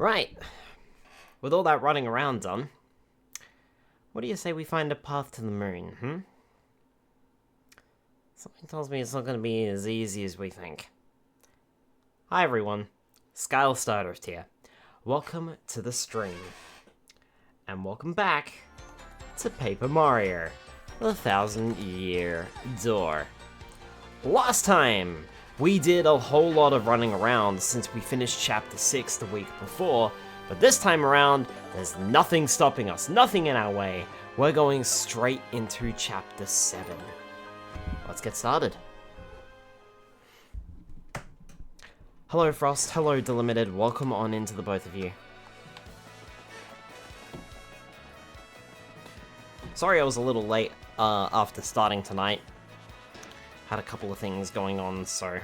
Right. With all that running around done, what do you say we find a path to the moon, Something tells me it's not going to be as easy as we think. Hi everyone, Skyle Stardust here. Welcome to the stream. And welcome back to Paper Mario, the 1000-Year Door. Last time, we did a whole lot of running around since we finished Chapter 6 the week before, but this time around, there's nothing stopping us, nothing in our way. We're going straight into Chapter 7. Let's get started. Hello Frost, hello Delimited, welcome on into the both of you. Sorry I was a little late after starting tonight. Had a couple of things going on, so...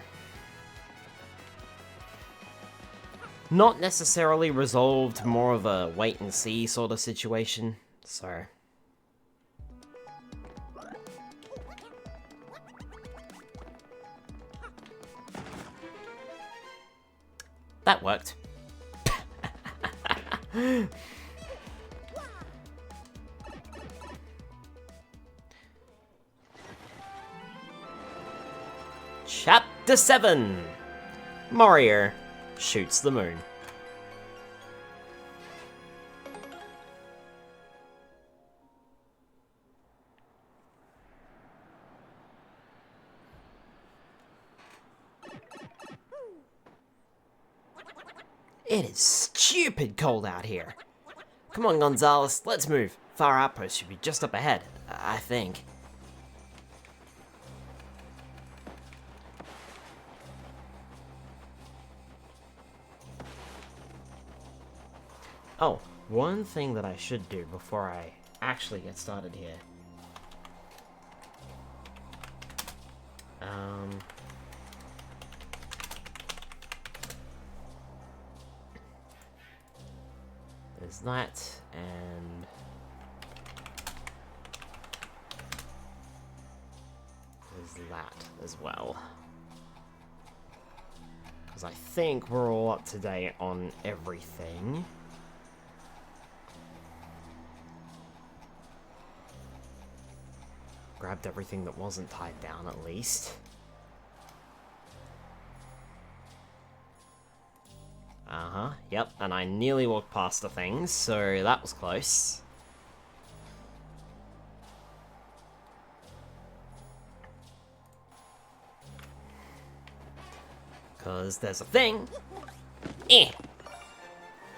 Not necessarily resolved, more of a wait-and-see sort of situation, so... That worked. Chapter 7! Mario shoots the moon. It is stupid cold out here. Come on, Gonzalez, let's move. Far outpost should be just up ahead, I think. Oh, one thing that I should do before I actually get started here. There's that, and... there's that as well. Because I think we're all up to date on everything. Grabbed everything that wasn't tied down, at least. Yep, and I nearly walked past the things, so that was close. Because there's a thing.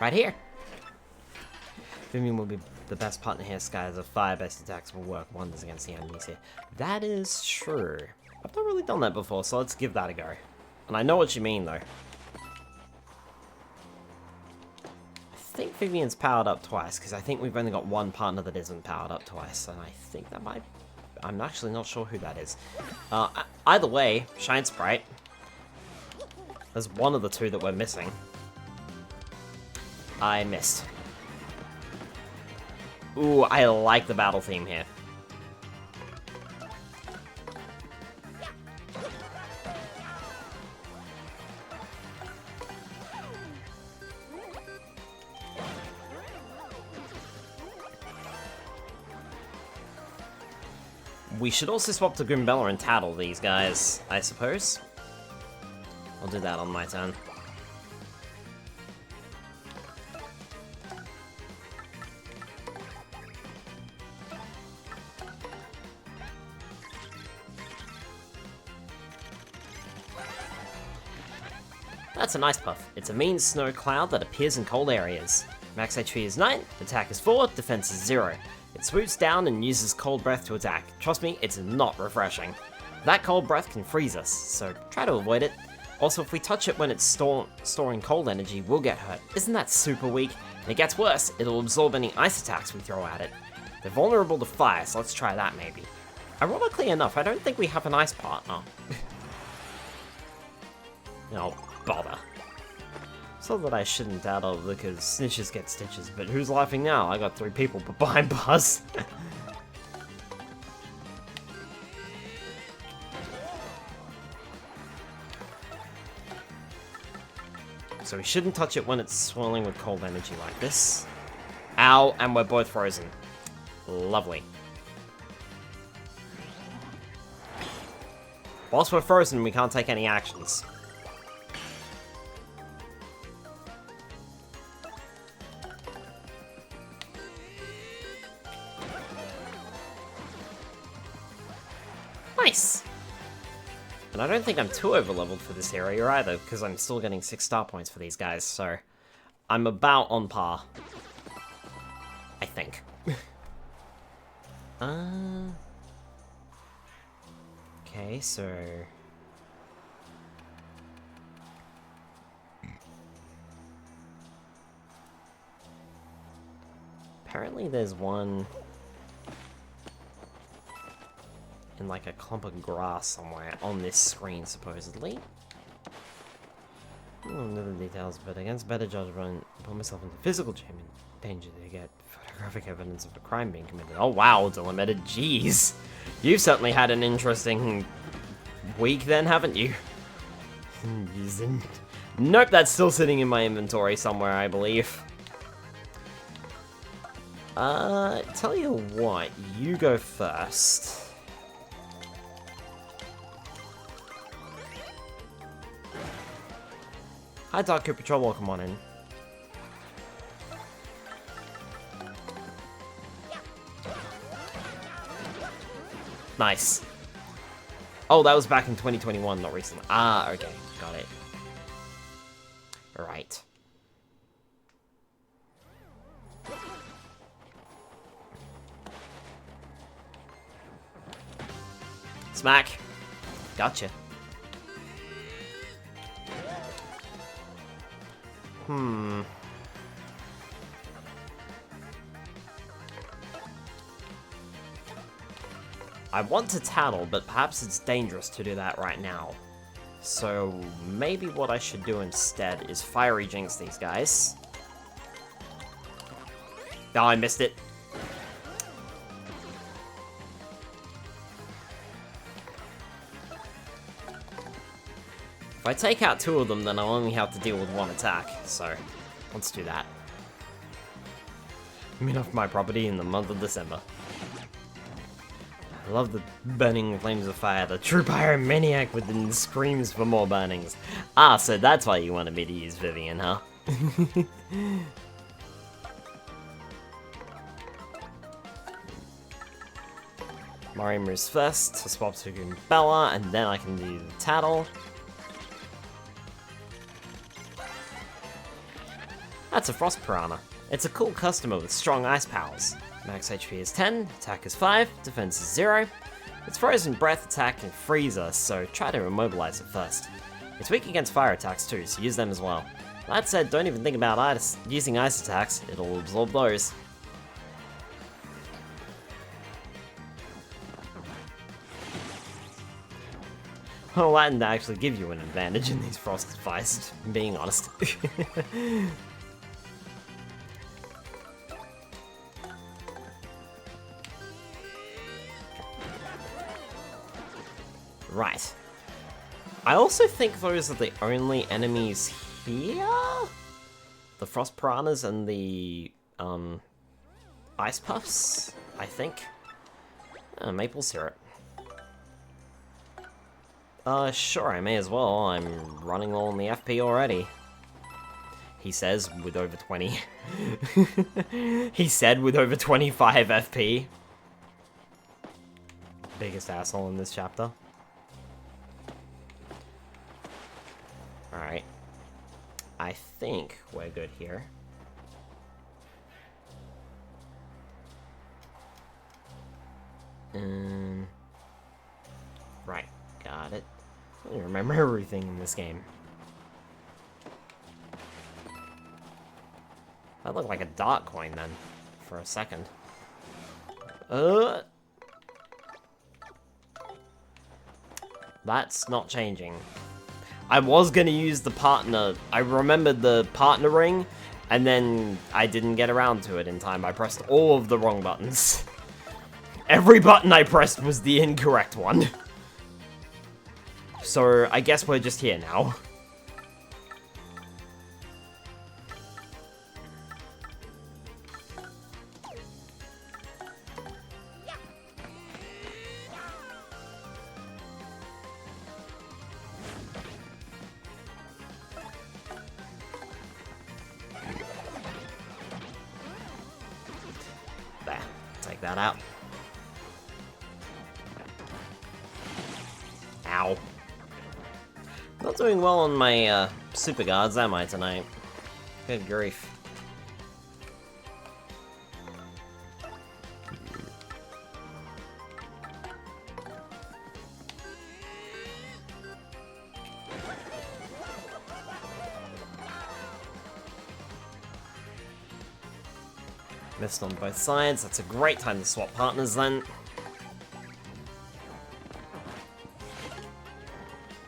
Right here. Vivian will be the best partner here, Sky. As a fire, best attacks will work wonders against the enemies here. That is true. I've not really done that before, so let's give that a go. And I know what you mean, though. I think Vivian's powered up twice, because I think we've only got one partner that isn't powered up twice, and I think that might... I'm actually not sure who that is. Either way, Shine Sprite. There's one of the two that we're missing. I missed. Ooh, I like the battle theme here. We should also swap to Grimbella and Tattle these guys, I suppose. I'll do that on my turn. That's an ice puff. It's a mean snow cloud that appears in cold areas. Max HP is 9, attack is 4, defense is 0. It swoops down and uses cold breath to attack. Trust me, it's not refreshing. That cold breath can freeze us, so try to avoid it. Also, if we touch it when it's storing cold energy, we'll get hurt. Isn't that super weak? And it gets worse, it'll absorb any ice attacks we throw at it. They're vulnerable to fire, so let's try that maybe. Ironically enough, I don't think we have an ice partner. No, bother. So that I shouldn't tattle because snitches get stitches, but who's laughing now? I got 3 people behind bars. So we shouldn't touch it when it's swirling with cold energy like this. Ow, and we're both frozen. Lovely. Whilst we're frozen, we can't take any actions. Nice! And I don't think I'm too overleveled for this area either, because I'm still getting 6 star points for these guys, so I'm about on par. I think. Okay, so... Apparently there's one... in like a clump of grass somewhere on this screen, supposedly. None of the details, but against better judgment, put myself into physical danger to get photographic evidence of a crime being committed. Oh wow, Delimited, jeez. You've certainly had an interesting week then, haven't you? Nope, that's still sitting in my inventory somewhere, I believe. Tell you what, you go first. Hi, Dark Cooper Patrol, welcome on in. Nice. Oh, that was back in 2021, not recently. Ah, okay, got it. Alright. Smack. Gotcha. I want to tattle, but perhaps it's dangerous to do that right now. So maybe what I should do instead is Fiery Jinx these guys. Oh, I missed it. If I take out 2 of them, then I'll only have to deal with 1 attack, so let's do that. Meet off my property in the month of December. I love the burning flames of fire. The true pyromaniac within screams for more burnings. Ah, so that's why you wanted me to use Vivian, huh? Mario moves first to swap to Bella, and then I can do the tattle. That's a Frost Piranha. It's a cool customer with strong ice powers. Max HP is 10, attack is 5, defense is 0. Its frozen breath attack can freeze us, so try to immobilize it first. It's weak against fire attacks too, so use them as well. That said, don't even think about using ice attacks, it'll absorb those. Well, that didn't actually give you an advantage in these frost fights, being honest. Right. I also think those are the only enemies here? The Frost Piranhas and the, Ice Puffs, I think. Maple syrup. Sure, I may as well. I'm running low on the FP already. He says with over 20. He said with over 25 FP. Biggest asshole in this chapter. Alright. I think we're good here. Right, got it. I don't remember everything in this game. That looked like a dot coin then, for a second. That's not changing. I was gonna use the partner. I remembered the partner ring, and then I didn't get around to it in time. I pressed all of the wrong buttons. Every button I pressed was the incorrect one. So I guess we're just here now. There. Take that out. Ow. Not doing well on my super guards, am I, tonight? Good grief. Missed on both sides. That's a great time to swap partners then.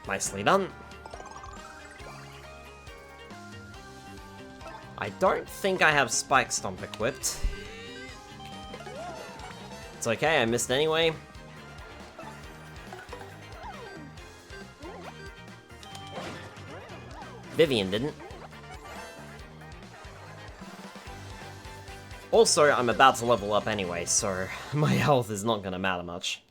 Nicely done. I don't think I have Spike Stomp equipped. It's okay, I missed anyway. Vivian didn't. Also, I'm about to level up anyway, so my health is not gonna matter much.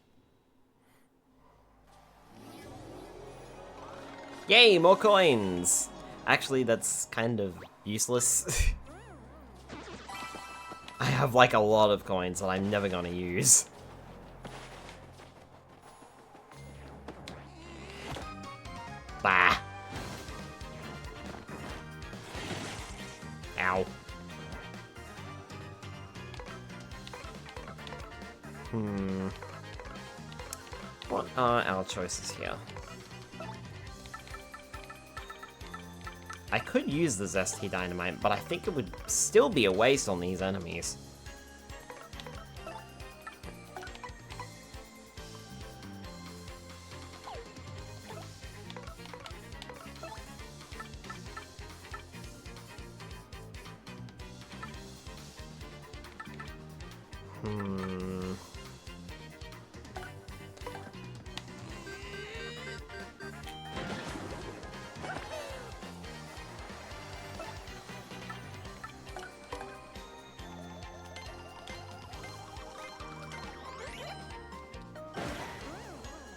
Yay, more coins! Actually, that's kind of useless. I have like a lot of coins that I'm never gonna use. Bah! Ow. What are our choices here? I could use the Zesty Dynamite, but I think it would still be a waste on these enemies.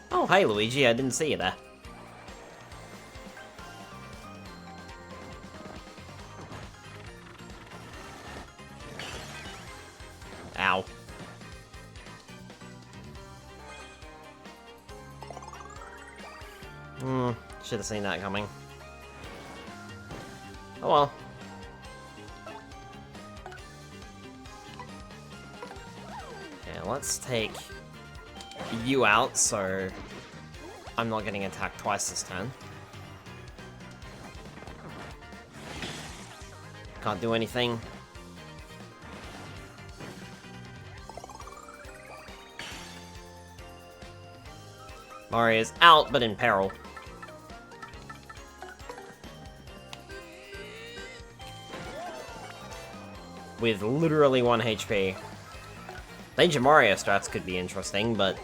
Oh, hi Luigi, I didn't see you there. Ow. Should have seen that coming. Oh well. Yeah, let's take you out, so I'm not getting attacked twice this turn. Can't do anything. Mario's out, but in peril. With literally 1 HP. Danger Mario strats could be interesting, but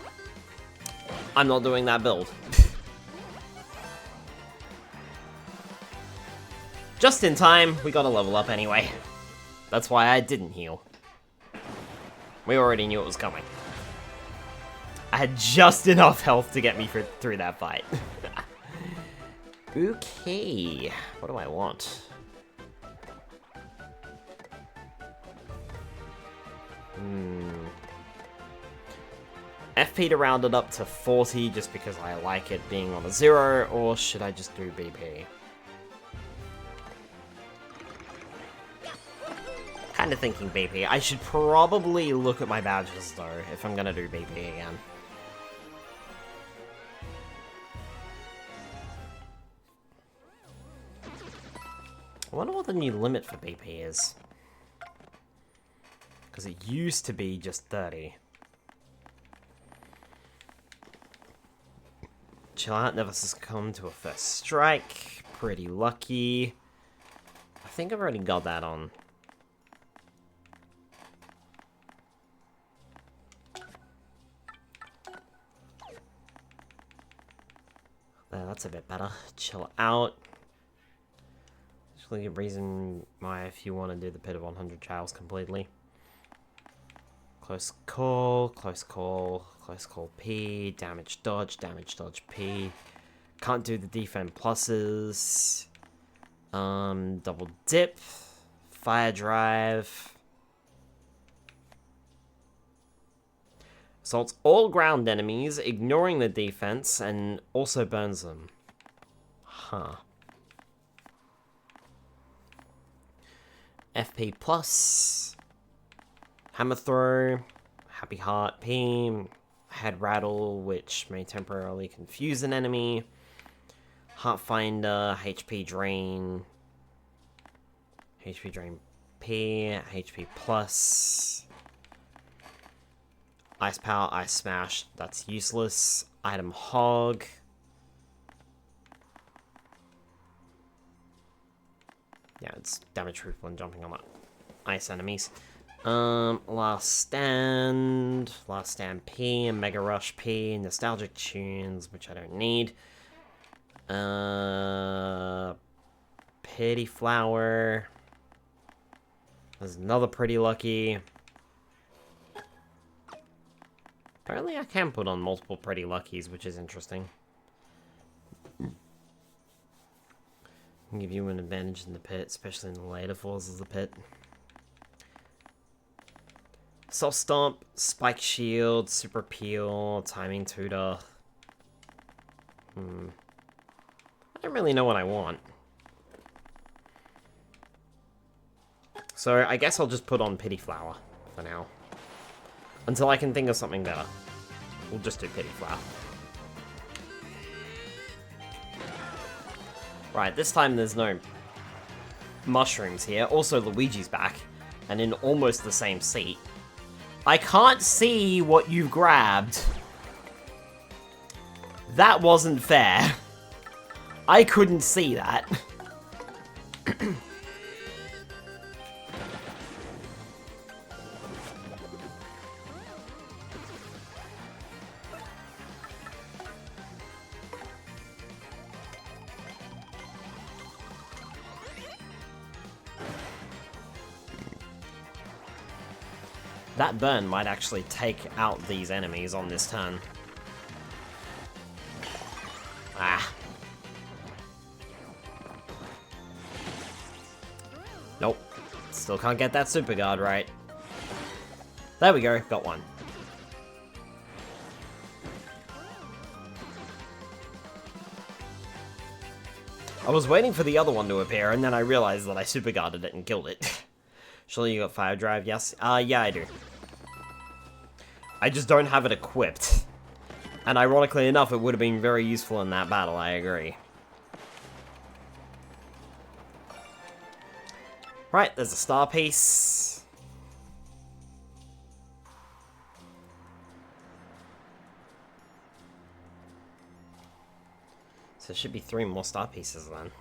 I'm not doing that build. Just in time, we got a level up anyway. That's why I didn't heal. We already knew it was coming. I had just enough health to get me through that fight. Okay, what do I want? FP to round it up to 40 just because I like it being on a 0, or should I just do BP? Kinda thinking BP. I should probably look at my badges though, if I'm gonna do BP again. I wonder what the new limit for BP is. Because it used to be just 30. Chill out, never succumb to a first strike. Pretty lucky. I think I've already got that on. There, that's a bit better. Chill out. Actually, a reason why if you want to do the Pit of 100 Trials completely. Close call, close call, close call P, damage dodge P. Can't do the defend pluses. Double dip, fire drive. Assaults all ground enemies, ignoring the defense, and also burns them. Huh. FP plus. Hammer throw. Happy heart P. Head rattle, which may temporarily confuse an enemy. Heart finder. HP drain. HP drain P. HP plus. Ice power, ice smash. That's useless. Item hog. Yeah, it's damage proof when jumping on ice enemies. Last stand P, Mega Rush P, Nostalgic Tunes, which I don't need. Pity Flower. There's another Pretty Lucky. Apparently I can put on multiple Pretty Luckies, which is interesting. Can give you an advantage in the pit, especially in the later phases of the pit. Soft Stomp, Spike Shield, Super Peel, Timing Tutor. I don't really know what I want. So I guess I'll just put on Pity Flower for now. Until I can think of something better. We'll just do Pity Flower. Right, this time there's no mushrooms here. Also, Luigi's back, and in almost the same seat. I can't see what you've grabbed. That wasn't fair. I couldn't see that. That burn might actually take out these enemies on this turn. Ah. Nope. Still can't get that super guard right. There we go, got one. I was waiting for the other one to appear, and then I realized that I super guarded it and killed it. Surely you got Fire Drive, yes? Yeah, I do. I just don't have it equipped. And ironically enough, it would have been very useful in that battle, I agree. Right, there's a star piece. So there should be 3 more star pieces then.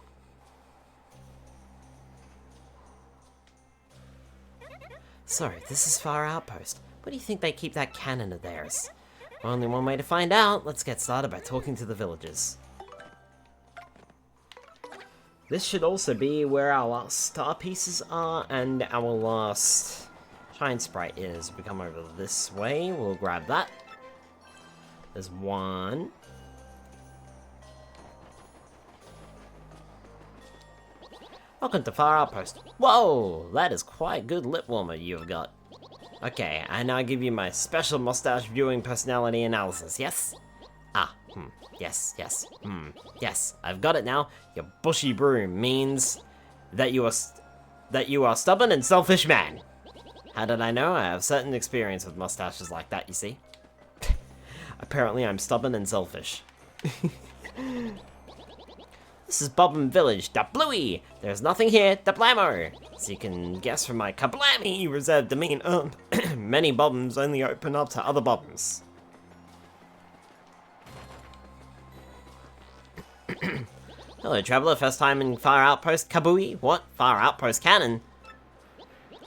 Sorry, this is Far Outpost. Where do you think they keep that cannon of theirs? Only one way to find out. Let's get started by talking to the villagers. This should also be where our last star pieces are, and our last Shine Sprite is. If we come over this way, we'll grab that. There's one. Welcome to Far Outpost. Whoa, that is quite good lip warmer you've got. Okay, I now give you my special mustache viewing personality analysis, yes? Yes, yes, I've got it now. Your bushy broom means that you are stubborn and selfish man. How did I know? I have certain experience with mustaches like that, you see? Apparently I'm stubborn and selfish. This is Bobbin Village, da Bluey! There's nothing here, da Blammo! So you can guess from my kablammy reserved demeanor, many bobbins only open up to other bobbins. Hello, traveler. First time in Far Outpost Kabooey? What? Far Outpost Cannon?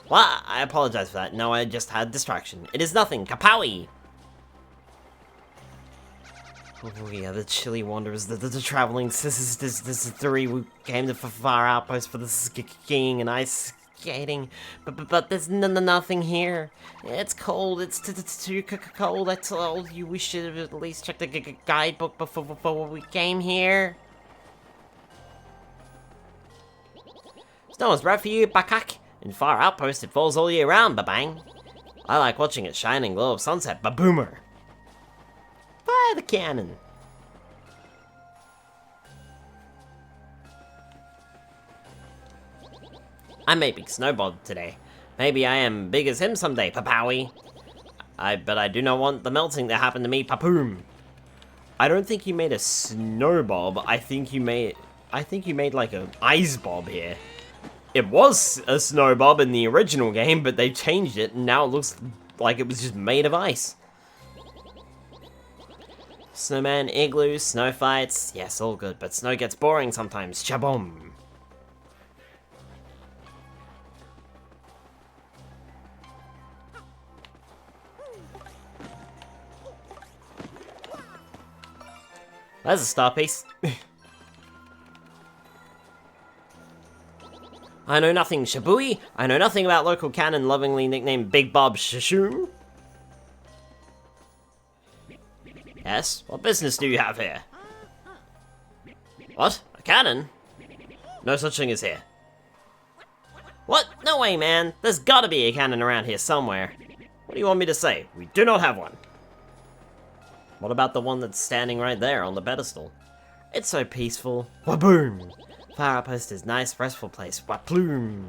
What? I apologize for that. No, I just had distraction. It is nothing. Kapowie! Oh yeah, the chilly wanderers, the traveling this is 3 we came to Far Outpost for the skiing and ice skating, but there's nothing here. It's cold, it's too cold. I told you we should have at least checked the guidebook before we came here. Snow is right for you, Bakak. In Far Outpost, it falls all year round, ba-bang. I like watching it shine and glow of sunset, ba-boomer. Fire the cannon! I may be Snowbob today. Maybe I am big as him someday, Papowie. But I do not want the melting that happened to me, Papoom. I don't think you made a Snowbob. I think you made like an Ice Bob here. It was a Snowbob in the original game, but they changed it, and now it looks like it was just made of ice. Snowman, igloo, snow fights, yes, all good, but snow gets boring sometimes. Chabom. There's a star piece. I know nothing, Shabooey. I know nothing about local canon lovingly nicknamed Big Bob Shashoom. Yes? What business do you have here? What? A cannon? No such thing as here. What? No way, man. There's gotta be a cannon around here somewhere. What do you want me to say? We do not have one. What about the one that's standing right there on the pedestal? It's so peaceful. Waboom! Fire outpost is nice, restful place. Waploom!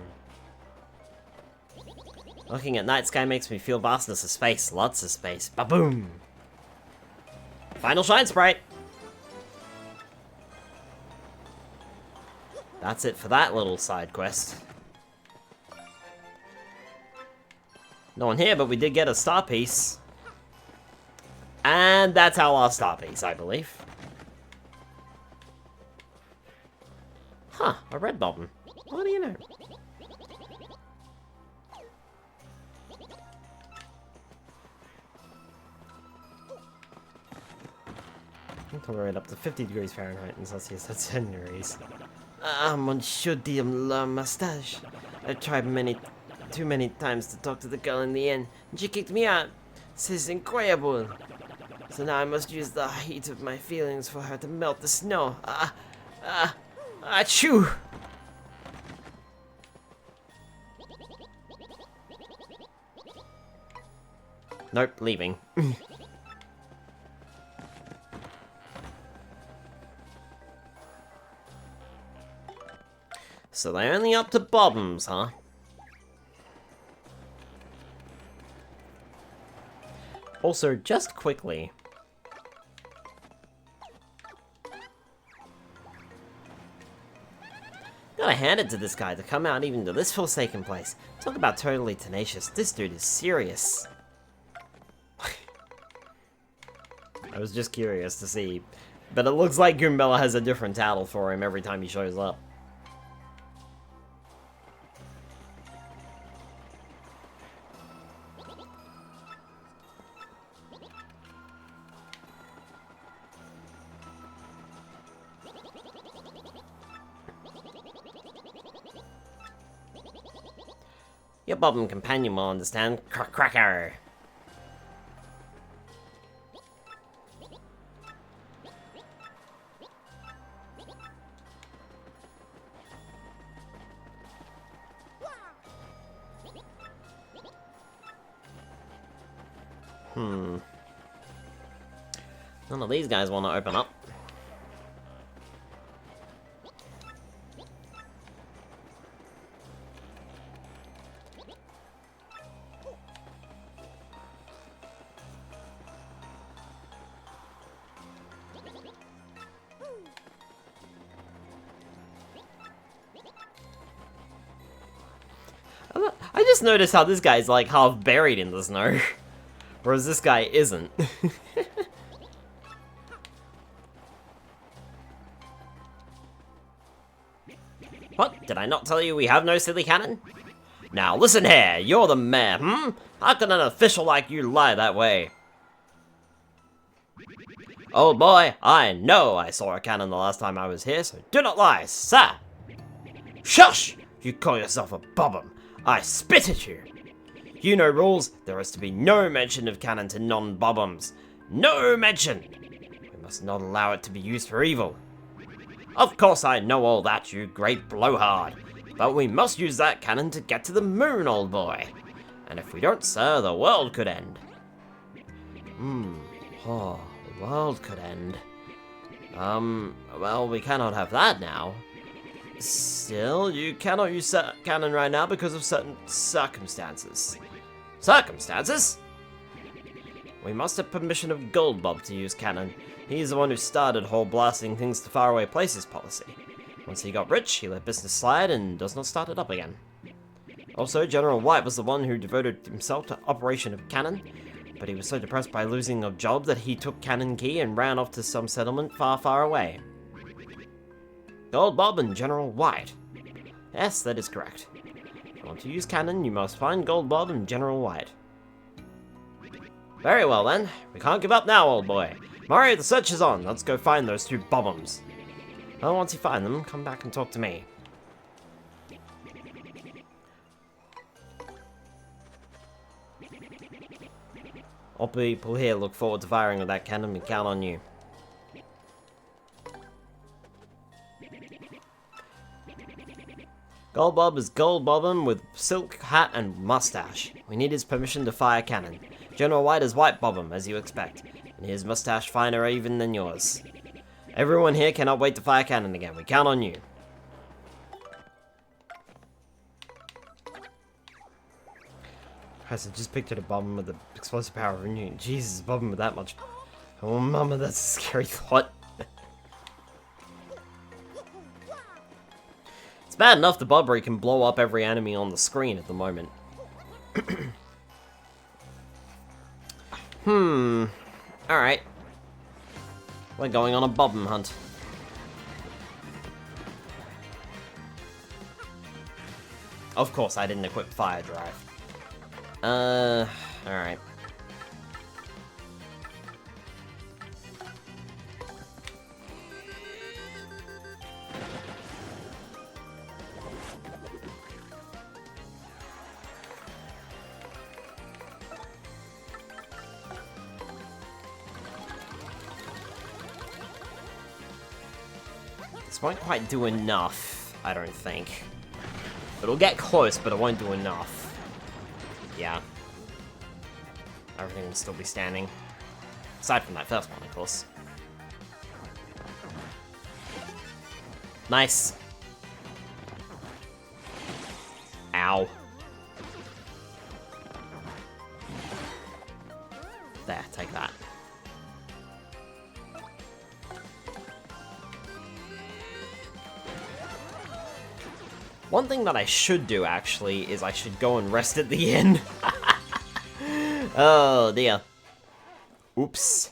Looking at night sky makes me feel vastness of space. Lots of space. Baboom! Final Shine Sprite! That's it for that little side quest. No one here, but we did get a star piece. And that's our last star piece, I believe. Huh, a red bobbin. What do you know? Right up to 50 degrees Fahrenheit and Celsius, that's 10 degrees. Monsieur Diem La Mustache. I tried too many times to talk to the girl in the inn, and she kicked me out. This is incredible. So now I must use the heat of my feelings for her to melt the snow. Achoo! Nope, leaving. So they're only up to bobbums, huh? Also, just quickly. Gotta hand it to this guy to come out even to this forsaken place. Talk about totally tenacious. This dude is serious. I was just curious to see. But it looks like Goombella has a different tattle for him every time he shows up. Your bobbin companion will understand. Cracker! None of these guys want to open up. I just noticed how this guy's like half buried in the snow, whereas this guy isn't. What? Did I not tell you we have no silly cannon? Now listen here, you're the mayor, How can an official like you lie that way? Oh boy, I know I saw a cannon the last time I was here, so do not lie, sir! Shush! You call yourself a bobbum. I spit at you! You know rules, there is to be no mention of cannon to non-bobbums. No mention! We must not allow it to be used for evil. Of course I know all that, you great blowhard. But we must use that cannon to get to the moon, old boy. And if we don't, sir, the world could end. Oh, world could end. Well, we cannot have that now. Still, you cannot use cannon right now because of certain circumstances. Circumstances? We must have permission of Goldbob to use cannon. He's the one who started whole blasting things to faraway places policy. Once he got rich, he let business slide and does not start it up again. Also, General White was the one who devoted himself to operation of cannon, but he was so depressed by losing a job that he took Cannon Key and ran off to some settlement far, far away. Goldbob and General White. Yes, that is correct. If you want to use cannon, you must find Goldbob and General White. Very well then, we can't give up now, old boy. Mario, the search is on. Let's go find those two bobbums. Well, once you find them, come back and talk to me. All people here look forward to firing with that cannon and count on you. Goldbob is Goldbobbum with silk hat and mustache. We need his permission to fire cannon. General White is White Bobbum, as you expect, and his mustache finer even than yours. Everyone here cannot wait to fire cannon again. We count on you. I just pictured a Bobbum with the explosive power of a newton. Jesus, Bobbum with that much. Oh, mama, that's a scary thought. It's bad enough the Bobbery can blow up every enemy on the screen at the moment. Alright. We're going on a Bobbum hunt. Of course, I didn't equip Fire Drive. Alright. This won't quite do enough, I don't think. It'll get close, but it won't do enough. Yeah. Everything will still be standing. Aside from that first one, of course. Nice. Ow. There, take that. One thing that I should do, actually, is I should go and rest at the end. Oh, dear. Oops.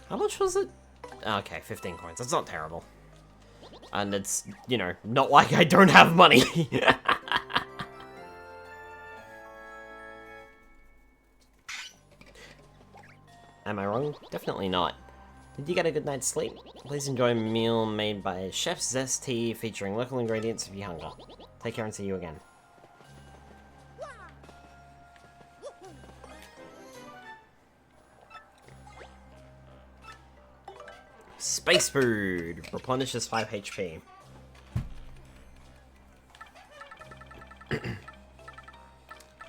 How much was it? Okay, 15 coins. That's not terrible. And it's, you know, not like I don't have money. Am I wrong? Definitely not. Did you get a good night's sleep? Please enjoy a meal made by Chef Zest Tea featuring local ingredients if you hunger. Take care and see you again. Space food! Replenishes 5 HP. I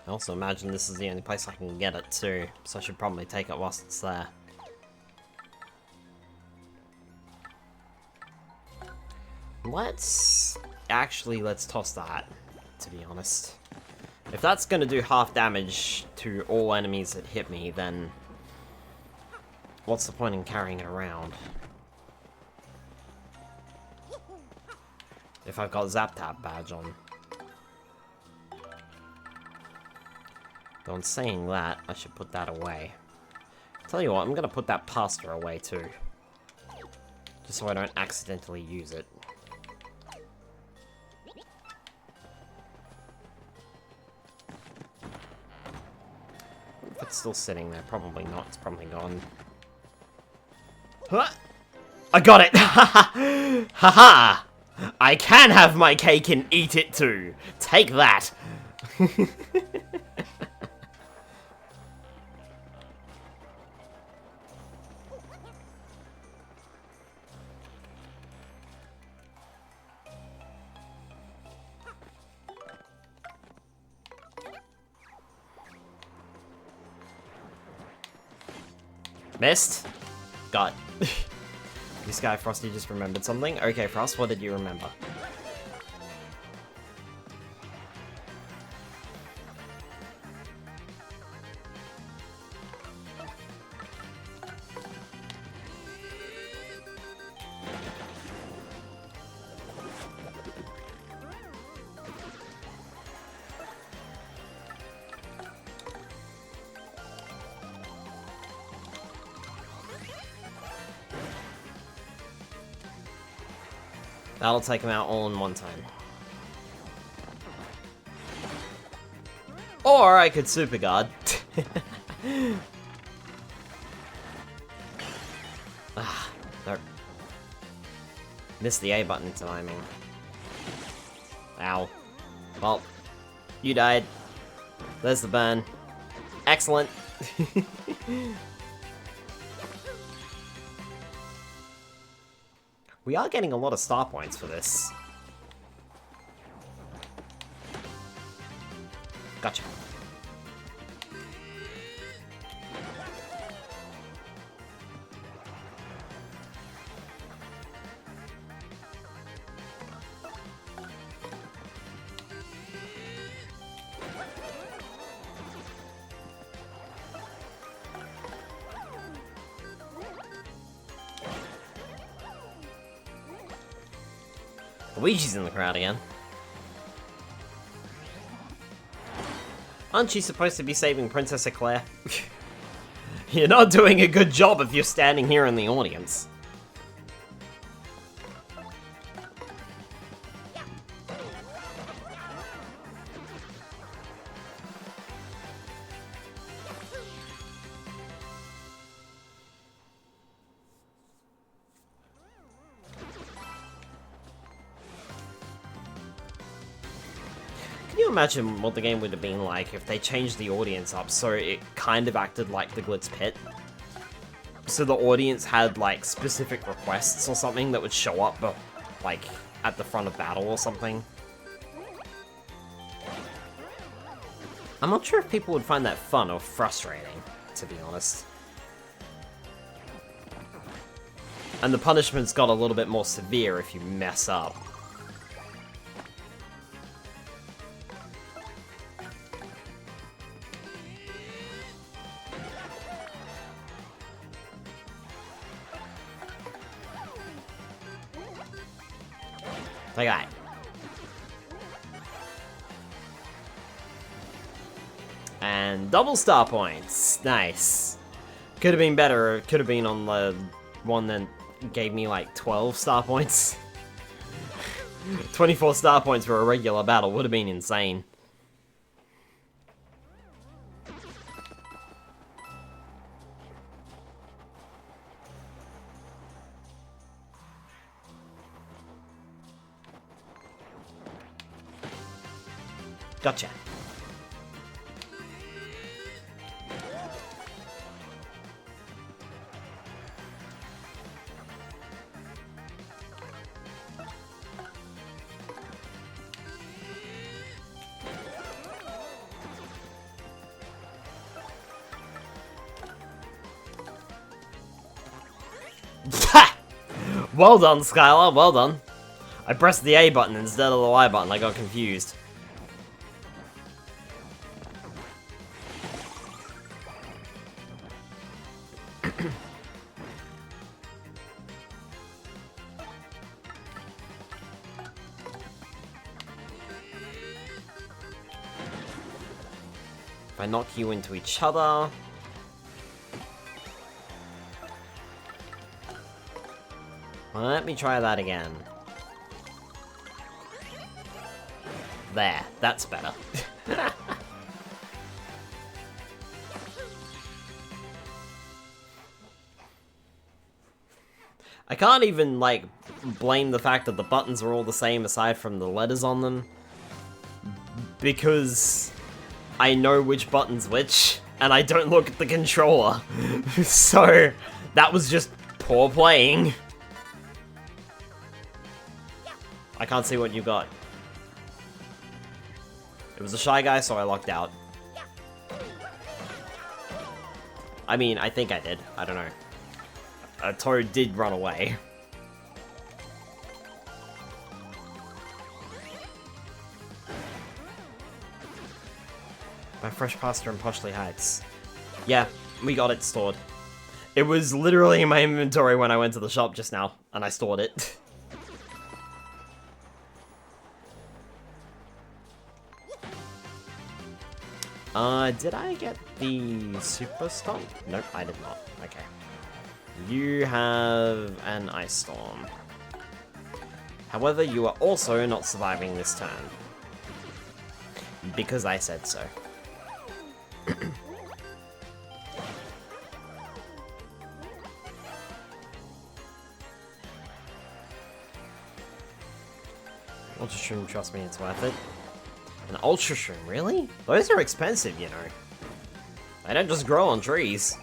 also imagine this is the only place I can get it too, so I should probably take it whilst it's there. Let's toss that, to be honest. If that's gonna do half damage to all enemies that hit me, then what's the point in carrying it around? If I've got Zap Tap badge on. Though in saying that, I should put that away. Tell you what, I'm gonna put that pasta away too. Just so I don't accidentally use it. If it's still sitting there, probably not, it's probably gone. Huh? I got it! Haha! I can have my cake and eat it too! Take that! Missed? God. This guy Frosty just remembered something. Okay, Frost, what did you remember? That'll take him out all in one time. Or I could super guard. Ah, no. Missed the A button timing. Ow. Well, you died. There's the burn. Excellent. We are getting a lot of star points for this. Gotcha. Luigi's in the crowd again. Aren't you supposed to be saving Princess Eclair? You're not doing a good job if you're standing here in the audience. Can you imagine what the game would have been like if they changed the audience up so it kind of acted like the Glitz Pit? So the audience had, like, specific requests or something that would show up, like, at the front of battle or something? I'm not sure if people would find that fun or frustrating, to be honest. And the punishments got a little bit more severe if you mess up. Like that. And double star points. Nice. Could have been better. It could have been on the one that gave me like 12 star points. 24 star points for a regular battle would have been insane. Gotcha. Well done, Skylar, well done. I pressed the A button instead of the Y button, I got confused. If I knock you into each other... Well, let me try that again. There, that's better. I can't even, like, blame the fact that the buttons are all the same aside from the letters on them. because I know which button's which, and I don't look at the controller. So, that was just poor playing. I can't see what you got. It was a Shy Guy, so I locked out. I mean, I think I did. I don't know. A Toad did run away. By Fresh Pasta and Poshley Heights. Yeah, we got it stored. It was literally in my inventory when I went to the shop just now, and I stored it. Did I get the Super Stomp? Nope, I did not. Okay. You have an Ice Storm. However, you are also not surviving this turn. Because I said so. Ultra Shroom, trust me, it's worth it. An Ultra Shroom, really? Those are expensive, you know. They don't just grow on trees.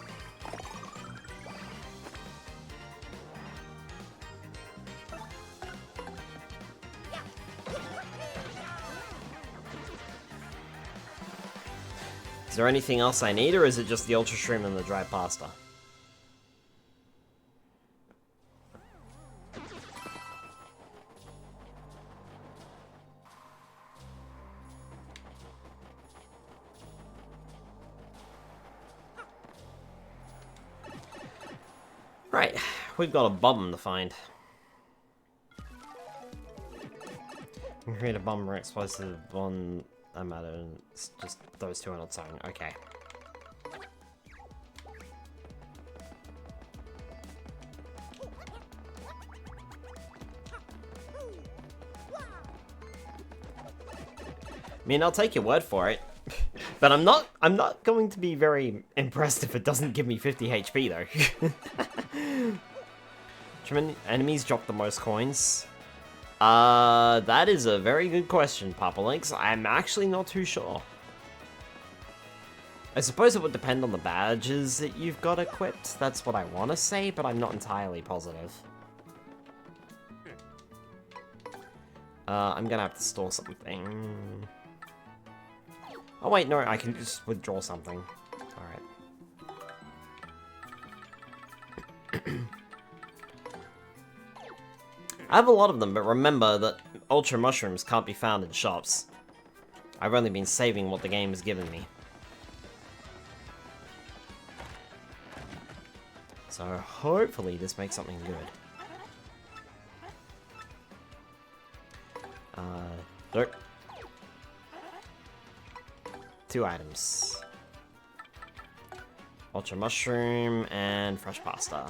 Is there anything else I need, or is it just the Ultra Shroom and the dry pasta? Right, we've got a bomb to find. We can create a bomb or explosive on a matter. It's just those two are not selling. Okay. I mean, I'll take your word for it. But I'm not going to be very impressed if it doesn't give me 50 HP though. How many enemies drop the most coins? That is a very good question, Papa Links. I'm actually not too sure. I suppose it would depend on the badges that you've got equipped. That's what I want to say, but I'm not entirely positive. I'm gonna have to store something. Oh wait, no, I can just withdraw something. Alright. I have a lot of them, but remember that Ultra Mushrooms can't be found in shops. I've only been saving what the game has given me. So hopefully this makes something good. Nope. 2 items. Ultra Mushroom and Fresh Pasta.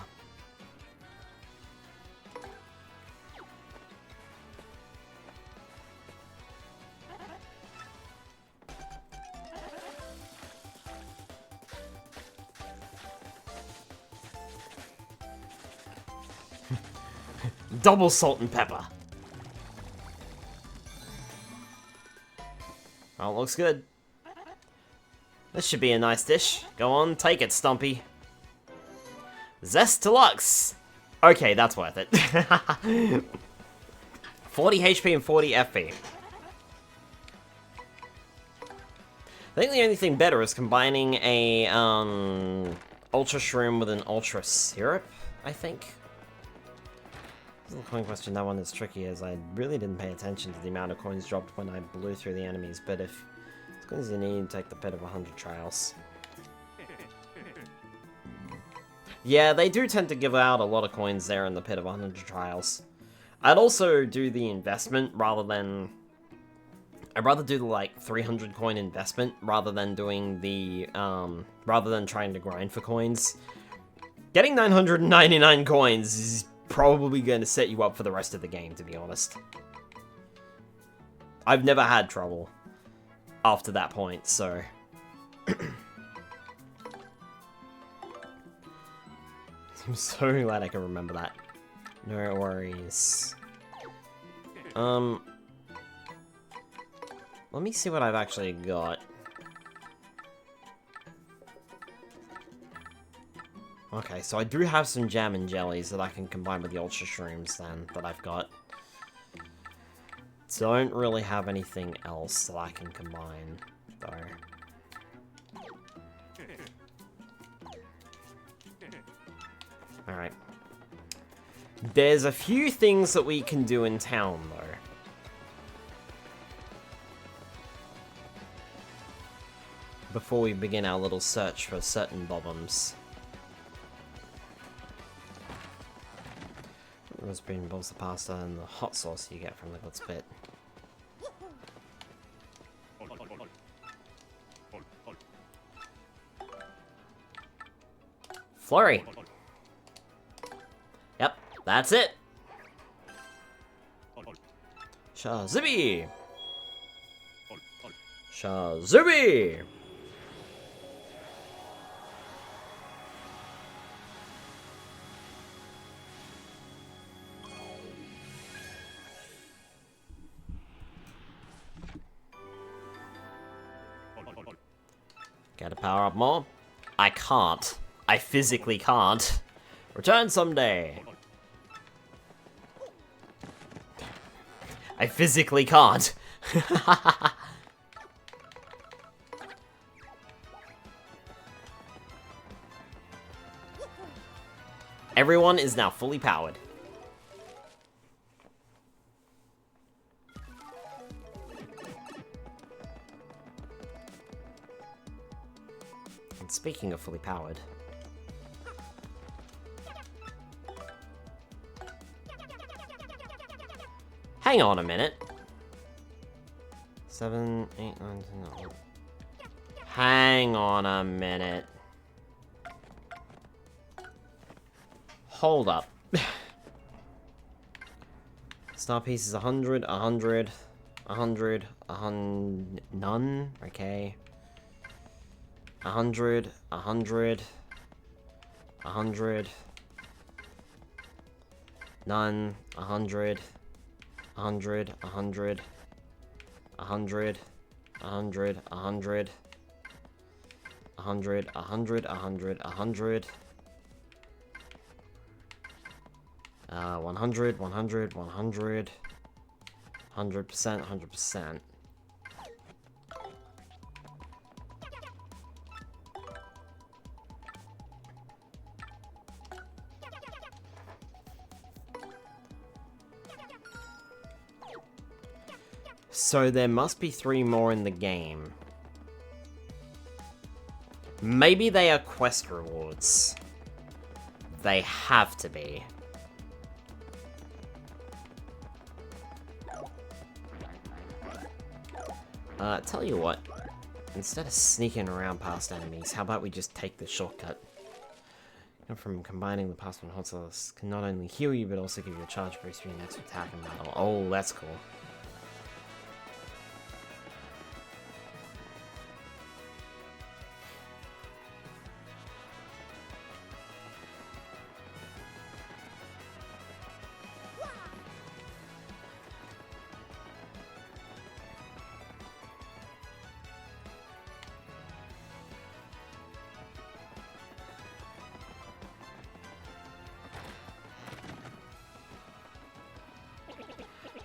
Double salt and pepper. Well, looks good. This should be a nice dish. Go on, take it, Stumpy. Zest Deluxe! Okay, that's worth it. 40 HP and 40 FP. I think the only thing better is combining a, Ultra Shroom with an Ultra Syrup, I think. This is a coin question. That one is tricky, as I really didn't pay attention to the amount of coins dropped when I blew through the enemies, but if it's coins you need, take the pit of 100 trials. Yeah, they do tend to give out a lot of coins there in the pit of 100 trials. I'd also do the investment rather than... I'd rather do the, like, 300 coin investment rather than doing the, rather than trying to grind for coins. Getting 999 coins is probably going to set you up for the rest of the game, to be honest. I've never had trouble after that point, so... I'm so glad I can remember that. No worries. let me see what I've actually got. Okay, so I do have some jam and jellies that I can combine with the Ultra Shrooms, then, that I've got. Don't really have anything else that I can combine, though. Alright. There's a few things that we can do in town, though. Before we begin our little search for certain bobbums. Raspberry involves the pasta and the hot sauce you get from Liquid Spit. Flurry! Yep, that's it! Shazibby! Shazibby! Gotta power up more? I can't. I physically can't. Return someday. I physically can't. Everyone is now fully powered. And speaking of fully powered, hang on a minute. 7, 8, 9, 10, 11. Hang on a minute. Hold up. Star piece is 100, 100, 100, 100, none? Okay. 100, 100, 100, none, 100, 100, 100, 100, 100, 100, 100, 100, 100, 100, 100, 100, 100, 100%, 100%. So there must be 3 more in the game. Maybe they are quest rewards. They have to be. Tell you what. Instead of sneaking around past enemies, how about we just take the shortcut? From combining the pasta and hot sauce can not only heal you, but also give you a charge boost for your next attack in battle. Oh, that's cool.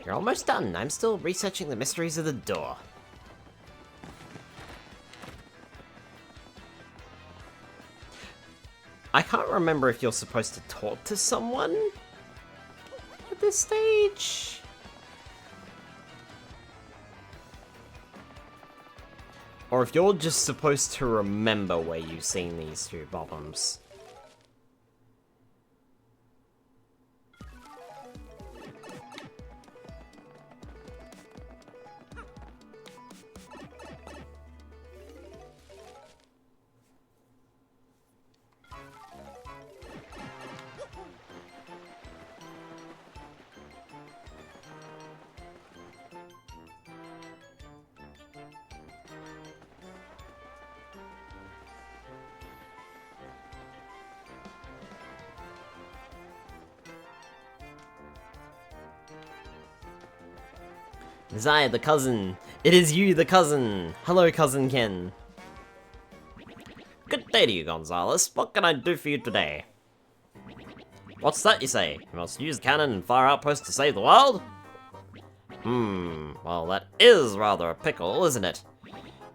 You're almost done. I'm still researching the mysteries of the door. I can't remember if you're supposed to talk to someone at this stage. Or if you're just supposed to remember where you've seen these 2 bobbums. It is I, the cousin. It is you, the cousin. Hello, Cousin Ken. Good day to you, Gonzalez. What can I do for you today? What's that you say? You must use cannon and fire outposts to save the world? Well, that is rather a pickle, isn't it?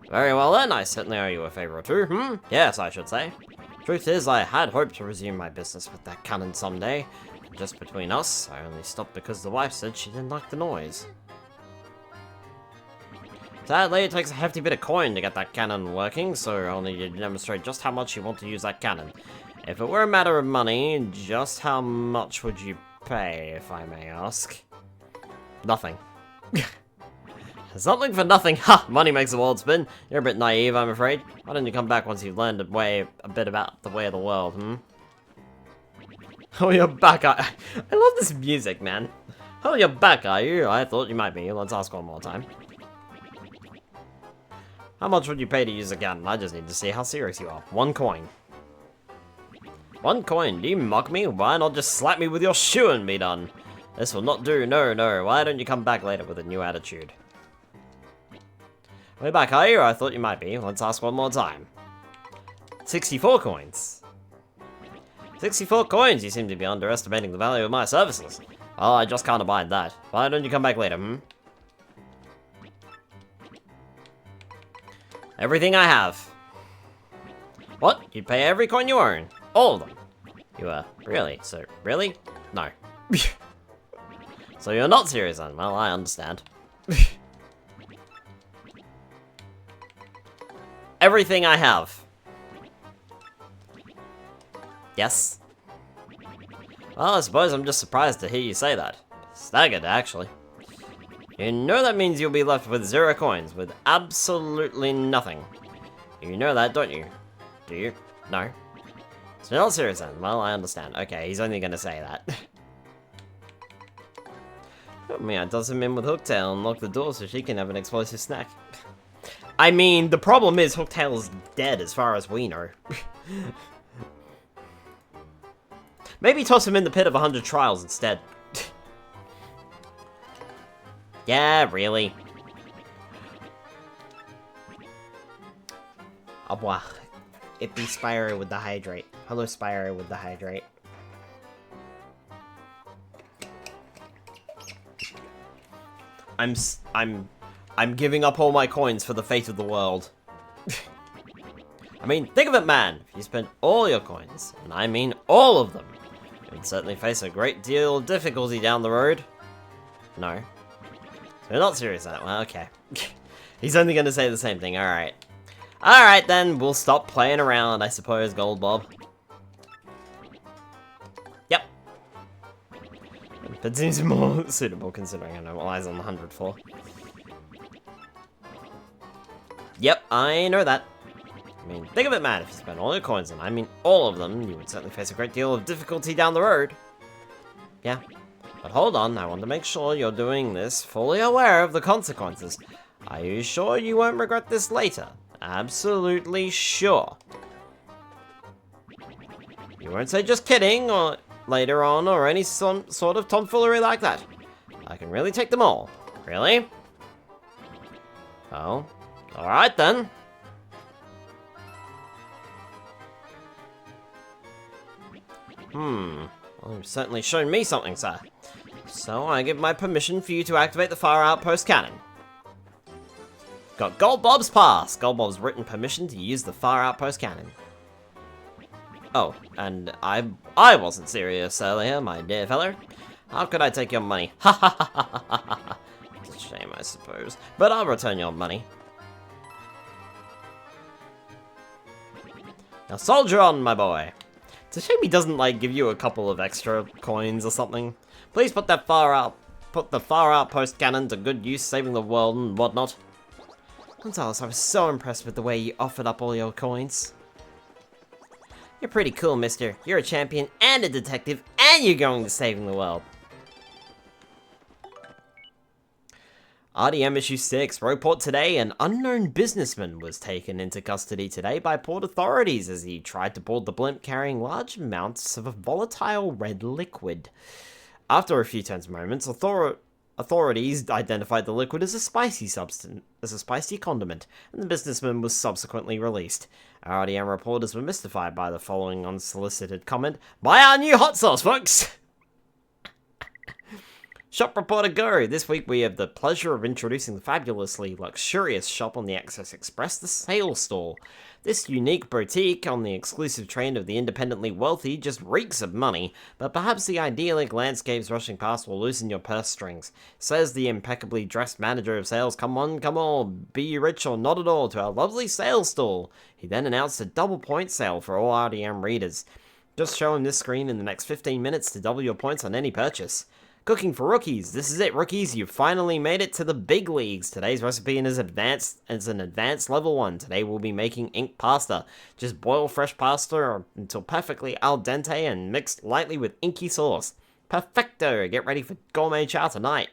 Very well then, I certainly owe you a favor or two, Yes, I should say. Truth is, I had hoped to resume my business with that cannon someday. Just between us, I only stopped because the wife said she didn't like the noise. Sadly, it takes a hefty bit of coin to get that cannon working, so I'll need you to demonstrate just how much you want to use that cannon. If it were a matter of money, just how much would you pay, if I may ask? Nothing. Something for nothing. Ha! Money makes the world spin. You're a bit naive, I'm afraid. Why don't you come back once you've learned a bit about the way of the world, Oh, you're back, I love this music, man. Oh, you're back, are you? I thought you might be. Let's ask one more time. How much would you pay to use a gun? I just need to see how serious you are. 1 coin. 1 coin? Do you mock me? Why not just slap me with your shoe and be done? This will not do. No, no. Why don't you come back later with a new attitude? Way back, are you? I thought you might be. Let's ask one more time. 64 coins. 64 coins? You seem to be underestimating the value of my services. Well, I just can't abide that. Why don't you come back later, Everything I have. What? You'd pay every coin you earn? All of them? You, really? So, really? No. So you're not serious then? Well, I understand. Everything I have. Yes? Well, I suppose I'm just surprised to hear you say that. Staggered, actually. You know that means you'll be left with 0 coins, with absolutely nothing. You know that, don't you? Do you? No. So you're not serious then? Well, I understand. Okay, he's only gonna say that. Put me, I does him in with Hooktail and lock the door so she can have an explosive snack. I mean, the problem is Hooktail's dead as far as we know. Maybe toss him in the pit of 100 trials instead. Yeah, really. Oh, wow. It be Spyro with the hydrate. Hello, Spyro with the hydrate. I'm giving up all my coins for the fate of the world. I mean, think of it, man. If you spent all your coins, and I mean all of them, you would certainly face a great deal of difficulty down the road. No. So you're not serious at it. Well, okay. He's only going to say the same thing. Alright. Alright then, we'll stop playing around, I suppose, Gold Bob. Yep. That seems more suitable considering I know what lies on the 100 floor. Yep, I know that. I mean, think of it, man. If you spend all your coins, and I mean all of them, you would certainly face a great deal of difficulty down the road. Yeah. But hold on, I want to make sure you're doing this fully aware of the consequences. Are you sure you won't regret this later? Absolutely sure. You won't say just kidding, or later on, or any sort of tomfoolery like that. I can really take them all. Really? Oh. Alright then. Well, you've certainly shown me something, sir. So I give my permission for you to activate the fire outpost cannon. Got Gold Bob's pass. Gold Bob's written permission to use the fire outpost cannon. Oh, and I wasn't serious earlier, my dear fellow. How could I take your money? Ha ha ha ha ha ha. It's a shame, I suppose, but I'll return your money. Now soldier on, my boy. It's a shame he doesn't, like, give you a couple of extra coins or something. Please put the fire outpost cannon to good use, saving the world and whatnot. Gonzalez, I was so impressed with the way you offered up all your coins. You're pretty cool, mister. You're a champion and a detective, and you're going to saving the world. RDM issue 6. Report today, an unknown businessman was taken into custody today by port authorities as he tried to board the blimp carrying large amounts of a volatile red liquid. After a few tense moments, Authorities identified the liquid as a spicy condiment, and the businessman was subsequently released. RDM reporters were mystified by the following unsolicited comment: "Buy our new hot sauce, folks!" Shop Reporter Go! This week we have the pleasure of introducing the fabulously luxurious shop on the Access Express, the Sale Store. This unique boutique on the exclusive train of the independently wealthy just reeks of money, but perhaps the idyllic landscapes rushing past will loosen your purse strings. Says the impeccably dressed manager of sales, "Come on, be you rich or not at all, to our lovely sales stall." He then announced a double point sale for all RDM readers. Just show him this screen in the next 15 minutes to double your points on any purchase. Cooking for rookies. This is it, rookies. You've finally made it to the big leagues. Today's recipe is an advanced level 1. Today we'll be making ink pasta. Just boil fresh pasta until perfectly al dente and mixed lightly with inky sauce. Perfecto. Get ready for gourmet chow tonight.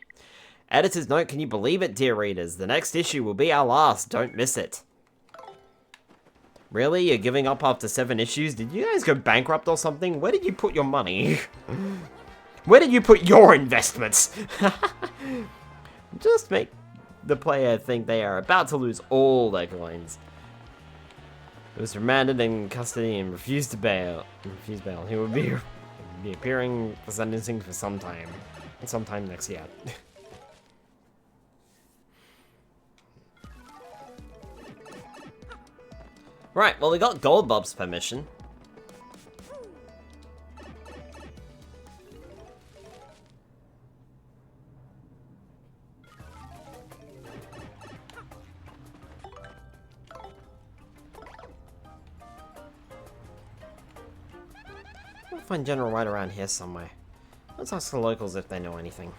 Editor's note, can you believe it, dear readers? The next issue will be our last. Don't miss it. Really? You're giving up after 7 issues? Did you guys go bankrupt or something? Where did you put your money? Where did you put your investments? Just make the player think they are about to lose all their coins. He was remanded in custody and refused bail. He will be appearing for sentencing for sometime next year. Right, well we got Goldbob's permission. I'll find General right around here somewhere. Let's ask the locals if they know anything.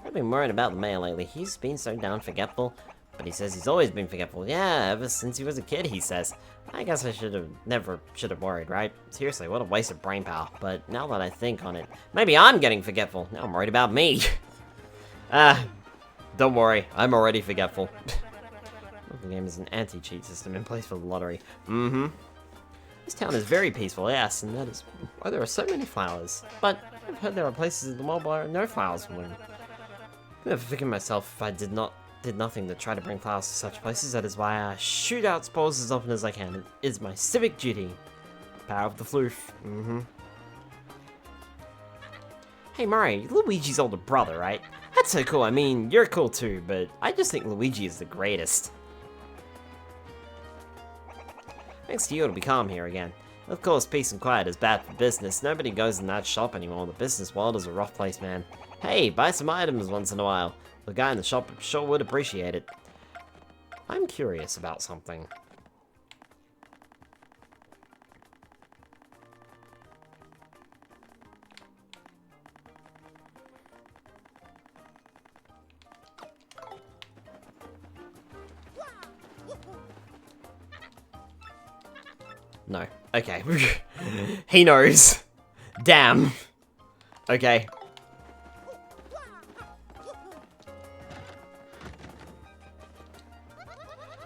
I've been worried about the mayor lately. He's been so damn forgetful. But he says he's always been forgetful. Yeah, ever since he was a kid, he says. I guess I never should have worried, right? Seriously, what a waste of brain power. But now that I think on it, maybe I'm getting forgetful. Now I'm worried about me. Don't worry, I'm already forgetful. The game is an anti-cheat system in place for the lottery. This town is very peaceful, yes, and that is why there are so many flowers. But I've heard there are places in the world where no flowers bloom. I never figured myself if I did nothing to try to bring flowers to such places. That is why I shoot out spores as often as I can. It is my civic duty. Power of the floof. Hey Murray, Luigi's older brother, right? That's so cool. I mean, you're cool too, but I just think Luigi is the greatest. Thanks to you, it'll be calm here again. Of course, peace and quiet is bad for business. Nobody goes in that shop anymore. The business world is a rough place, man. Hey, buy some items once in a while. The guy in the shop sure would appreciate it. I'm curious about something. No. Okay. He knows. Damn. Okay.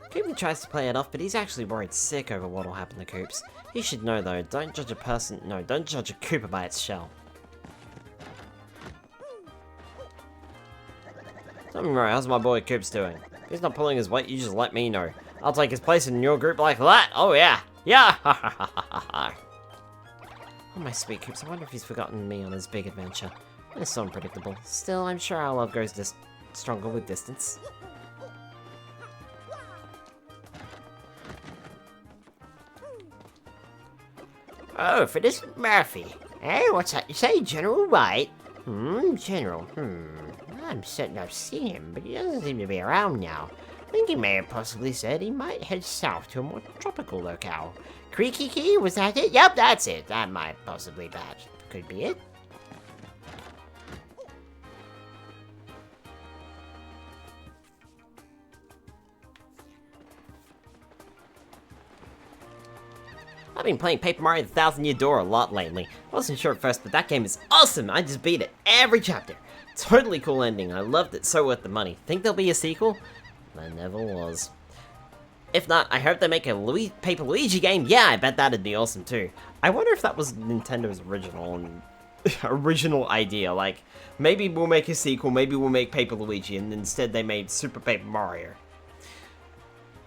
Cooper tries to play it off, but he's actually worried sick over what'll happen to Coops. He should know though, don't judge a Koopa by its shell. Tell me, Murray, how's my boy Coops doing? If he's not pulling his weight, you just let me know. I'll take his place in your group like that. Oh yeah. Yeah! Ha ha ha ha ha. Oh my sweet Coops, I wonder if he's forgotten me on his big adventure. It's so unpredictable. Still, I'm sure our love grows stronger with distance. Oh, for this Murphy. Hey, what's that you say, General White? General, I'm certain I've seen him, but he doesn't seem to be around now. I think he may have possibly said he might head south to a more tropical locale. Creaky Key, was that it? Yep, that's it. That might possibly could be it. I've been playing Paper Mario The 1,000-Year Door a lot lately. Wasn't sure at first, but that game is awesome! I just beat it every chapter. Totally cool ending. I loved it, so worth the money. Think there'll be a sequel? There never was. If not, I hope they make a Paper Luigi game. Yeah, I bet that'd be awesome too. I wonder if that was Nintendo's original and original idea. Like, maybe we'll make a sequel, maybe we'll make Paper Luigi, and instead they made Super Paper Mario.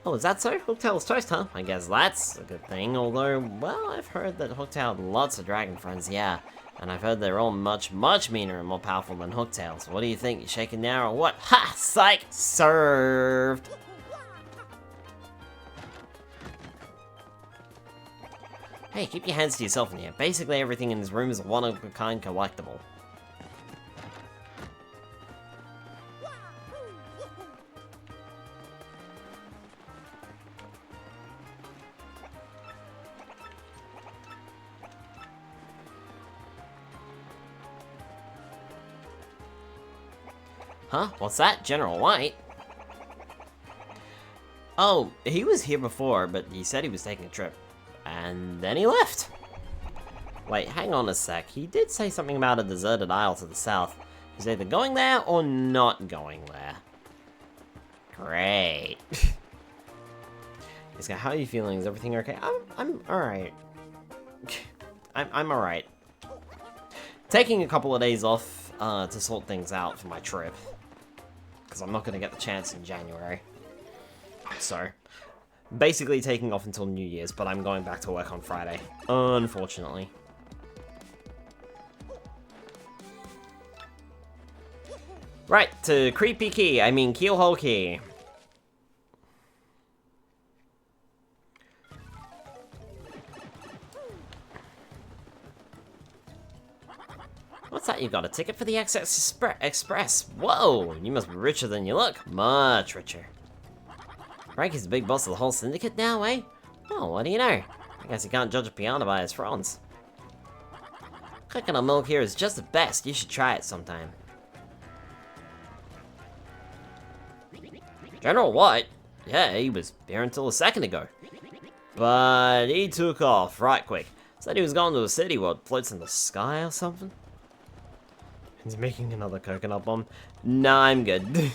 Oh, is that so? Hooktail's toast, huh? I guess that's a good thing, although, well, I've heard that Hooktail had lots of dragon friends, yeah. And I've heard they're all much, much meaner and more powerful than Hooktail, so what do you think? You shaking now or what? Ha! Psych! Served! Hey, keep your hands to yourself in here. Basically everything in this room is a one-of-a-kind collectible. Huh? What's that? General White? Oh, he was here before, but he said he was taking a trip. And then he left. Wait, hang on a sec. He did say something about a deserted isle to the south. He's either going there or not going there. Great. He's got, how are you feeling? Is everything okay? I'm alright. I'm alright. Taking a couple of days off to sort things out for my trip. Because I'm not going to get the chance in January. So, basically taking off until New Year's, but I'm going back to work on Friday. Unfortunately. Right, to Creepy Key, I mean Keelhole Key. What's that? You got a ticket for the Express? Whoa, you must be richer than you look. Much richer. Frank is the big boss of the whole syndicate now, eh? Oh, what do you know? I guess you can't judge a piano by its fronds. Coconut milk here is just the best. You should try it sometime. General what? Yeah, he was here until a second ago. But he took off right quick. Said he was going to a city where it floats in the sky or something. He's making another coconut bomb. Nah, I'm good.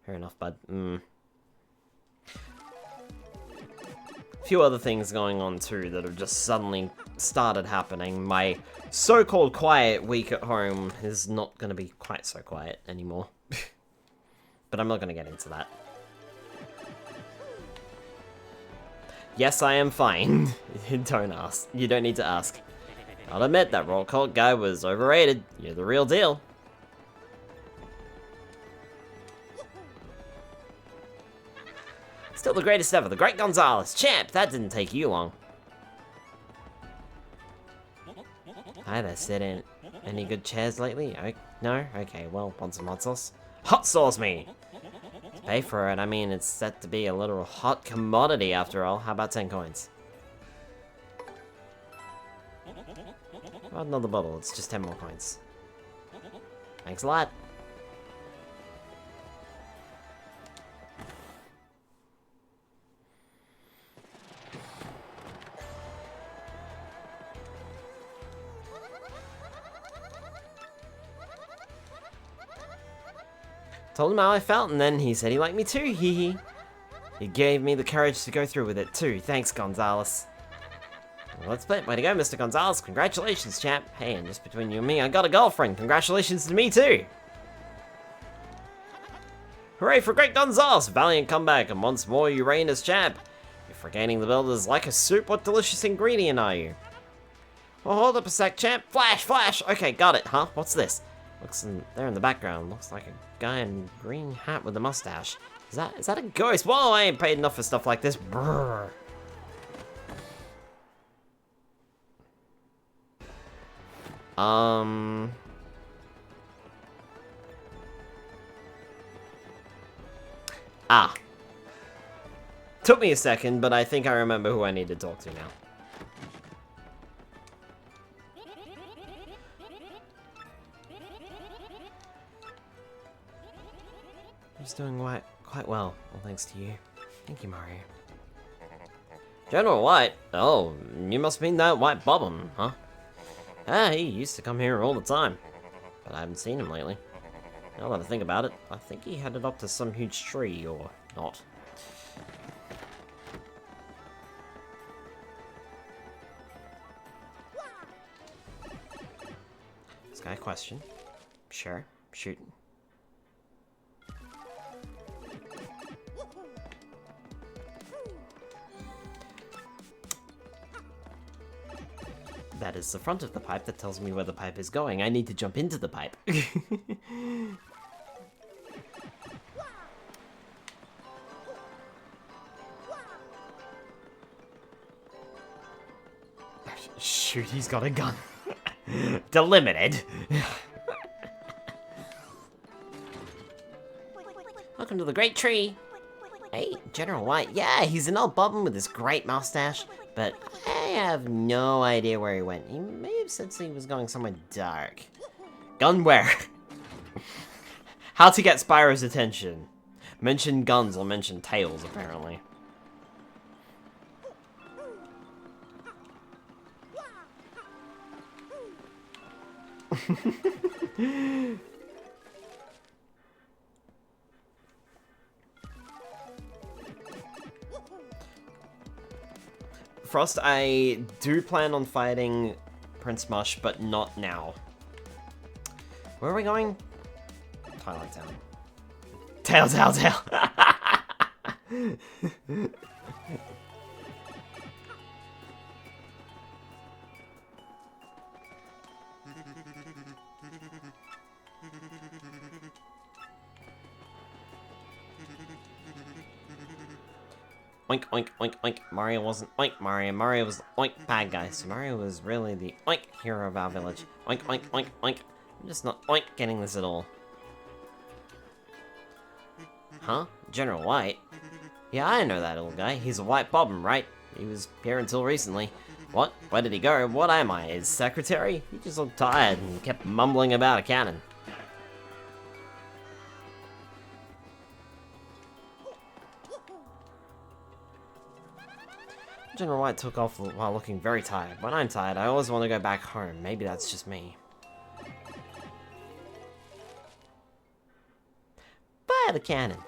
Fair enough, bud. A few other things going on too that have just suddenly started happening. My so-called quiet week at home is not going to be quite so quiet anymore. But I'm not going to get into that. Yes, I am fine. Don't ask. You don't need to ask. I'll admit that roll call guy was overrated. You're the real deal. Still the greatest ever, the Great Gonzalez. Champ, that didn't take you long. Hi there, sit in. Any good chairs lately? No? Okay, well, want some hot sauce? Hot sauce me! To pay for it, I mean, it's set to be a literal hot commodity after all. How about 10 coins? Well, another bottle, it's just 10 more coins. Thanks a lot. Told him how I felt, and then he said he liked me too, hee hee. He gave me the courage to go through with it too. Thanks, Gonzalez. Well, let's play it. Way to go, Mr. Gonzalez. Congratulations, champ. Hey, and just between you and me, I got a girlfriend. Congratulations to me too. Hooray for Great Gonzalez! Valiant comeback, and once more you reign as champ. If regaining the belt is like a soup, what delicious ingredient are you? Well, hold up a sec, champ. Flash, flash! Okay, got it, huh? What's this? Looks there in the background. Looks like a guy in a green hat with a mustache. Is that a ghost? Whoa, I ain't paid enough for stuff like this. Brrr. Ah. Took me a second, but I think I remember who I need to talk to now. He's doing quite well, all thanks to you. Thank you, Mario. General White? Oh, you must mean that White Bobbin, huh? Ah, he used to come here all the time, but I haven't seen him lately. Now that I think about it, I think he headed up to some huge tree, or not. Got a question. Sure. Shoot. That is the front of the pipe that tells me where the pipe is going. I need to jump into the pipe. Shoot, he's got a gun. Delimited. Welcome to the Great Tree. Hey, General White. Yeah, he's an old bobbin with this great mustache, but I have no idea where he went. He may have said he was going somewhere dark. Gun where? How to get Spyro's attention. Mention guns or mention tails, apparently. Frost, I do plan on fighting Prince Mush, but not now. Where are we going? Twilight Town. Tail, tail, tail. Oink, oink, oink, oink. Mario wasn't oink Mario. Mario was the oink bad guy. So Mario was really the oink hero of our village. Oink, oink, oink, oink. I'm just not oink getting this at all. Huh? General White? Yeah, I know that little guy. He's a white bobbin, right? He was here until recently. What? Where did he go? What am I? His secretary? He just looked tired and kept mumbling about a cannon. General White took off while looking very tired. When I'm tired, I always want to go back home. Maybe that's just me. Fire the cannon.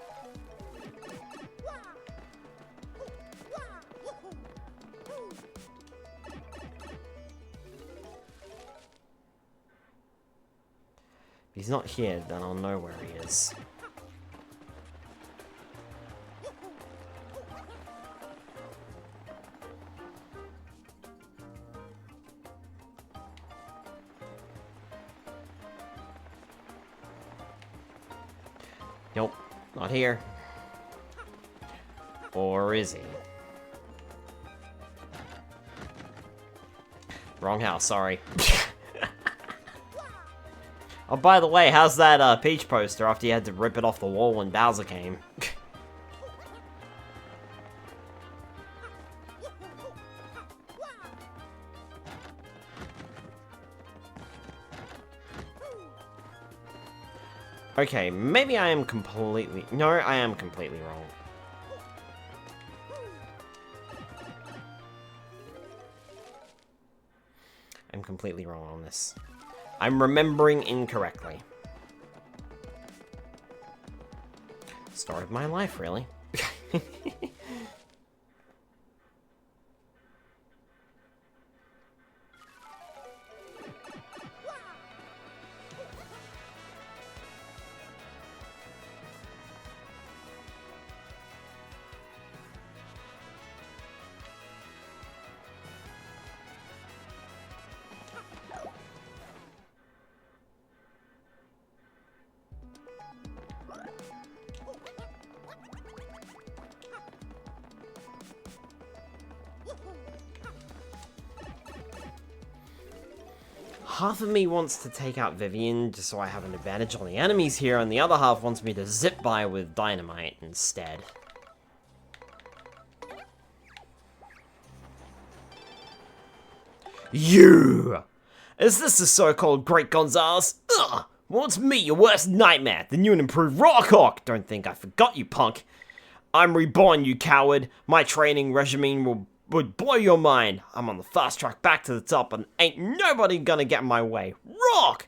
If he's not here, then I'll know where he is. Nope, not here. Or is he? Wrong house, sorry. Oh, by the way, how's that Peach poster after you had to rip it off the wall when Bowser came? Okay, maybe I am completely... No, I am completely wrong. I'm completely wrong on this. I'm remembering incorrectly. Story of my life, really. Half of me wants to take out Vivian just so I have an advantage on the enemies here, and the other half wants me to zip by with dynamite instead. You! Is this the so-called Great Gonzales? Ugh! What's me, your worst nightmare? The new and improved Rockhawk! Don't think I forgot you, punk. I'm reborn, you coward. My training regimen would blow your mind. I'm on the fast track back to the top, and ain't nobody gonna get in my way. Rock!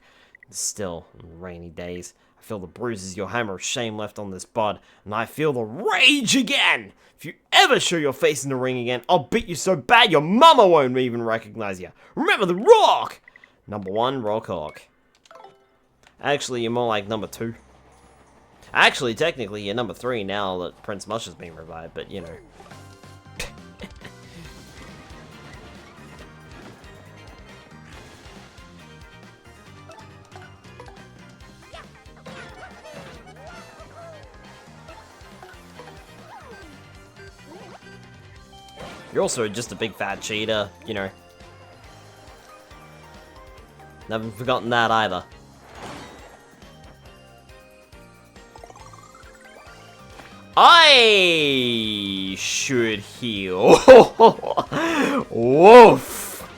Still, on rainy days, I feel the bruises your hammer of shame left on this bud, and I feel the rage again! If you ever show your face in the ring again, I'll beat you so bad your mama won't even recognize you. Remember the Rock! Number 1, Rockhawk. Actually, you're more like number 2. Actually, technically, you're number 3 now that Prince Mush has been revived, but you know. You're also just a big fat cheater, you know. Haven't forgotten that either. I should heal. Woof.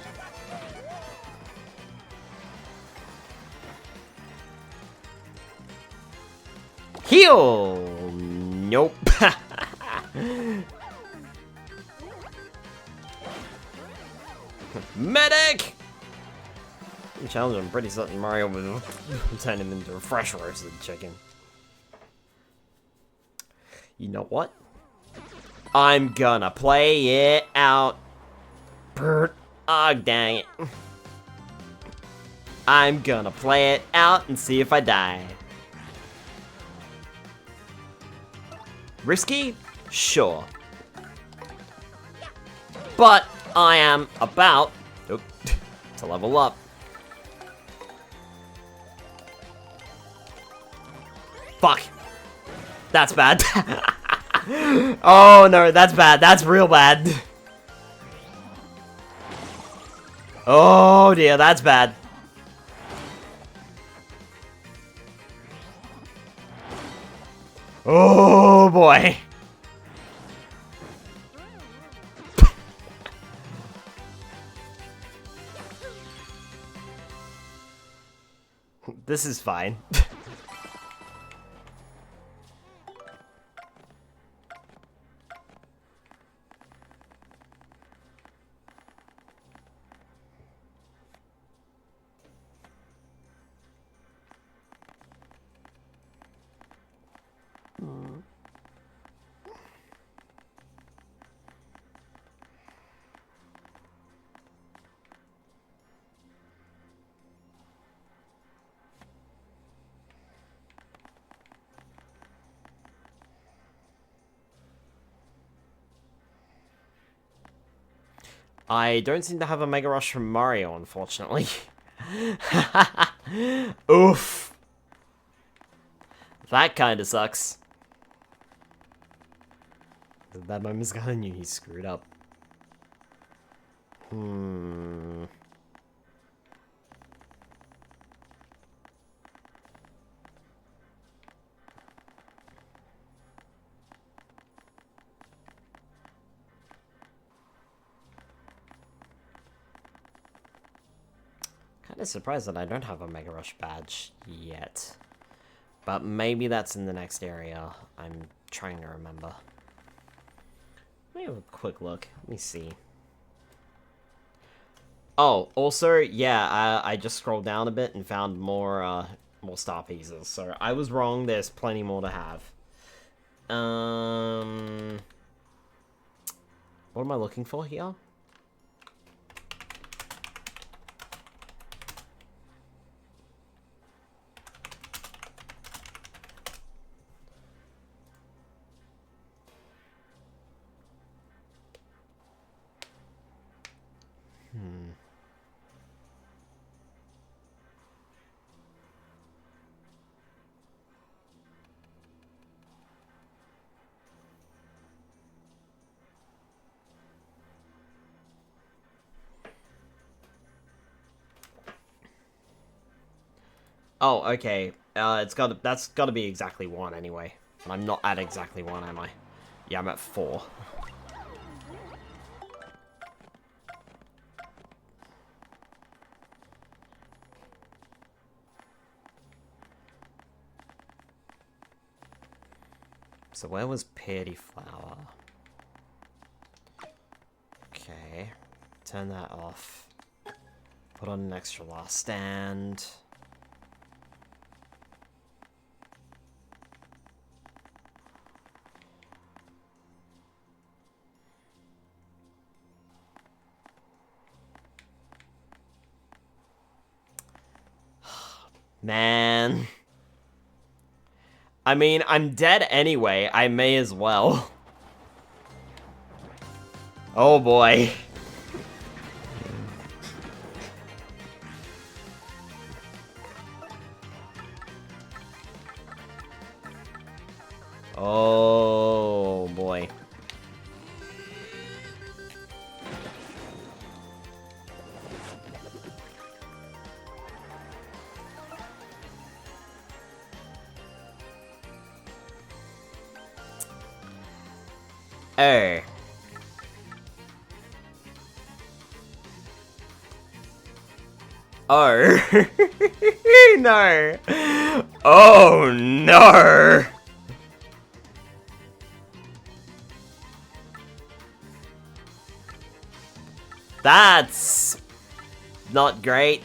Heal. Nope. Medic. I'm challenging pretty certain Mario will turn him into a fresh roasted chicken. You know what? I'm gonna play it out. Bert. Oh, dang it. I'm gonna play it out and see if I die. Risky? Sure. But I am about to level up. Fuck. That's bad. Oh no, that's bad. That's real bad. Oh dear, that's bad. Oh boy. This is fine. I don't seem to have a Mega Rush from Mario, unfortunately. Oof. That kinda sucks. That moment's kinda knew he screwed up. Kinda surprised that I don't have a Mega Rush badge yet. But maybe that's in the next area. I'm trying to remember. Let me have a quick look. Let me see. Oh, also, yeah, I just scrolled down a bit and found more star pieces. So I was wrong. There's plenty more to have. What am I looking for here? Oh, okay. That's gotta be exactly 1 anyway. I'm not at exactly 1, am I? Yeah, I'm at 4. So where was Purdy Flower? Okay. Turn that off. Put on an extra last stand. Man. I mean, I'm dead anyway. I may as well. Oh boy. Oh boy. Oh. Oh. No. Oh no. That's not great.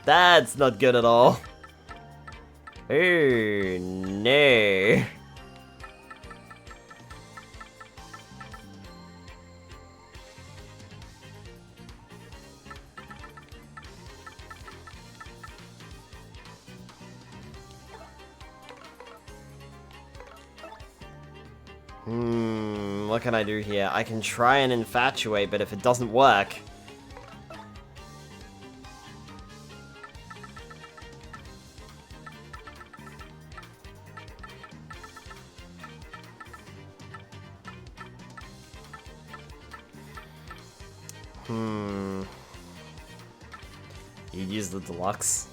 That's not good at all. Oh no. What can I do here? I can try and infatuate, but if it doesn't work... You'd use the deluxe?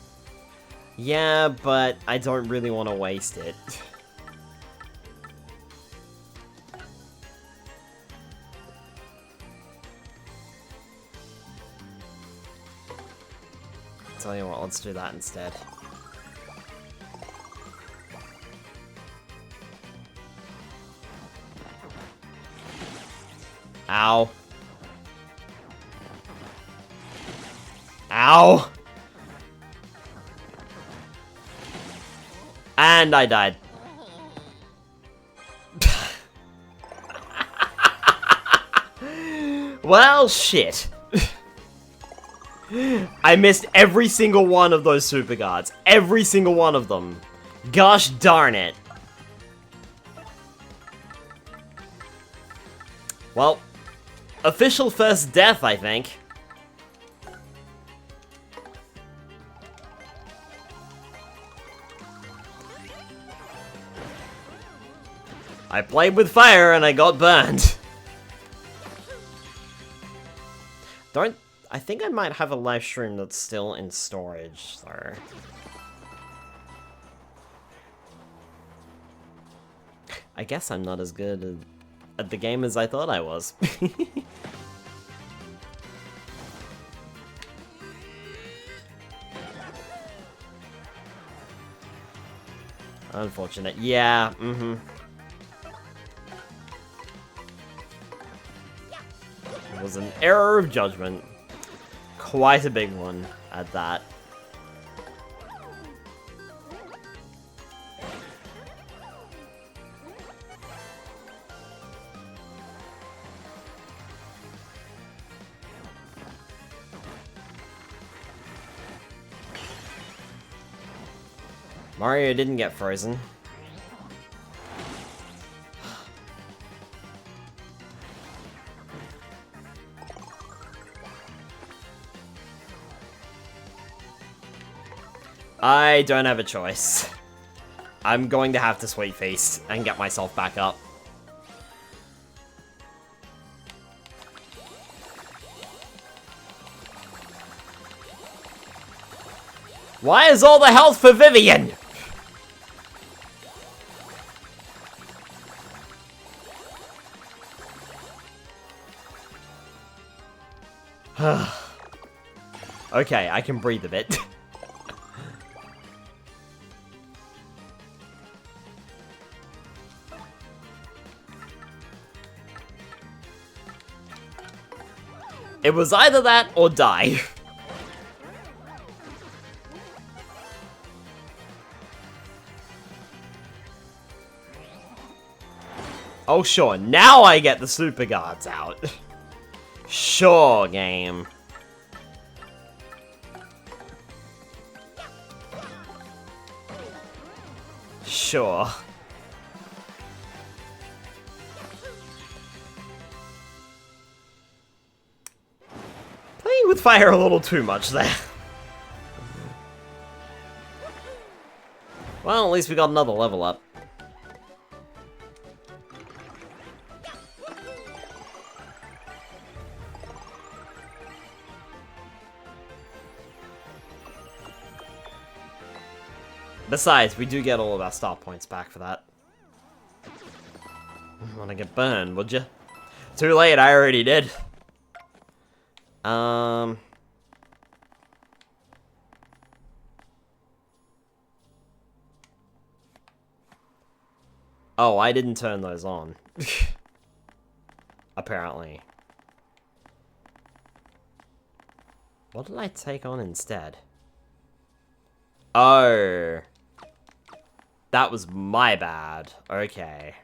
Yeah, but I don't really want to waste it. Tell you what, let's do that instead. Ow. Ow! And I died. Well, shit. I missed every single one of those super guards. Every single one of them. Gosh darn it. Well, official first death, I think. I played with fire and I got burned. I think I might have a live stream that's still in storage, so... I guess I'm not as good at the game as I thought I was. Unfortunate. Yeah, It was an error of judgment. Quite a big one at that. Mario didn't get frozen. I don't have a choice. I'm going to have to sweet feast and get myself back up. Why is all the health for Vivian? Okay, I can breathe a bit. It was either that or die. Oh sure, now I get the super guards out. Sure, game. sure. Playing with fire a little too much there. Well, at least we got another level up. Besides, we do get all of our star points back for that. Wanna get burned, would you? Too late, I already did. Oh, I didn't turn those on. Apparently. What did I take on instead? Oh. That was my bad. Okay.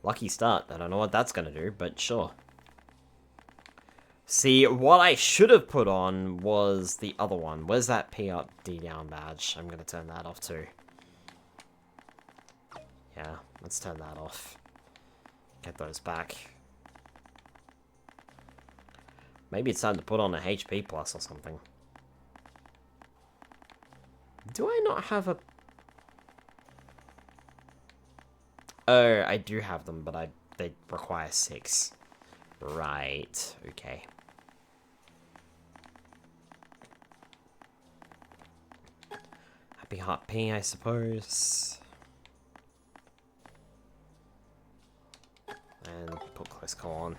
Lucky start. I don't know what that's gonna do, but sure. See, what I should have put on was the other one. Where's that P up, D down badge? I'm gonna turn that off too. Yeah, let's turn that off. Get those back. Maybe it's time to put on a HP plus or something. Do I not have a... Oh, I do have them, but they require 6. Right, okay. Happy Heart P, I suppose. And put Close Call on.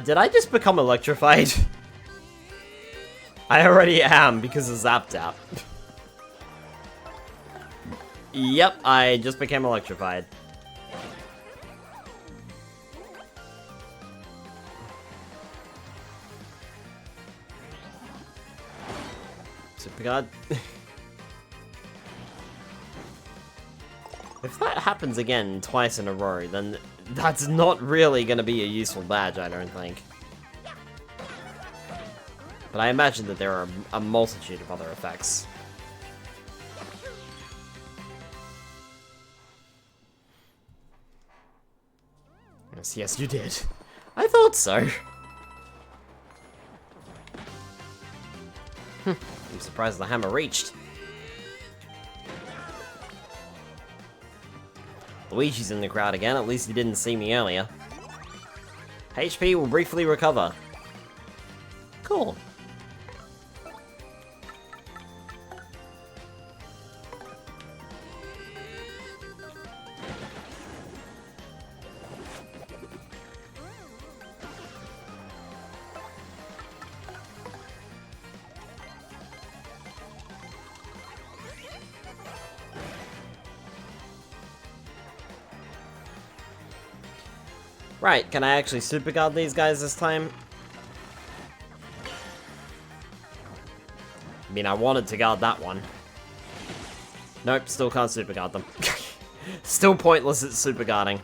Did I just become electrified? I already am because of Zap Tap. Yep, I just became electrified. Super God. If that happens again twice in a row, then that's not really going to be a useful badge, I don't think. But I imagine that there are a multitude of other effects. Yes, you did. I thought so. I'm surprised the hammer reached. Luigi's in the crowd again, at least he didn't see me earlier. HP will briefly recover. Cool. Right, can I actually super guard these guys this time? I mean, I wanted to guard that one. Nope, still can't super guard them. Still pointless at super guarding.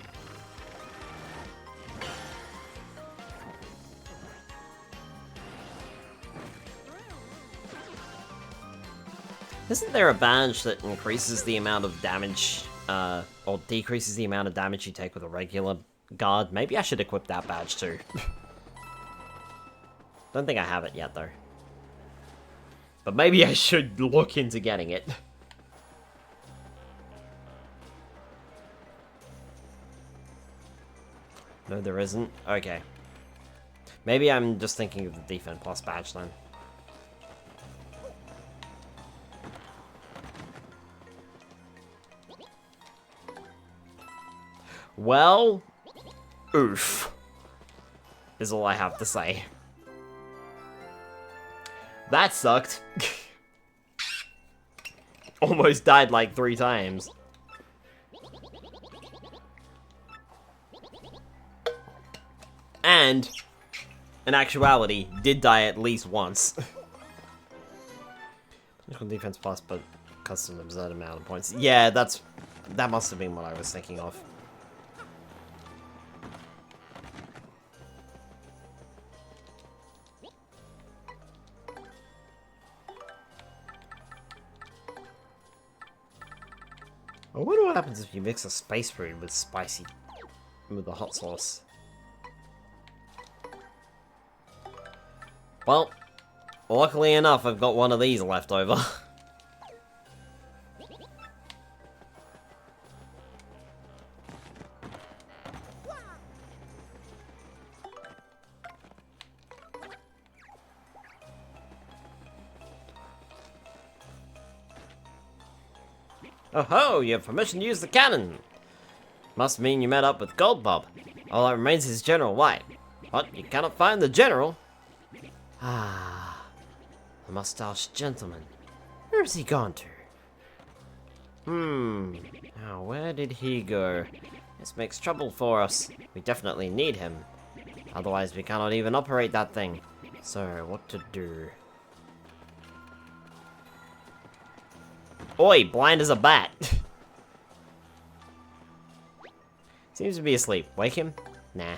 Isn't there a badge that increases the amount of damage, or decreases the amount of damage you take with a regular guard? Maybe I should equip that badge too. Don't think I have it yet though. But maybe I should look into getting it. No, there isn't? Okay. Maybe I'm just thinking of the Defense Plus badge then. Well, oof, is all I have to say. That sucked. Almost died like 3 times. And, in actuality, did die at least once. Magical defense plus, but costs an absurd amount of points. Yeah, that must have been what I was thinking of. I wonder what happens if you mix a space food with the hot sauce. Well, luckily enough, I've got one of these left over. Oh ho, you have permission to use the cannon! Must mean you met up with Gold Bob. All that remains is General White. What, you cannot find the General? Ah, the mustached gentleman. Where has he gone to? Now where did he go? This makes trouble for us. We definitely need him. Otherwise we cannot even operate that thing. So, what to do? Oi, blind as a bat! Seems to be asleep. Wake him? Nah.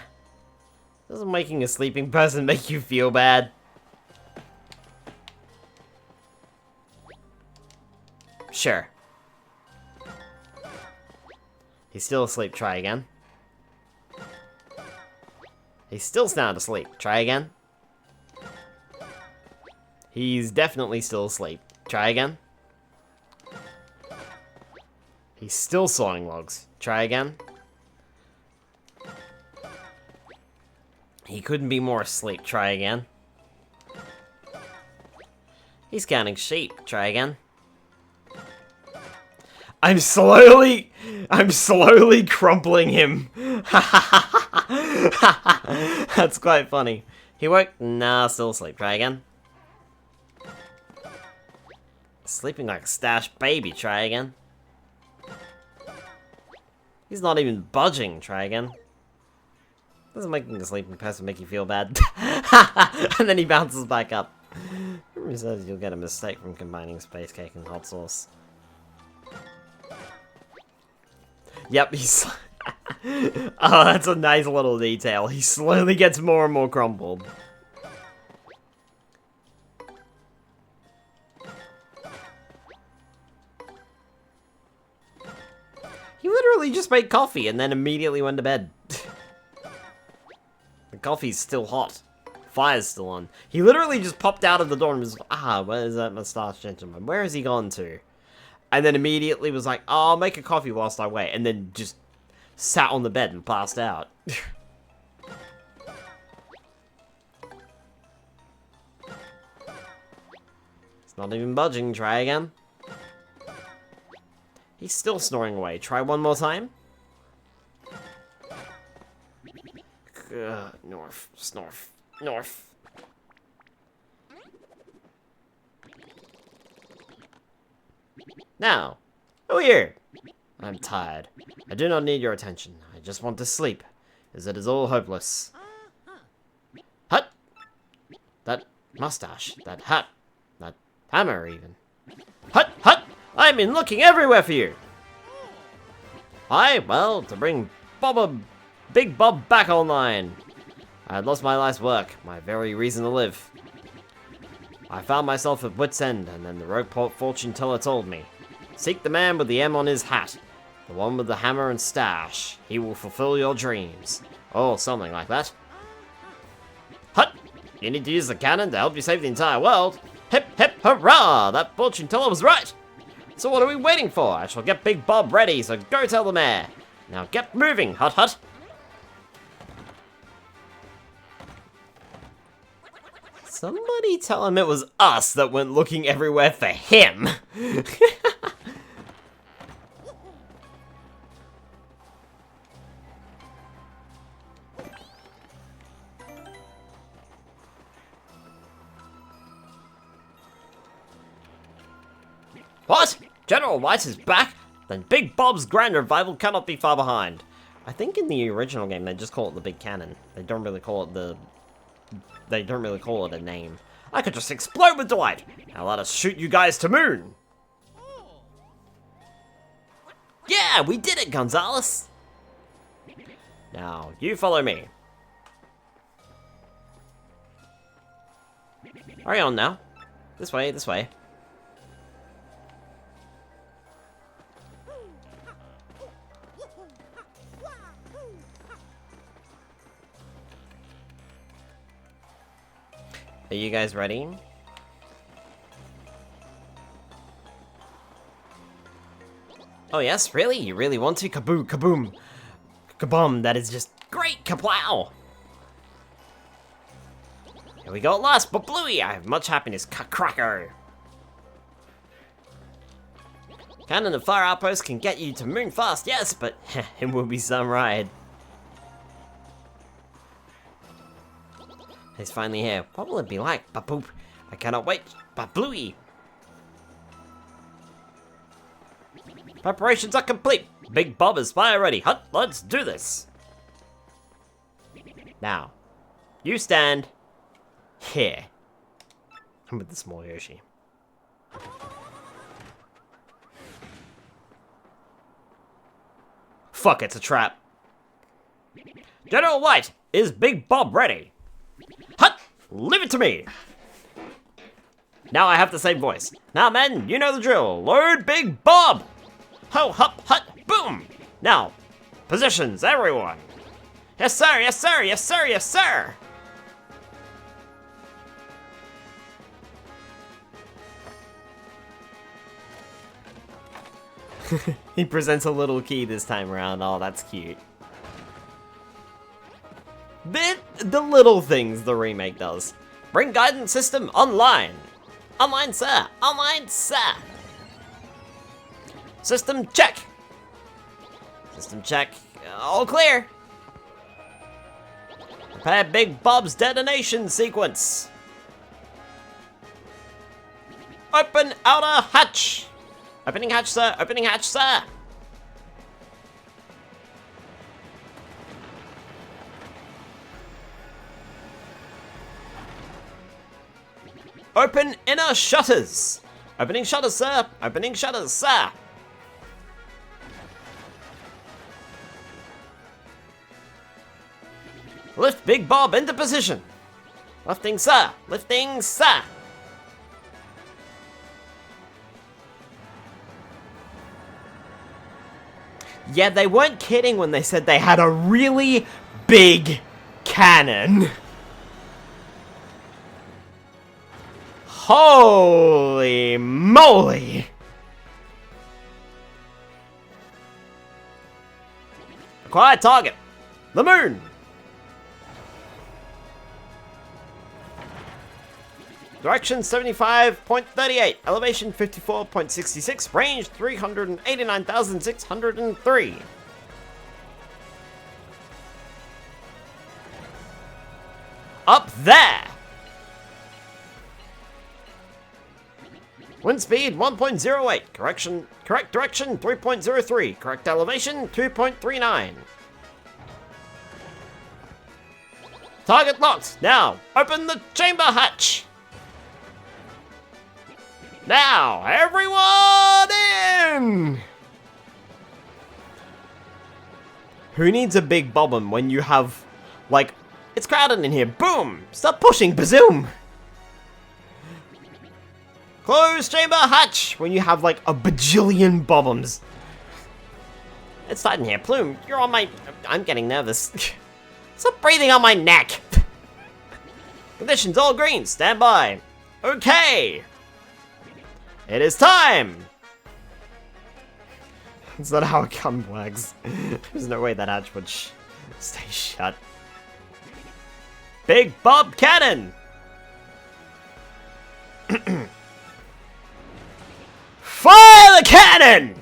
Doesn't waking a sleeping person make you feel bad? Sure. He's still asleep. Try again. He's still sound asleep. Try again. He's definitely still asleep. Try again. He's still sawing logs. Try again. He couldn't be more asleep. Try again. He's counting sheep. Try again. I'm slowly crumpling him. That's quite funny. He woke? Nah, still asleep. Try again. Sleeping like a stashed baby. Try again. He's not even budging. Try again. Doesn't making a sleeping person make you feel bad. And then he bounces back up. He says you'll get a mistake from combining space cake and hot sauce. Yep, he's... Oh, that's a nice little detail. He slowly gets more and more crumpled. He literally just made coffee and then immediately went to bed. The coffee's still hot. Fire's still on. He literally just popped out of the door and was like, where is that moustache gentleman? Where has he gone to? And then immediately was like, oh, I'll make a coffee whilst I wait. And then just sat on the bed and passed out. It's not even budging. Try again. He's still snoring away. Try one more time. North, snorf, north. Now, who here? I'm tired. I do not need your attention. I just want to sleep, as it is all hopeless. Hut! That mustache, that hat, that hammer even. Hut! Hut! I've been looking everywhere for you! Why? Well, to bring Big Bob back online. I had lost my life's work, my very reason to live. I found myself at wit's end, and then the rogue fortune teller told me. Seek the man with the M on his hat. The one with the hammer and stash. He will fulfill your dreams. Or something like that. Hut! You need to use the cannon to help you save the entire world. Hip hip hurrah! That fortune teller was right! So what are we waiting for? I shall get Big Bob ready, so go tell the mayor. Now get moving, Hut Hut! Somebody tell him it was us that went looking everywhere for him! What? General White is back? Then Big Bob's grand revival cannot be far behind. I think in the original game they just call it the Big Cannon. They don't really call it a name. I could just explode with delight. Now let us shoot you guys to moon. Yeah, we did it, Gonzalez. Now, you follow me. Hurry on now. This way, this way. Are you guys ready? Oh yes, really? You really want to? Kaboom, kaboom. Kaboom, that is just great, kaplow! Here we go at last, but Bluey, I have much happiness, cracker! Cannon and fire outposts can get you to moon fast, yes, but it will be some ride. He's finally here. What will it be like? Ba-boop. I cannot wait. Ba-Bluey! Preparations are complete. Big Bob is fire ready. Hut, let's do this. Now, you stand here. I'm with the small Yoshi. Fuck, it's a trap. General White, is Big Bob ready? Hut, leave it to me. Now I have the same voice. Now men, you know the drill. Load Big Bob. Ho, hup, hut, boom! Now, positions, everyone! Yes, sir, yes, sir, yes, sir, yes, sir! He presents a little key this time around. Oh, that's cute. The little things the remake does. Bring guidance system online. Online, sir. Online, sir. System check. System check. All clear. Prepare Big Bob's detonation sequence. Open outer hatch. Opening hatch, sir. Opening hatch, sir. Open inner shutters. Opening shutters, sir. Opening shutters, sir. Lift Big Bob into position. Lifting, sir. Lifting, sir. Yeah, they weren't kidding when they said they had a really big cannon. Holy moly! Acquire target. The moon. Direction 75.38, elevation 54.66, range 389,603. Up there! Wind speed 1.08, correct direction 3.03, correct elevation 2.39. Target locked, now open the chamber hatch! Now, everyone in! Who needs a big bobbin when you have, like, it's crowded in here. Boom! Stop pushing, bazoom! Close chamber hatch when you have, like, a bajillion bobbins. It's tight in here. Plume, you're on my... I'm getting nervous. Stop breathing on my neck! Conditions all green. Stand by. Okay! It is time! That's not how a gun works. There's no way that hatch would stay shut. Big Bob Cannon! Fire the cannon!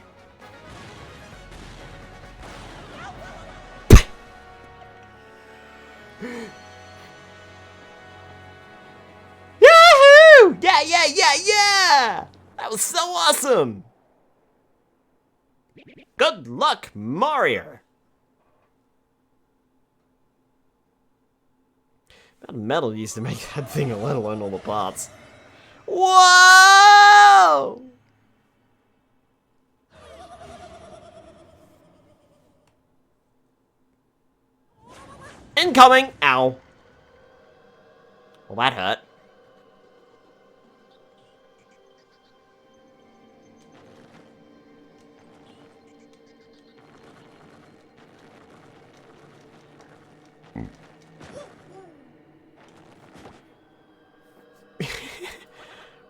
Yahoo! Yeah, yeah, yeah, yeah! That was so awesome! Good luck, Mario! Amount of metal used to make that thing, let alone all the parts. Whoa! Incoming! Ow. Well, that hurt.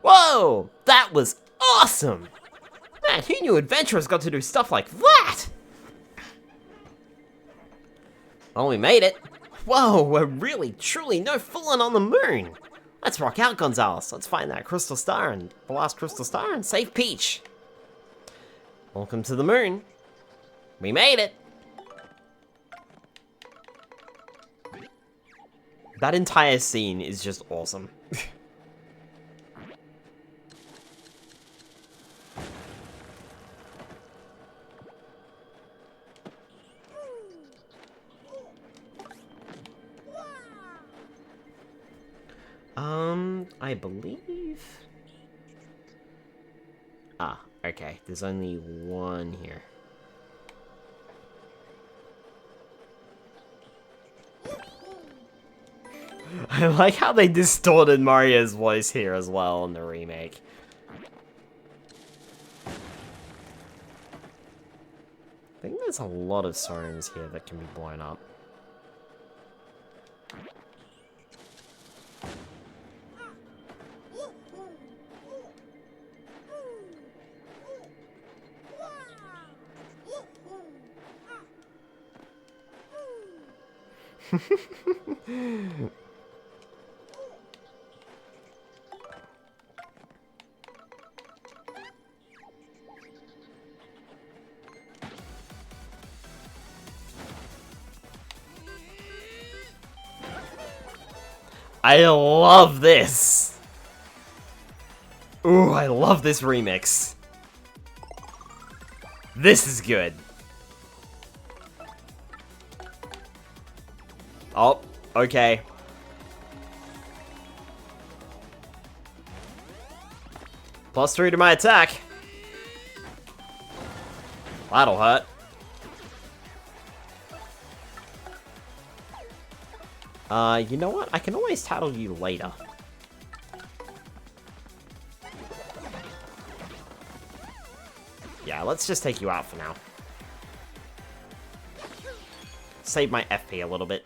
Whoa! That was awesome! Man, who knew adventurers got to do stuff like that? Well, we made it. Whoa, we're really, truly no fooling on the moon. Let's rock out, Gonzalez. Let's find that crystal star and the last crystal star and save Peach. Welcome to the moon. We made it. That entire scene is just awesome. I believe... Ah, okay. There's only one here. I like how they distorted Mario's voice here as well in the remake. I think there's a lot of stones here that can be blown up. I love this! Ooh, I love this remix. This is good. Oh, okay. +3 to my attack. That'll hurt. You know what? I can always tattle you later. Yeah, let's just take you out for now. Save my FP a little bit.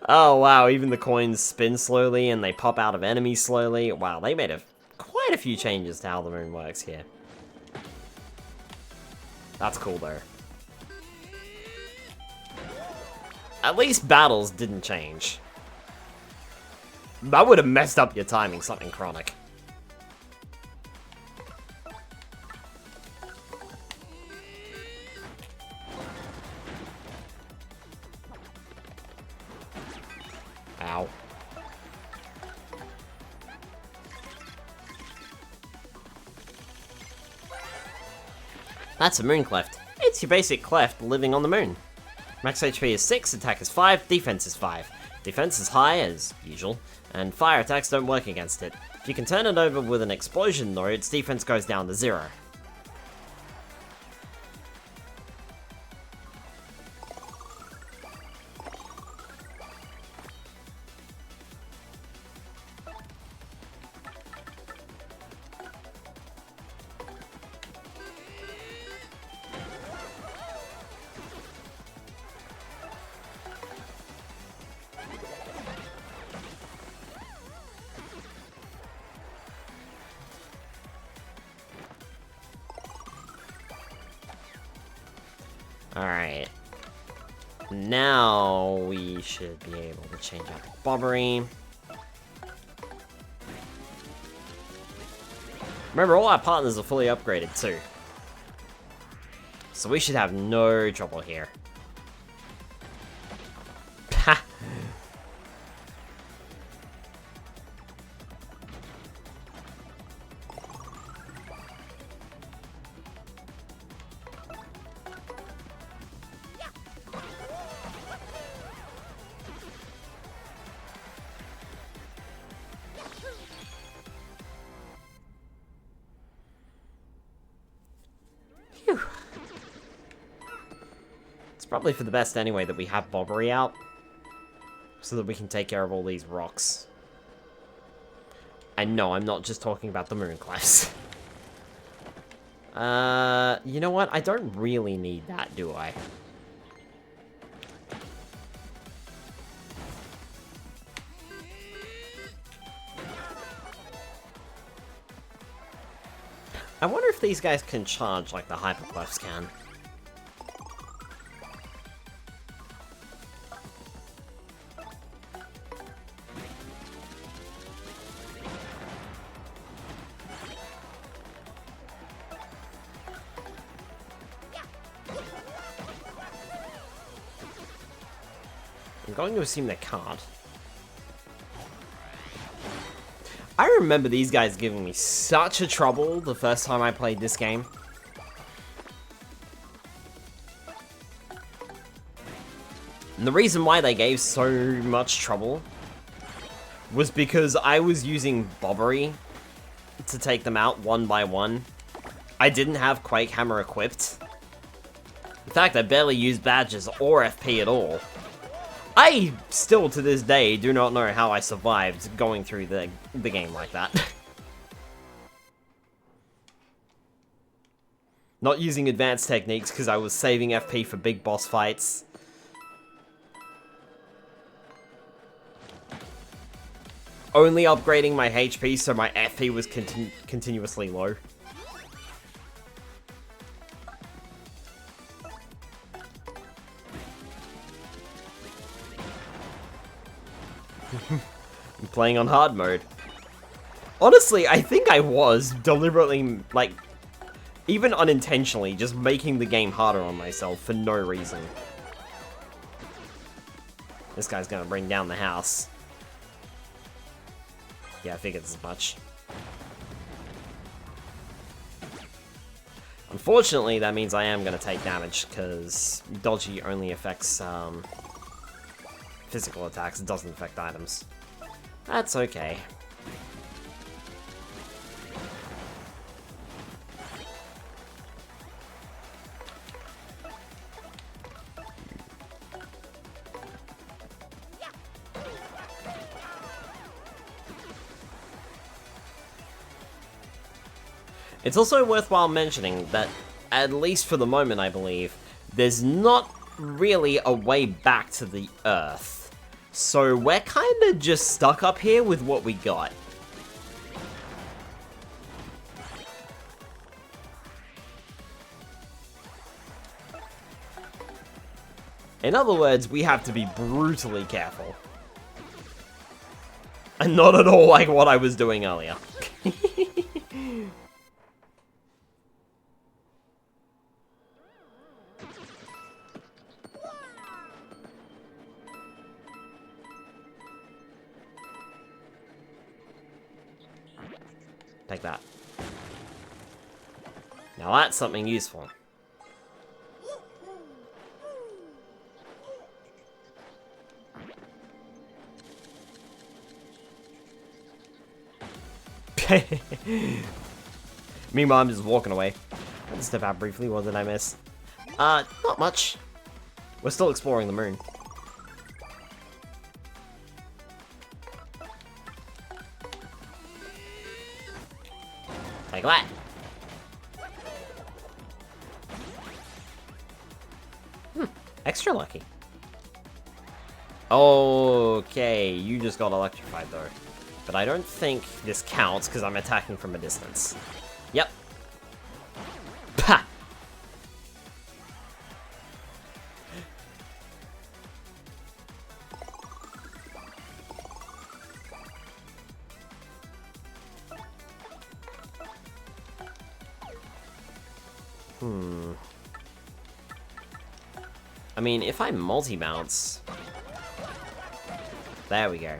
Oh wow, even the coins spin slowly and they pop out of enemies slowly. Wow, they made quite a few changes to how the moon works here. That's cool though. At least battles didn't change. That would have messed up your timing, something chronic. Ow. That's a moon cleft. It's your basic cleft living on the moon. Max HP is 6, attack is 5, defense is 5. Defense is high, as usual, and fire attacks don't work against it. If you can turn it over with an explosion though, its defense goes down to 0. Alright. Now we should be able to change out the Bobbery. Remember, all our partners are fully upgraded too. So we should have no trouble here. Ha! Probably for the best anyway that we have Bobbery out, so that we can take care of all these rocks. And no, I'm not just talking about the moon cliffs. You know what? I don't really need that, do I? I wonder if these guys can charge like the hypercliffs can. I'm going to assume they can't. I remember these guys giving me such a trouble the first time I played this game. And the reason why they gave so much trouble was because I was using Bobbery to take them out one by one. I didn't have Quake Hammer equipped. In fact, I barely used badges or FP at all. I still, to this day, do not know how I survived going through the game like that. Not using advanced techniques because I was saving FP for big boss fights. Only upgrading my HP so my FP was continuously low. I'm playing on hard mode. Honestly, I think I was deliberately, like, even unintentionally, just making the game harder on myself for no reason. This guy's gonna bring down the house. Yeah, I figured as much. Unfortunately, that means I am gonna take damage, because dodgy only affects, physical attacks, it doesn't affect items. That's okay. It's also worthwhile mentioning that, at least for the moment I believe, there's not really a way back to the Earth. So we're kinda just stuck up here with what we got. In other words, we have to be brutally careful. And not at all like what I was doing earlier. Take that. Now that's something useful. Meanwhile, I'm just walking away. Let's step out briefly. What did I miss? Not much. We're still exploring the moon. Like that. Extra lucky. Okay, you just got electrified though. But I don't think this counts because I'm attacking from a distance. Yep. Pah! I mean, if I multi-bounce... There we go.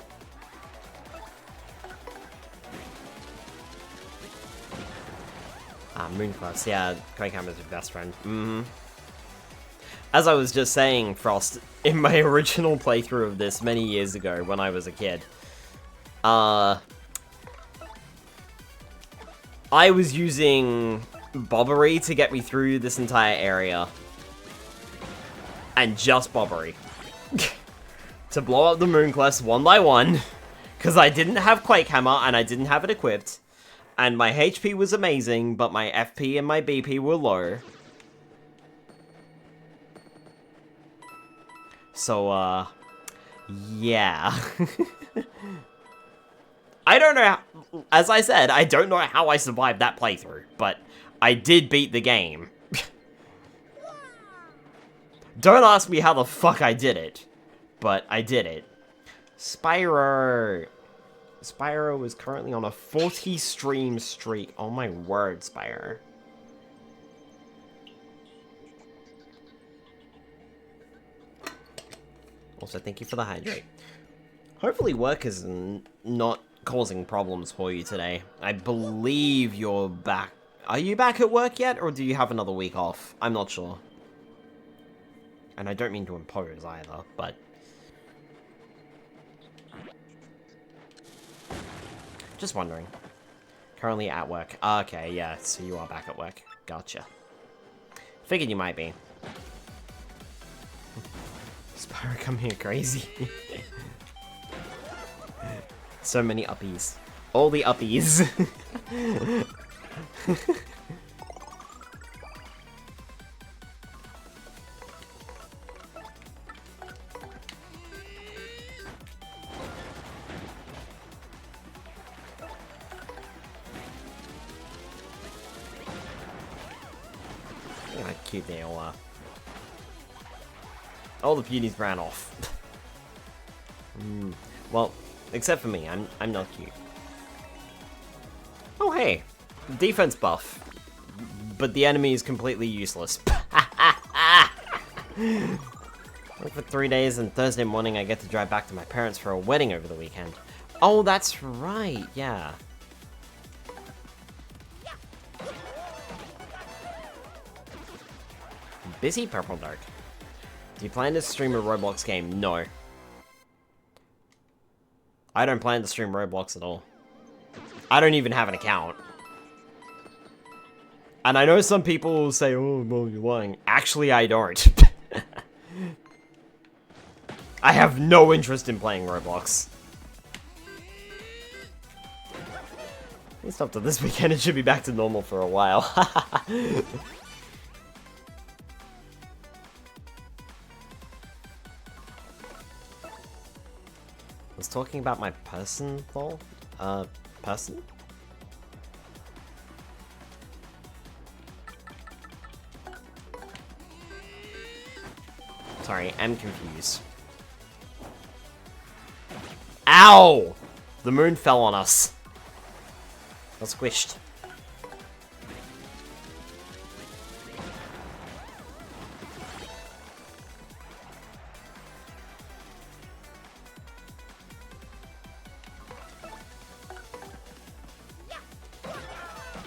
Moonclass, yeah, Quake Hammer's your best friend. As I was just saying, Frost, in my original playthrough of this many years ago when I was a kid, I was using Bobbery to get me through this entire area. and just Bobbery. To blow up the Mooncliffs one by one. Because I didn't have Quake Hammer, and I didn't have it equipped. And my HP was amazing, but my FP and my BP were low. So, yeah. I don't know how, as I said, I don't know how I survived that playthrough, but I did beat the game. Don't ask me how the fuck I did it, but I did it. Spyro. Spyro is currently on a 40 stream streak. Oh my word, Spyro. Also, thank you for the hydrate. Hopefully work is not causing problems for you today. I believe you're back. Are you back at work yet, or do you have another week off? I'm not sure. And I don't mean to impose either, but... just wondering. Currently at work. Okay, yeah, so you are back at work. Gotcha. Figured you might be. Spyro come here crazy. So many uppies. All the uppies. Look how cute they all are. All the beauties ran off. Well, except for me, I'm not cute. Oh hey, defense buff, but the enemy is completely useless. Work for 3 days, and Thursday morning I get to drive back to my parents for a wedding over the weekend. Oh, that's right, yeah. Busy Purple Dark. Do you plan to stream a Roblox game? No. I don't plan to stream Roblox at all. I don't even have an account. And I know some people will say, oh, well, you're lying. Actually, I don't. I have no interest in playing Roblox. At least after this weekend, it should be back to normal for a while. Was talking about my person, though? Person? Sorry, I'm confused. Ow! The moon fell on us. Got squished.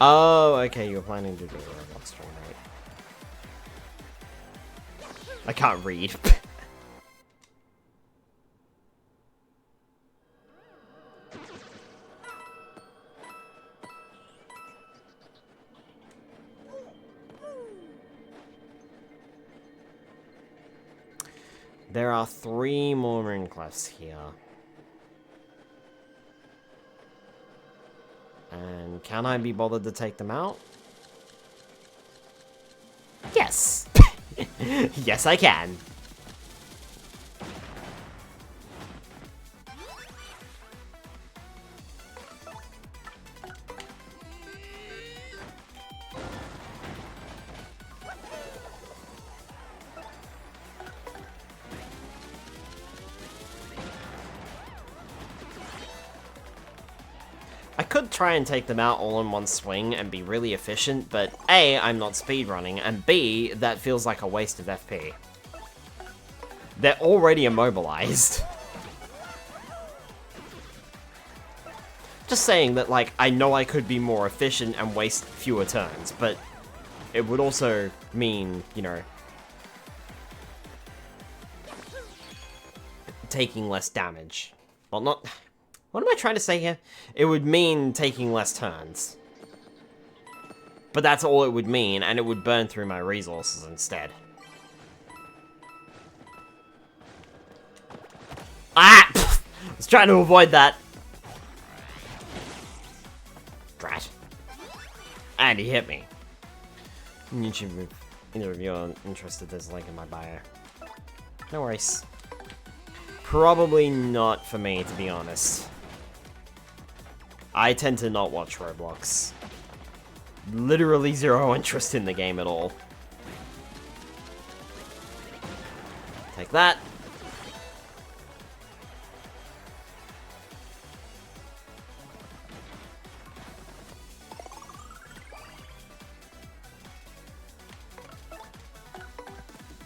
Oh, okay, you were planning to do a Roblox stream, right? I can't read. There are 3 more Mooncliffs here. And can I be bothered to take them out? Yes! Yes, I can. I could try and take them out all in one swing and be really efficient, but A, I'm not speedrunning, and B, that feels like a waste of FP. They're already immobilized. Just saying that, like, I know I could be more efficient and waste fewer turns, but it would also mean, you know, taking less damage. Well, not... What am I trying to say here? It would mean taking less turns. But that's all it would mean, and it would burn through my resources instead. Ah! Pfft, I was trying to avoid that. Drat. And he hit me. YouTube, if either of you are interested, there's a link in my bio. No worries. Probably not for me, to be honest. I tend to not watch Roblox. Literally zero interest in the game at all. Take that.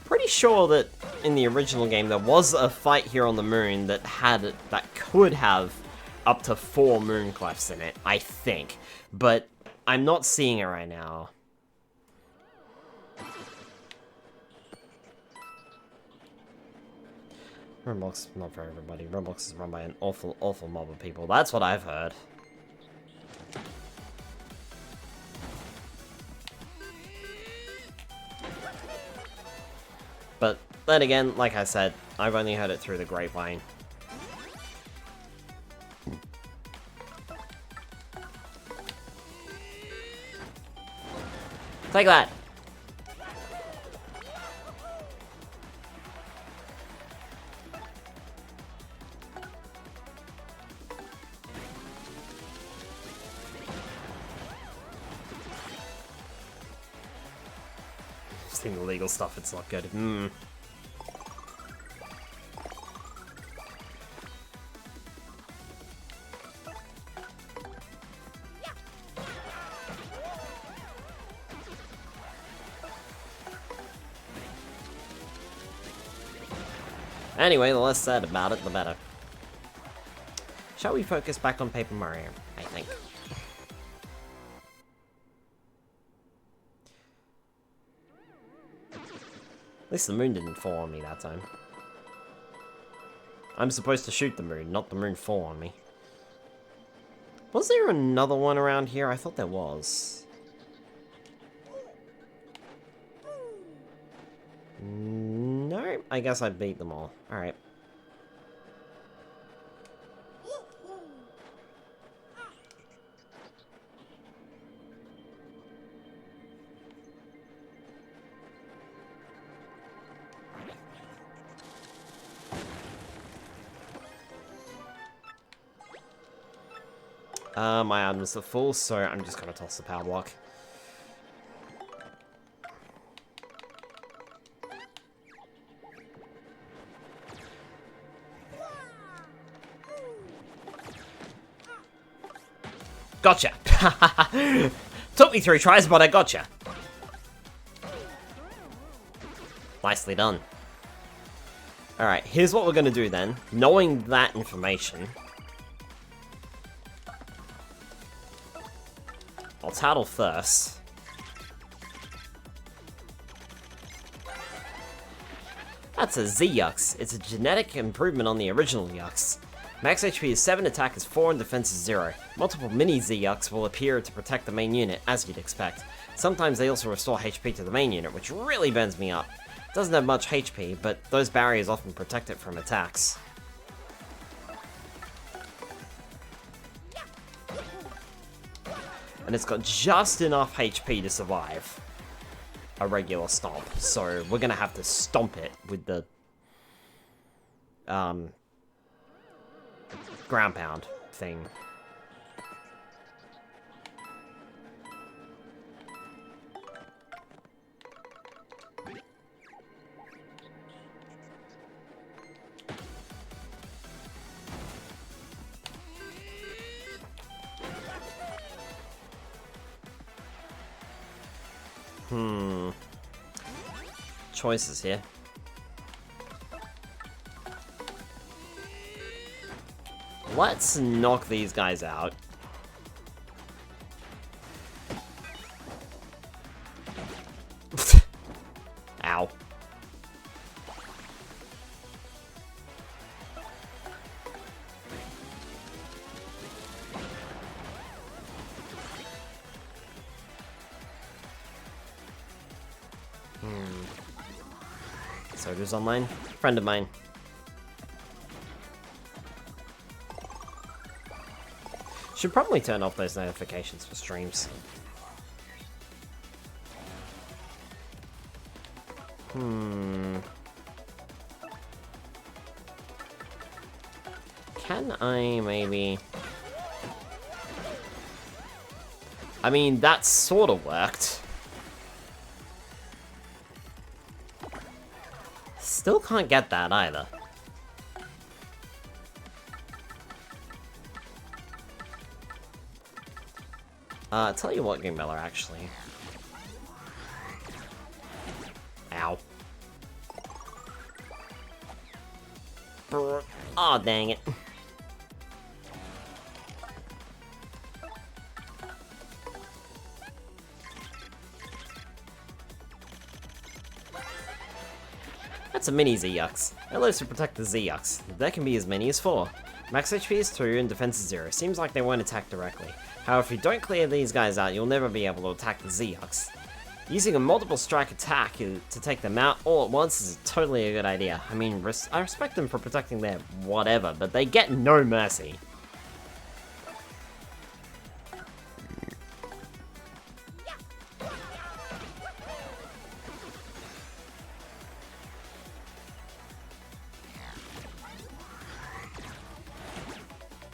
Pretty sure that in the original game there was a fight here on the moon that could have up to 4 moon clefs in it, I think. But I'm not seeing it right now. Roblox is not for everybody. Roblox is run by an awful, awful mob of people. That's what I've heard. But then again, like I said, I've only heard it through the grapevine. Take that! Seeing the legal stuff, it's not good. Anyway, the less said about it, the better. Shall we focus back on Paper Mario, I think. At least the moon didn't fall on me that time. I'm supposed to shoot the moon, not the moon fall on me. Was there another one around here? I thought there was. No, I guess I beat them all. Alright. My items are full, so I'm just gonna toss the power block. Gotcha! Took me 3 tries, but I gotcha! Nicely done. Alright, here's what we're gonna do then. Knowing that information, I'll tattle first. That's a Z-Yux. It's a genetic improvement on the original Yux. Max HP is 7, attack is 4, and defense is 0. Multiple mini Z-Yux will appear to protect the main unit, as you'd expect. Sometimes they also restore HP to the main unit, which really bends me up. It doesn't have much HP, but those barriers often protect it from attacks. And it's got just enough HP to survive a regular stomp, so we're gonna have to stomp it with the ground pound thing. Choices here. Let's knock these guys out. Ow. Soldier's online. Friend of mine. Should probably turn off those notifications for streams. Can I maybe... I mean, that sort of worked. Still can't get that either. Tell you what, Game Beller, actually. Ow. Aw, dang it. That's a mini Z-Yux. It lives to protect the Z-Yux. There can be as many as 4. Max HP is 2 and defense is 0. Seems like they won't attack directly. However, if you don't clear these guys out, you'll never be able to attack the Z-Yux. Using a multiple strike attack to take them out all at once is totally a good idea. I mean, I respect them for protecting their whatever, but they get no mercy.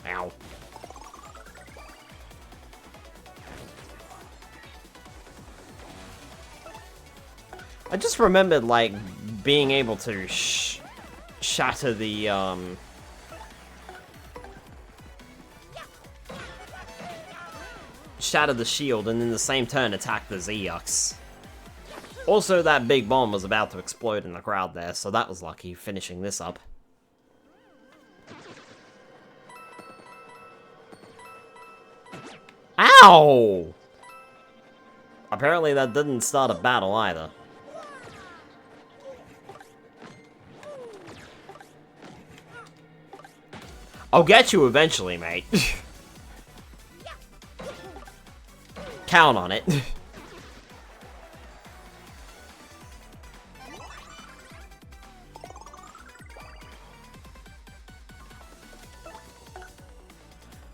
Ow. I just remembered, like, being able to shatter the, shatter the shield and in the same turn attack the Z-Yux. Also, that big bomb was about to explode in the crowd there, so that was lucky, finishing this up. Ow! Apparently that didn't start a battle either. I'll get you eventually, mate. Count on it.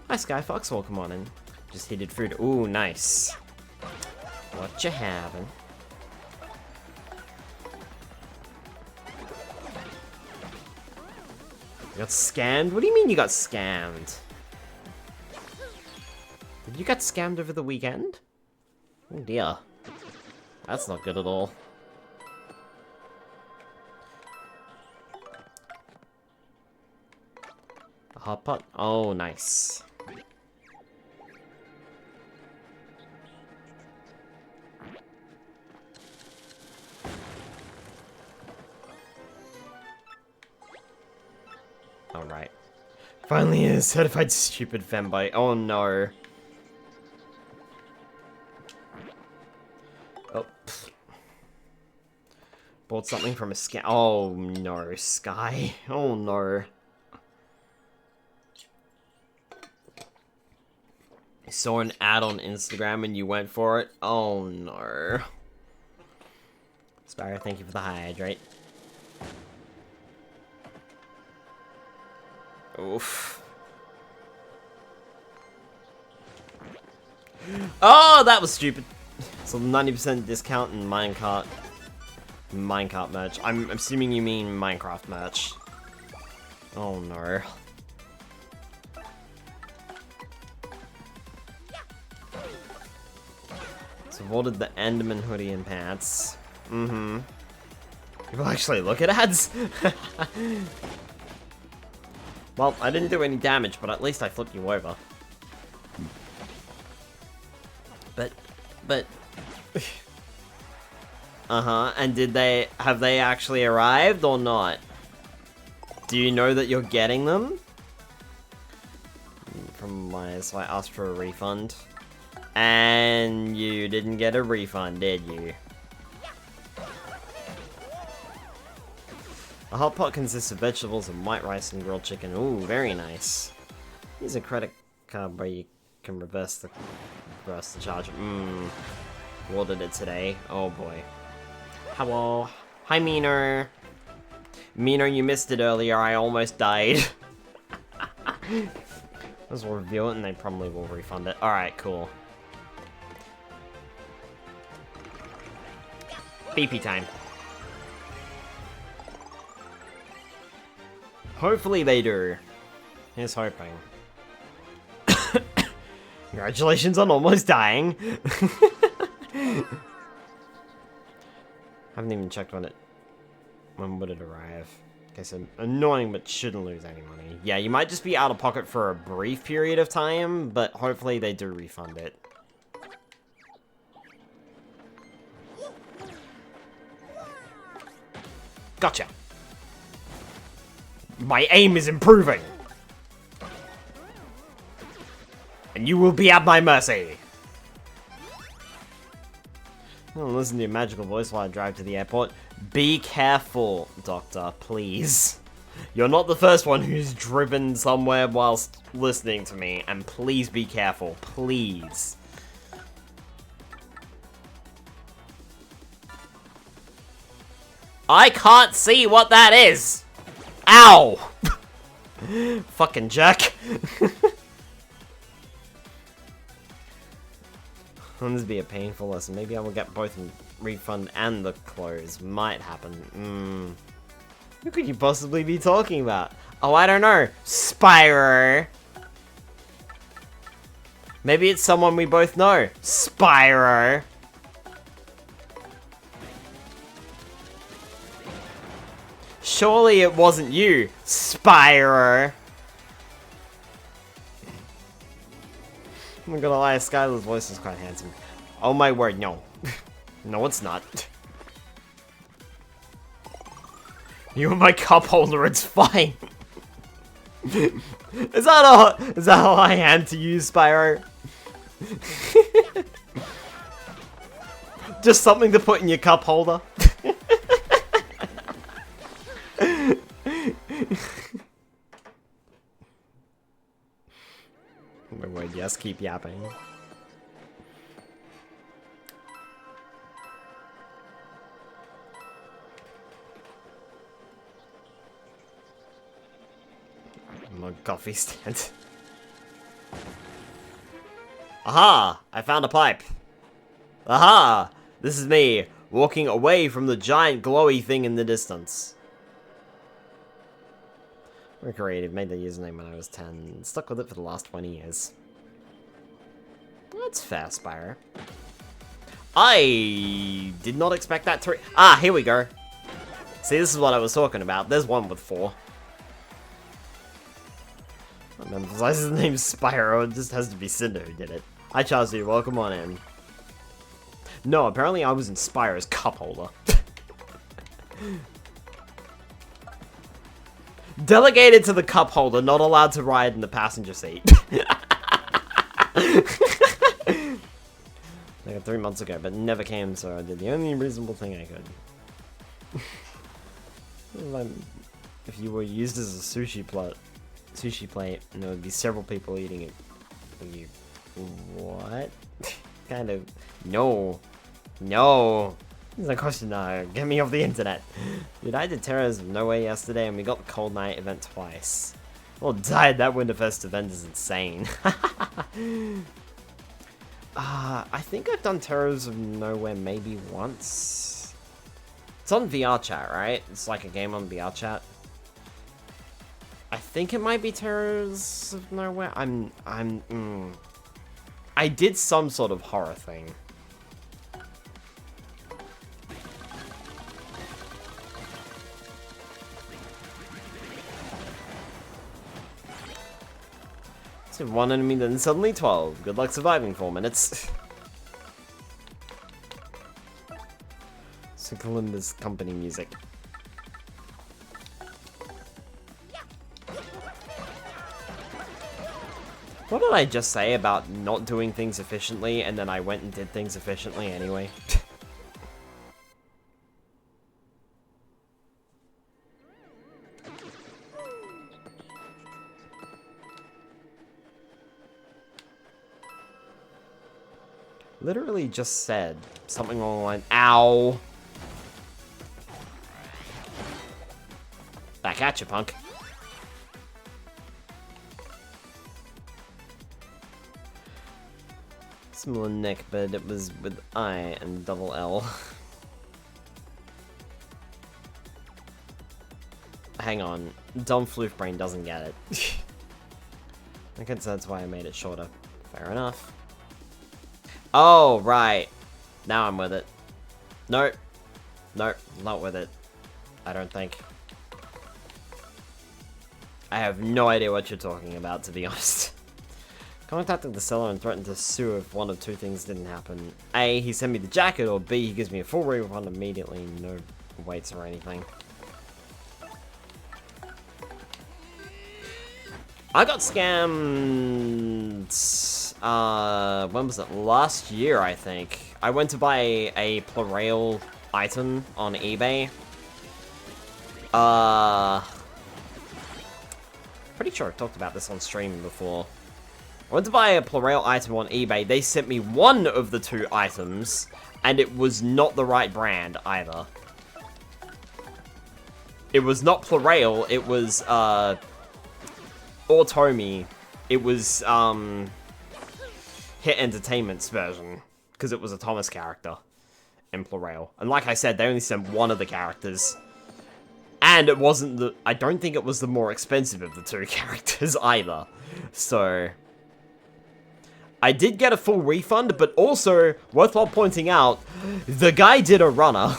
Hi, Skyfox, welcome on in. Just heated food. Ooh, nice. What you having? You got scammed? What do you mean you got scammed? Did you get scammed over the weekend? Oh dear. That's not good at all. A hot pot? Oh, nice. Alright. Finally a certified stupid femboy. Oh no. Oh. Bought something from a scam. Oh no, Sky. Oh no. You saw an ad on Instagram and you went for it? Oh no. Spyro, thank you for the hydrate. Oof. Oh, that was stupid. So 90% discount in minecart merch. I'm assuming you mean Minecraft merch. Oh no. So ordered the Enderman hoodie and pants. Mm-hmm. People actually look at ads? Well, I didn't do any damage, but at least I flipped you over. But... Uh-huh, and have they actually arrived or not? Do you know that you're getting them? So I asked for a refund. And you didn't get a refund, did you? A hot pot consists of vegetables and white rice and grilled chicken. Ooh, very nice. Use a credit card where you can reverse the charge. Ordered it today. Oh boy. Hello. Hi, Meaner. Meaner, you missed it earlier. I almost died. As we'll review it and they probably will refund it. Alright, cool. BP time. Hopefully they do. Here's hoping. Congratulations on almost dying. Haven't even checked when would it arrive. Okay, so annoying, but shouldn't lose any money. Yeah, you might just be out of pocket for a brief period of time, but hopefully they do refund it. Gotcha. My aim is improving. And you will be at my mercy. I'll listen to your magical voice while I drive to the airport. Be careful, Doctor, please. You're not the first one who's driven somewhere whilst listening to me, and please be careful, please. I can't see what that is! Ow! Fucking jerk. This would be a painful lesson. Maybe I will get both a refund and the clothes. Might happen. Who could you possibly be talking about? Oh, I don't know. Spyro. Maybe it's someone we both know. Spyro. Surely it wasn't you, Spyro. I'm not gonna lie, Skylar's voice is quite handsome. Oh my word, no. No, it's not. You're my cup holder, it's fine. Is that all I had to use, Spyro? Just something to put in your cup holder. Oh my word, yes, keep yapping. My coffee stand. Aha! I found a pipe. Aha! This is me, walking away from the giant glowy thing in the distance. We're creative, made the username when I was 10, stuck with it for the last 20 years. That's fair, Spyro. I did not expect that to... Ah, here we go. See, this is what I was talking about. There's one with 4. That emphasizes the name Spyro, it just has to be Cinder who did it. Hi Chazzy, welcome on in. No, apparently I was in Spyro's cup holder. Delegated to the cup holder, not allowed to ride in the passenger seat. Like 3 months ago, but never came, so I did the only reasonable thing I could. If you were used as a sushi plate, and there would be several people eating it. You, what? Kind of. No. No. There's no question now. Get me off the internet. Dude, I did Terrors of Nowhere yesterday, and we got the Cold Night event twice. Well, died, that Winterfest event is insane. I think I've done Terrors of Nowhere maybe once. It's on VR chat, right? It's like a game on VR chat. I think it might be Terrors of Nowhere. I did some sort of horror thing. So 1 enemy, then suddenly 12. Good luck surviving 4 minutes. So Kalimba's company music. What did I just say about not doing things efficiently, and then I went and did things efficiently anyway? Literally just said something along the line. Ow! Back at you, punk. Similar nick, but it was with I and double L. Hang on. Dumb floof brain doesn't get it. I guess that's why I made it shorter. Fair enough. Oh, right. Now I'm with it. Nope. Nope, not with it. I don't think. I have no idea what you're talking about, to be honest. Contacted the seller and threatened to sue if one of two things didn't happen. A, he sent me the jacket, or B, he gives me a full refund immediately, no waits or anything. I got scammed, when was it? Last year, I think. I went to buy a Plurail item on eBay. Pretty sure I've talked about this on stream before. I went to buy a Plurail item on eBay. They sent me one of the two items, and it was not the right brand either. It was not Plurail, it was, Automi. It was, Hit Entertainment's version, because it was a Thomas character in Plurail. And like I said, they only sent one of the characters. And it wasn't the... I don't think it was the more expensive of the two characters either. So... I did get a full refund, but also, worthwhile pointing out, the guy did a runner.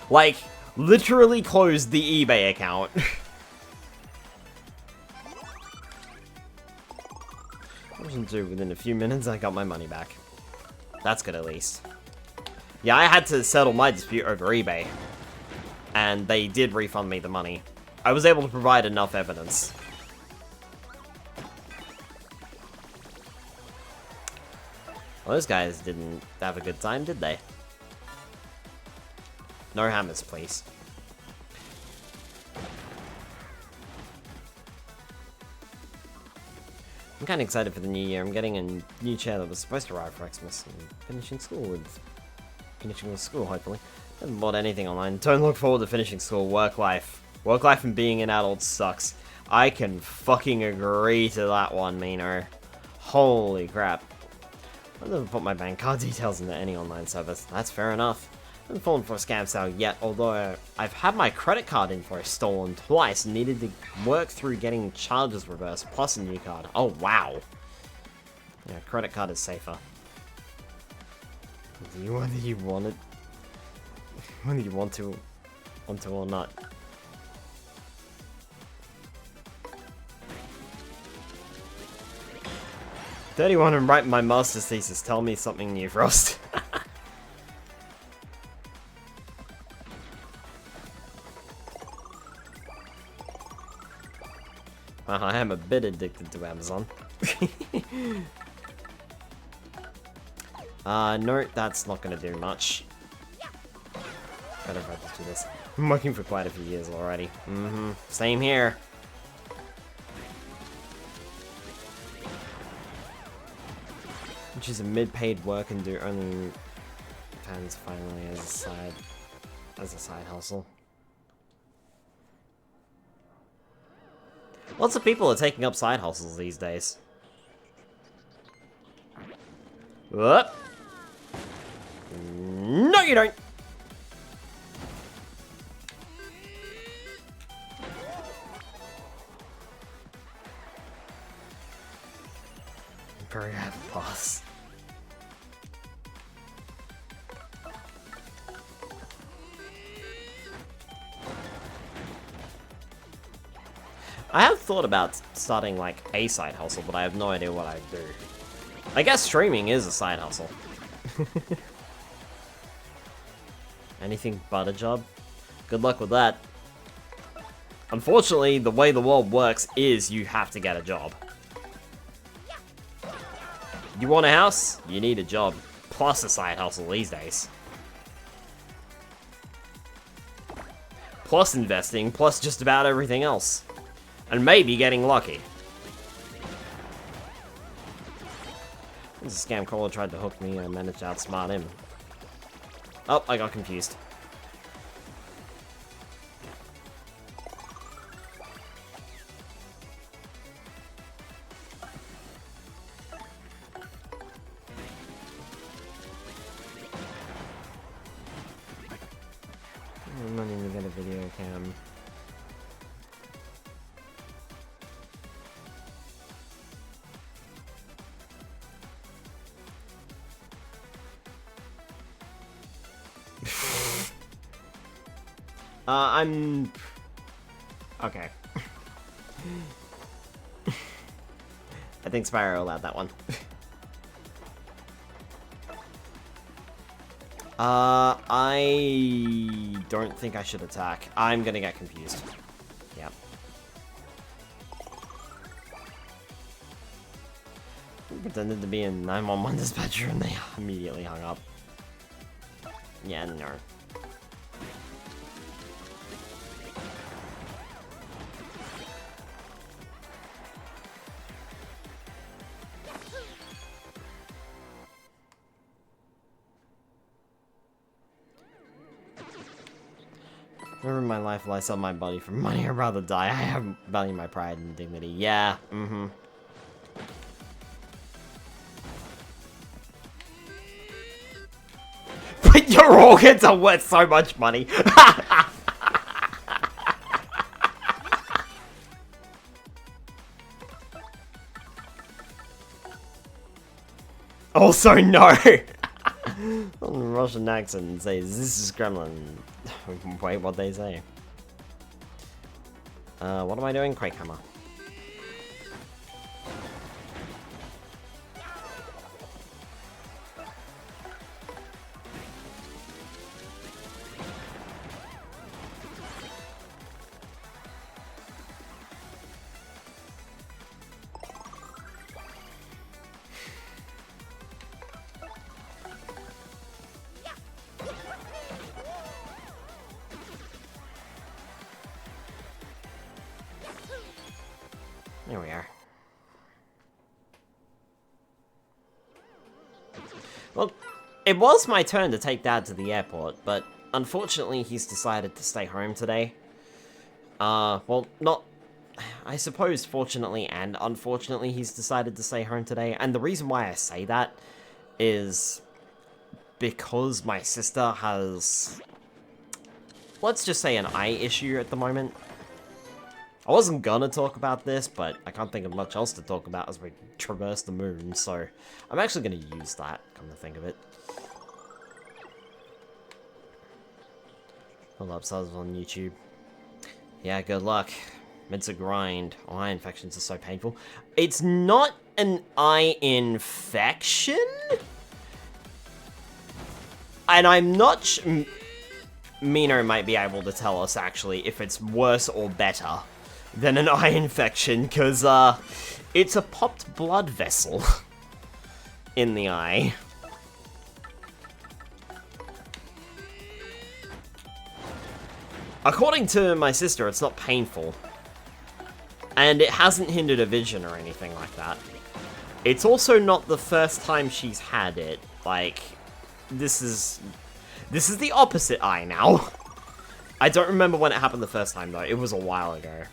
Like, literally closed the eBay account. Within a few minutes, I got my money back. That's good, at least. Yeah, I had to settle my dispute over eBay. And they did refund me the money. I was able to provide enough evidence. Well, those guys didn't have a good time, did they? No hammers, please. I'm kind of excited for the new year. I'm getting a new chair that was supposed to arrive for Xmas and finishing with school, hopefully. Haven't bought anything online. Don't look forward to finishing school. Work life. Work life and being an adult sucks. I can fucking agree to that one, Mino. Holy crap. I've never put my bank card details into any online service. That's fair enough. I haven't fallen for a scam sale yet, although I've had my credit card info stolen twice and needed to work through getting charges reversed, plus a new card. Oh, wow. Yeah, credit card is safer. Whether you want it, whether you want to or not. $31 and write my master's thesis. Tell me something new, Frost. I am a bit addicted to Amazon. No, that's not gonna do much. I don't know if I do this. I'm working for quite a few years already. Same here. Which is a mid-paid work and do only times finally as a side hustle. Lots of people are taking up side hustles these days. Whoop. No, you don't. Very happy boss. I have thought about starting, like, a side hustle, but I have no idea what I'd do. I guess streaming is a side hustle. Anything but a job? Good luck with that. Unfortunately, the way the world works is you have to get a job. You want a house? You need a job. Plus a side hustle these days. Plus investing, plus just about everything else. And maybe getting lucky. This scam caller tried to hook me and I managed to outsmart him. Oh, I got confused. I'm not even gonna video cam. I'm... Okay. I think Spyro allowed that one. I don't think I should attack. I'm gonna get confused. Yep. I pretended to be a 911 dispatcher and they immediately hung up. Yeah, no. Never in my life will I sell my body for money. I'd rather die. I have value my pride and dignity. Yeah, mm-hmm. But your organs are worth so much money. Also, no. On a Russian accent says, this is Gremlin. Wait, what they say. What am I doing? Quake Hammer. There we are. Well, it was my turn to take Dad to the airport, but unfortunately he's decided to stay home today. Well, not... I suppose fortunately and unfortunately he's decided to stay home today, and the reason why I say that is because my sister has... let's just say an eye issue at the moment. I wasn't gonna talk about this, but I can't think of much else to talk about as we traverse the moon, so I'm actually gonna use that, come to think of it. Hold up, subs on YouTube. Yeah, good luck. It's a grind. Oh, eye infections are so painful. It's not an eye infection? And I'm not Mino might be able to tell us, actually, if it's worse or better than an eye infection, because, it's a popped blood vessel in the eye. According to my sister, it's not painful. And it hasn't hindered her vision or anything like that. It's also not the first time she's had it. Like, this is the opposite eye now. I don't remember when it happened the first time, though. It was a while ago.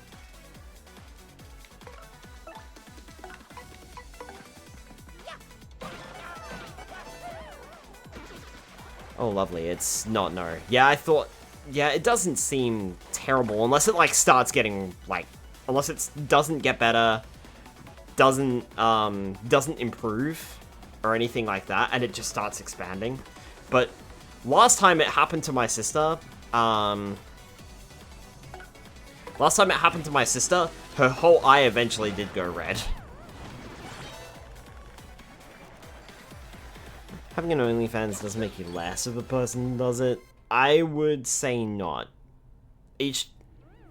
Oh, lovely. It's not, no. Yeah, I thought... yeah, it doesn't seem terrible, unless it, like, starts getting, like... unless it doesn't get better, doesn't improve, or anything like that, and it just starts expanding. But last time it happened to my sister, her whole eye eventually did go red. Having an OnlyFans doesn't make you less of a person, does it? I would say not.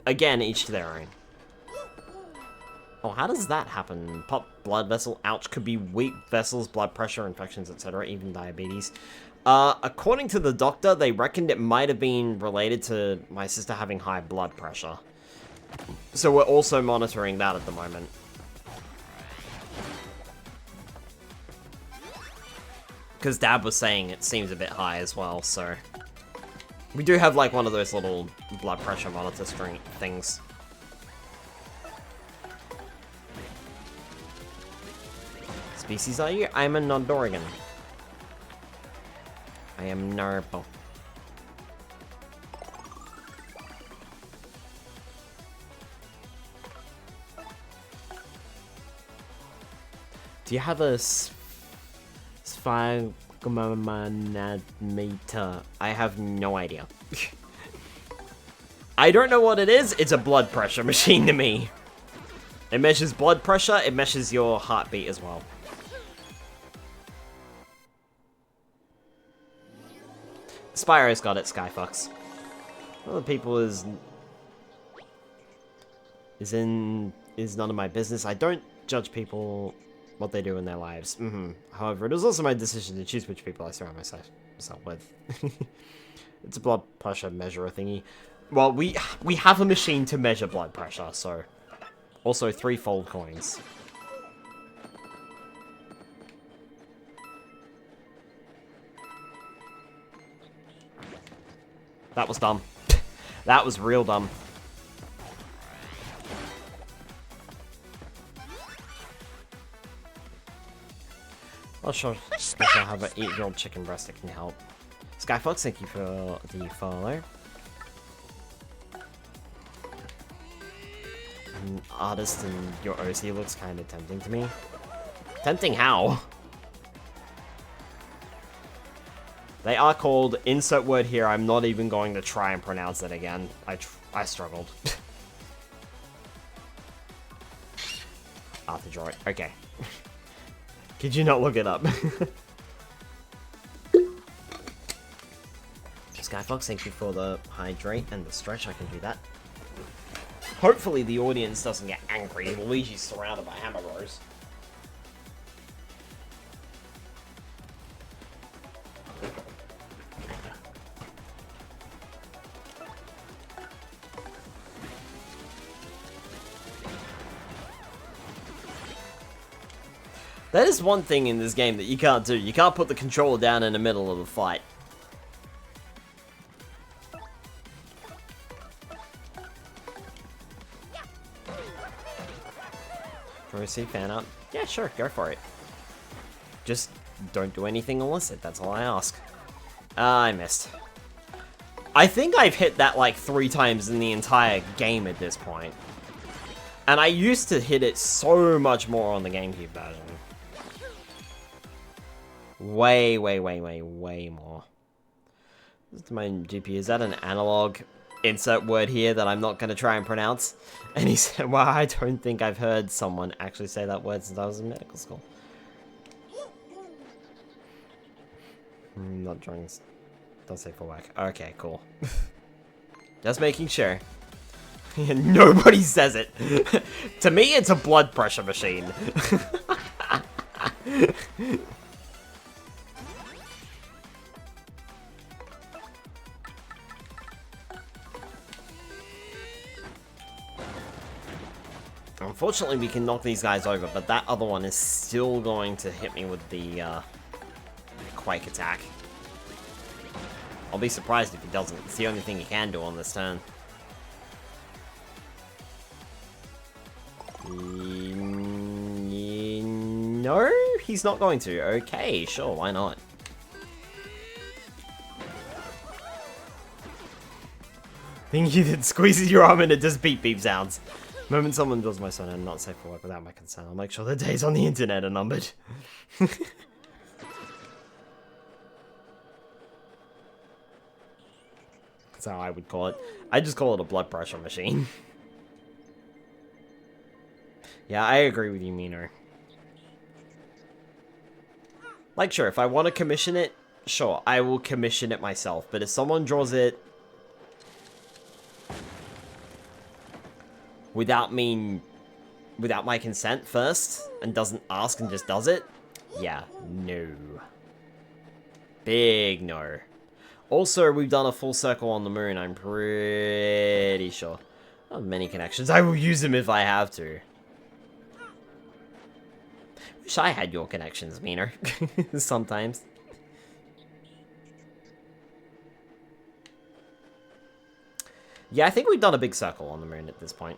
Again, each to their own. Oh, how does that happen? Pop blood vessel, ouch, could be weak vessels, blood pressure, infections, etc., even diabetes. According to the doctor, they reckoned it might have been related to my sister having high blood pressure. So we're also monitoring that at the moment. Because Dad was saying it seems a bit high as well, so... we do have, like, one of those little blood pressure monitor string things. Species are you? I'm a Nordorian. I am Narbo. Do you have a sphygmomanometer? I have no idea. I don't know what it is. It's a blood pressure machine to me. It measures blood pressure. It measures your heartbeat as well. Spyro's got it, Skyfox. Other people is none of my business. I don't judge people what they do in their lives. However, it is also my decision to choose which people I surround myself with. It's a blood pressure measurer thingy. Well, we have a machine to measure blood pressure, so also 3-fold coins. That was dumb. That was real dumb. Oh, sure. I'll have an 8-year-old chicken breast that can help. Skyfox, thank you for the follow. Artist and your OC looks kind of tempting to me. Tempting how? They are called, insert word here, I'm not even going to try and pronounce it again. I struggled. Arthur Droid, okay. Could you not look it up? Skyfox, thank you for the hydrate and the stretch, I can do that. Hopefully the audience doesn't get angry. Luigi's surrounded by hammer bros. That is one thing in this game that you can't do. You can't put the controller down in the middle of the fight. Want to see fan art? Yeah, sure, go for it. Just don't do anything illicit, that's all I ask. I missed. I think I've hit that like 3 times in the entire game at this point. And I used to hit it so much more on the GameCube version. Way more. My GP, is that an analog insert word here that I'm not going to try and pronounce? And he said, well, I don't think I've heard someone actually say that word since I was in medical school. Not drawings. Don't say for work. Okay, cool. Just making sure. Nobody says it. To me, it's a blood pressure machine. Unfortunately, we can knock these guys over, but that other one is still going to hit me with the Quake attack. I'll be surprised if he doesn't. It's the only thing he can do on this turn. No, he's not going to. Okay, sure, why not? Think you did squeezes your arm and it just beep beep sounds. The moment someone draws my son and not safe for work without my consent, I'll make sure the days on the internet are numbered. That's how I would call it. I just call it a blood pressure machine. Yeah, I agree with you, Mino. Like, sure, if I want to commission it, sure, I will commission it myself. But if someone draws it without my consent first, and doesn't ask and just does it, yeah, no. Big no. Also, we've done a full circle on the moon, I'm pretty sure. I have many connections. I will use them if I have to. Wish I had your connections, Meaner. Sometimes. Yeah, I think we've done a big circle on the moon at this point.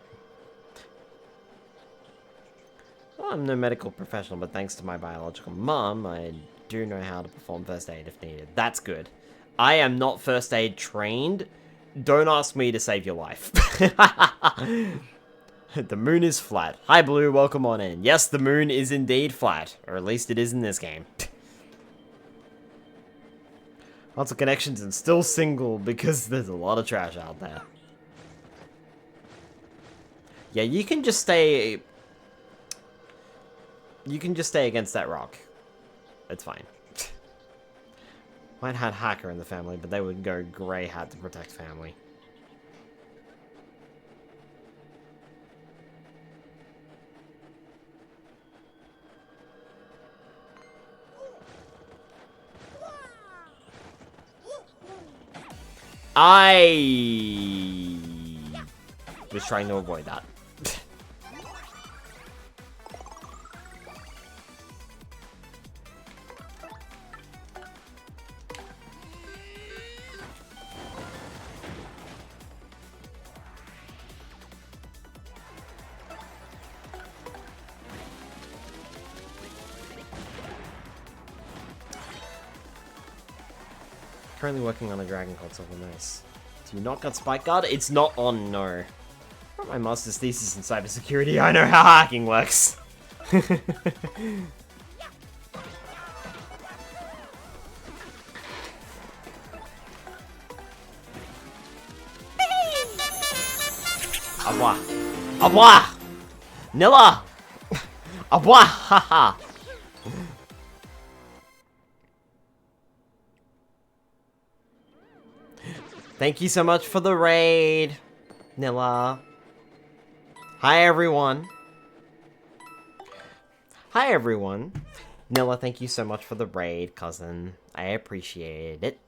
Well, I'm no medical professional, but thanks to my biological mom, I do know how to perform first aid if needed. That's good. I am not first aid trained. Don't ask me to save your life. The moon is flat. Hi, Blue. Welcome on in. Yes, the moon is indeed flat. Or at least it is in this game. Lots of connections and still single because there's a lot of trash out there. Yeah, you can just stay... You can just stay against that rock. It's fine. Might have Hacker in the family, but they would go Grey Hat to protect family. I was trying to avoid that. Currently working on a Dragon console. Nice. Do you not got Spike Guard? It's not on, no. Got my master's thesis in cybersecurity. I know how hacking works. Abwa. Abwa! Nilla! Abwa! Haha! Thank you so much for the raid, Nilla. Hi, everyone. Hi, everyone. Nilla, thank you so much for the raid, cousin. I appreciate it.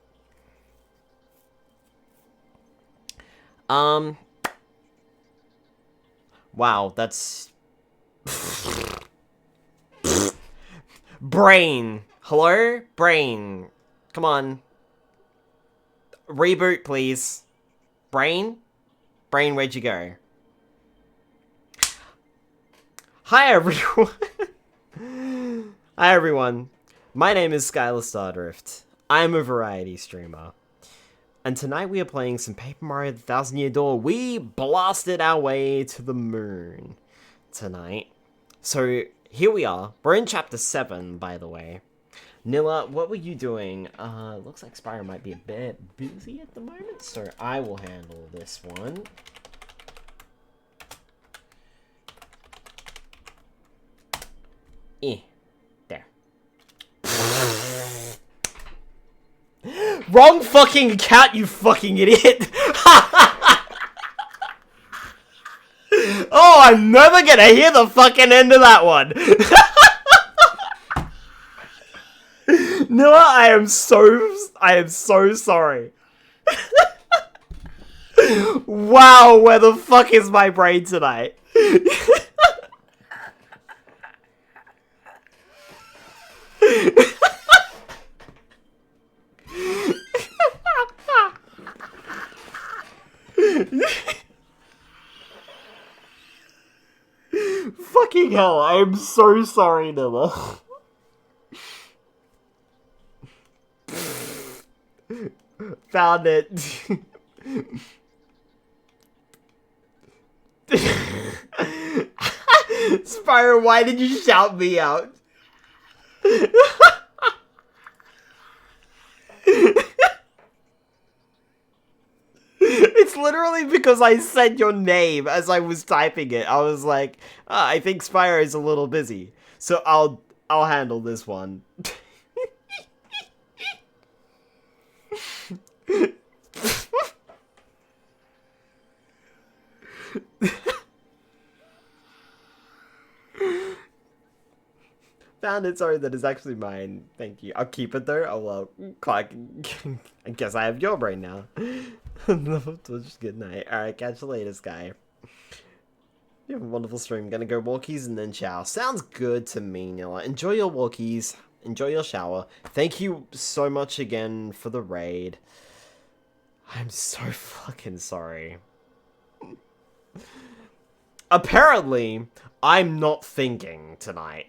Wow, that's... Brain. Hello? Brain. Come on. Reboot, please. Brain? Brain, where'd you go? Hi, everyone. Hi, everyone. My name is Skylar Stardrift. I'm a variety streamer. And tonight we are playing some Paper Mario The Thousand Year Door. We blasted our way to the moon tonight. So, here we are. We're in Chapter 7, by the way. Nilla, what were you doing? Looks like Spyro might be a bit busy at the moment, so I will handle this one. There. Wrong fucking account, you fucking idiot! Oh, I'm never gonna hear the fucking end of that one! Nilla, I am so sorry. Wow, where the fuck is my brain tonight? Fucking hell, I am so sorry, Nilla. Found it. Spyro, why did you shout me out? It's literally because I said your name as I was typing it. I was like, I think Spyro is a little busy, so I'll handle this one. Found it. Sorry, that is actually mine. Thank you. I'll keep it there. Oh well, clock. I guess I have your brain now. Just good night. All right, catch you later, Sky. You have a wonderful stream. Gonna go walkies and then shower. Sounds good to me, Nilla. Enjoy your walkies. Enjoy your shower. Thank you so much again for the raid. I'm so fucking sorry. Apparently, I'm not thinking tonight.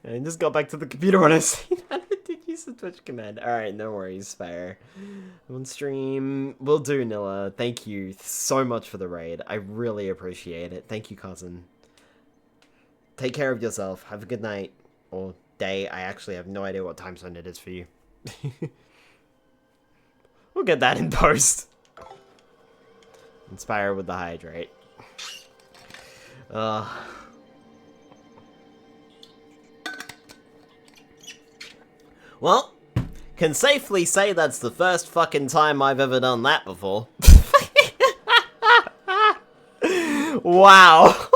I just got back to the computer when I see that. Did you Use the Twitch command. Alright, no worries, Spire. I'm on stream. Will do, Nilla. Thank you so much for the raid. I really appreciate it. Thank you, cousin. Take care of yourself. Have a good night. Or day. I actually have no idea what time zone it is for you. We'll get that in post. Inspire with the hydrate. Well, can safely say that's the first fucking time I've ever done that before. Wow.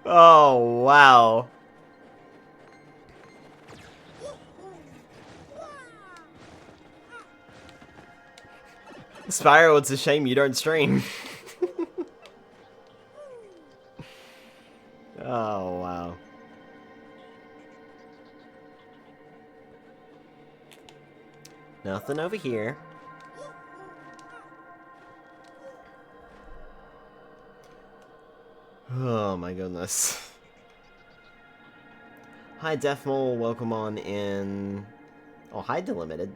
Oh, wow. Spyro, it's a shame you don't stream. Oh, wow. Nothing over here. Oh my goodness. Hi Defmol, welcome on in. Oh, hi Delimited.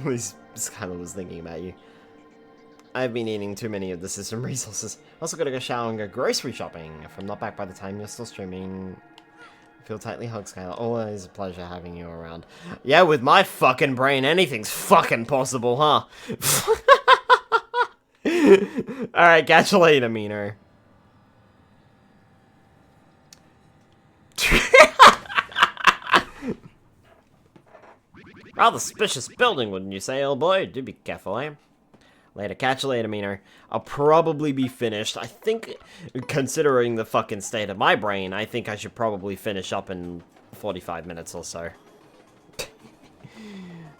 This kind of was thinking about you. I've been eating too many of the system resources. Also gotta go shower and go grocery shopping. If I'm not back by the time you're still streaming, feel tightly hugged, Skylar. Always a pleasure having you around. Yeah, with my fucking brain, anything's fucking possible, huh? Alright, catch you later, Meaner. Rather suspicious building, wouldn't you say, old boy? Do be careful, eh? Later, catch you later, Meaner. I'll probably be finished. I think, considering the fucking state of my brain, I think I should probably finish up in 45 minutes or so.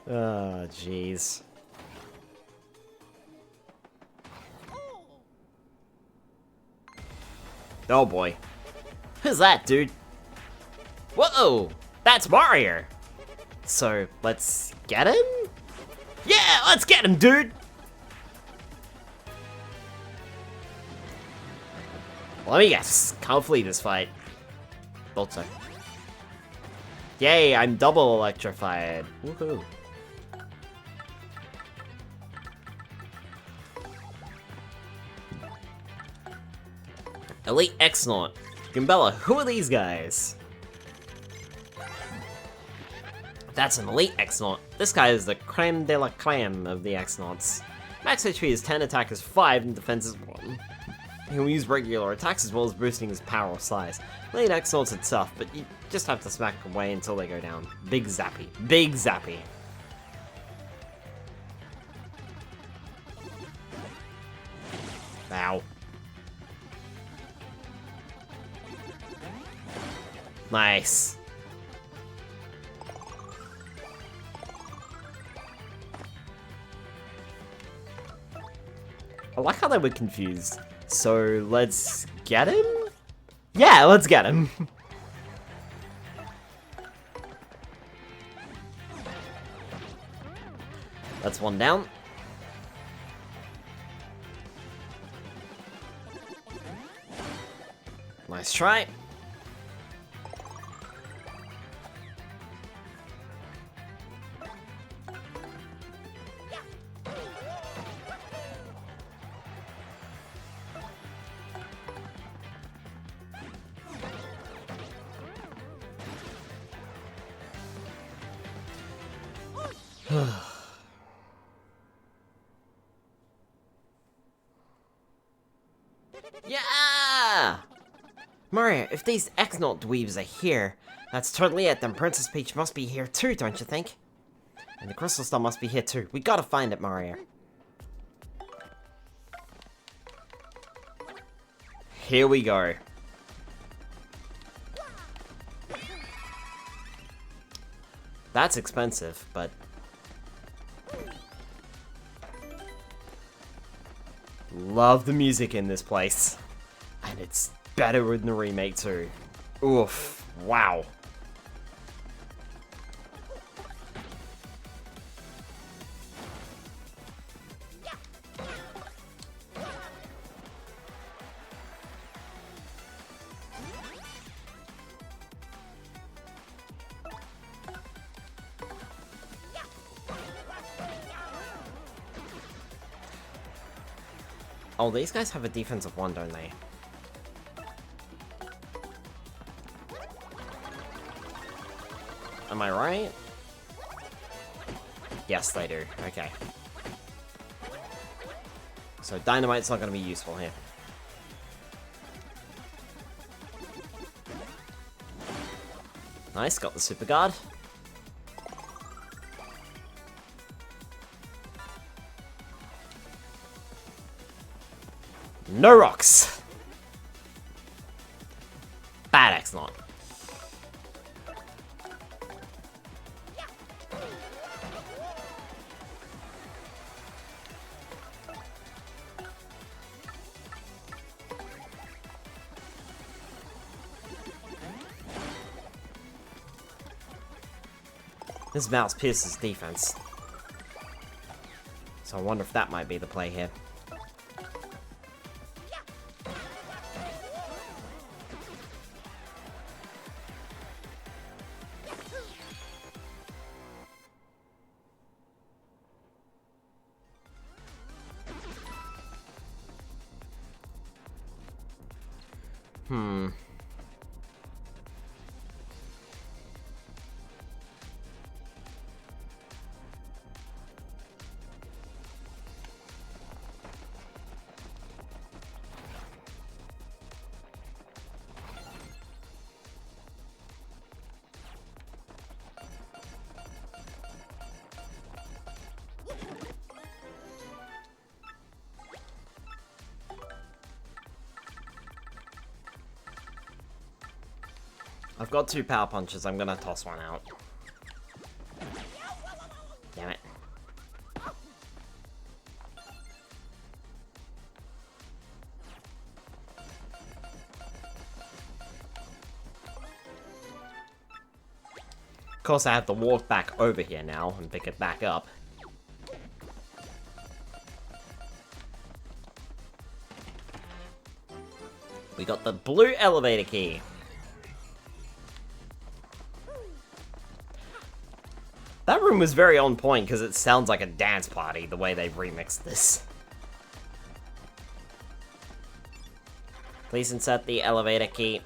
Oh, jeez. Oh, boy. Who's that, dude? Whoa! That's Mario! So, let's get him? Yeah, let's get him, dude! Let me guess. Can't flee this fight. Thought so. Yay, I'm double electrified. Woohoo. Elite X-Naut. Gimbella, who are these guys? That's an Elite X-Naut. This guy is the creme de la creme of the X-Nauts. Max HP is 10, attack is 5, and defense is 1. He will use regular attacks as well as boosting his power or size. Elite X-Nauts are tough, but you just have to smack away until they go down. Big zappy. Big zappy. Ow. Nice. I like how they were confused. So, let's get him? Yeah, let's get him. That's one down. Nice try. Yeah! Mario, if these X-Naut dweebs are here, that's totally it. Then Princess Peach must be here too, don't you think? And the Crystal Star must be here too. We gotta find it, Mario. Here we go. That's expensive, but... Love the music in this place. And it's better in the remake too. Oof. Wow. Oh, these guys have a defense of 1, don't they? Am I right? Yes, they do. Okay. So dynamite's not going to be useful here. Nice, got the super guard. No rocks! Bad X-Not. This mouse pierces defense. So I wonder if that might be the play here. I've got 2 power punches, I'm gonna toss one out. Damn it. Of course, I have to walk back over here now and pick it back up. We got the blue elevator key. That room was very on point because it sounds like a dance party the way they've remixed this. Please insert the elevator key.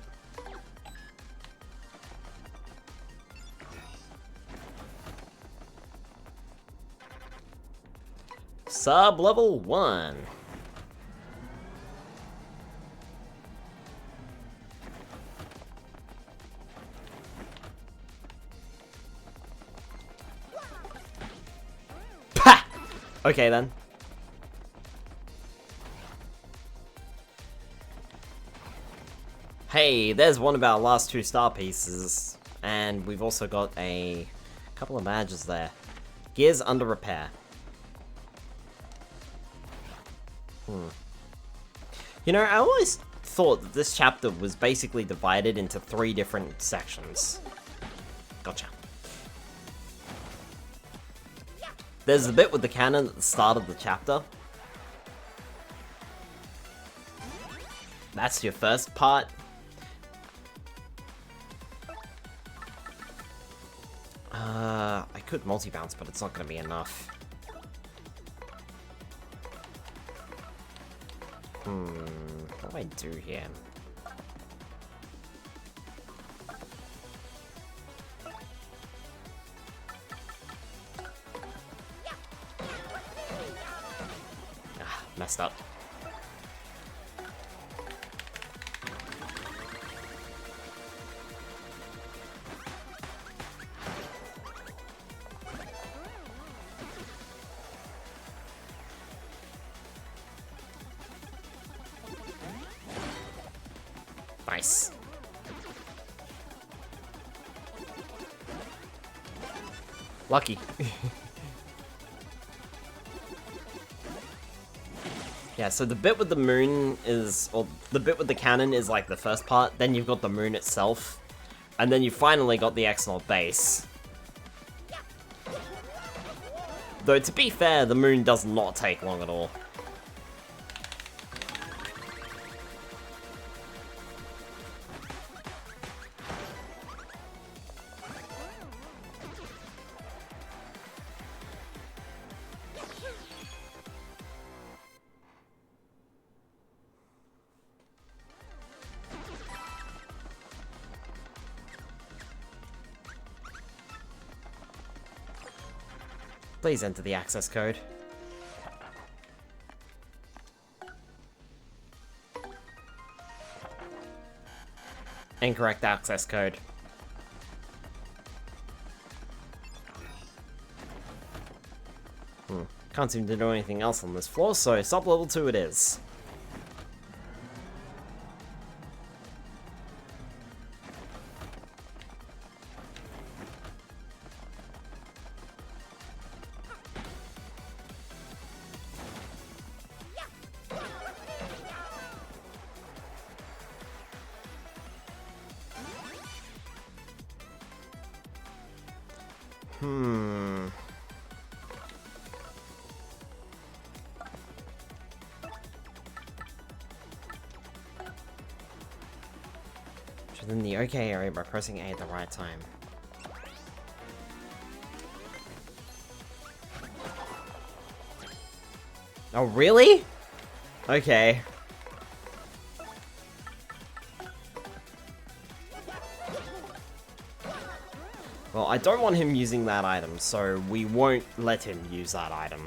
Sub-level 1. Pah! Okay then. Hey, there's one of our last 2 star pieces. And we've also got a couple of badges there. Gears under repair. You know, I always thought that this chapter was basically divided into 3 different sections. Gotcha. There's the bit with the cannon at the start of the chapter. That's your first part. I could multi-bounce, but it's not going to be enough. What do I do here? Ah, messed up. Nice. Lucky. Yeah, so the bit with the moon is, or the bit with the cannon is like the first part, then you've got the moon itself, and then you finally got the X-Naught base. Though, to be fair, the moon does not take long at all. Please enter the access code. Incorrect access code. Can't seem to do anything else on this floor, so sub-level 2 it is. Within the OK area by pressing A at the right time. Oh, really? Okay. Well, I don't want him using that item, so we won't let him use that item.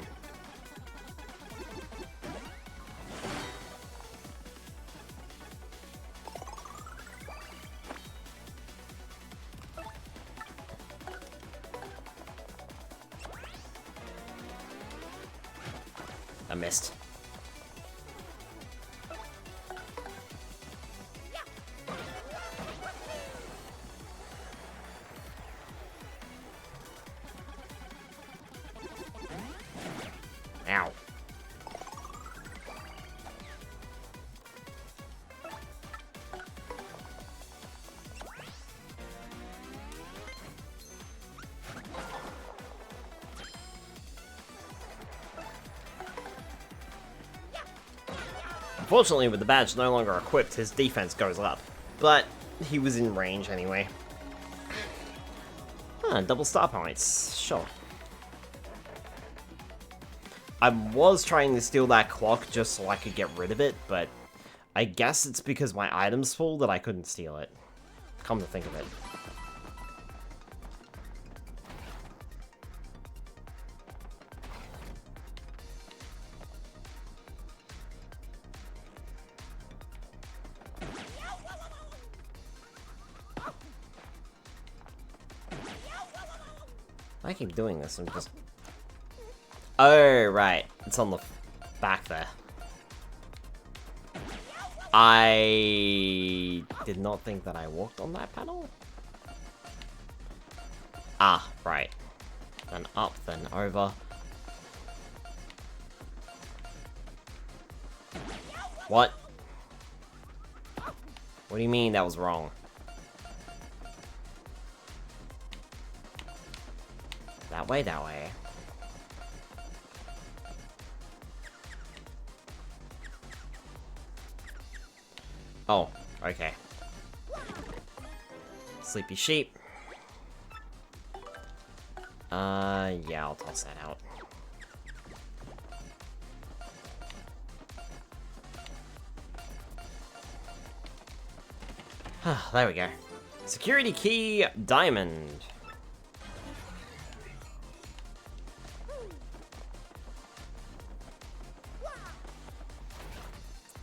I missed. Ow. Unfortunately, with the badge no longer equipped, his defense goes up. But he was in range anyway. Double star points. Sure. I was trying to steal that clock just so I could get rid of it, but I guess it's because my item's full that I couldn't steal it. Come to think of it. I keep doing this, I'm just... Oh, right. It's on the back there. I did not think that I walked on that panel. Ah, right. Then up, then over. What? What do you mean that was wrong? That way, that way. Oh, okay. Sleepy sheep. Yeah, I'll toss that out. There we go. Security key, diamond.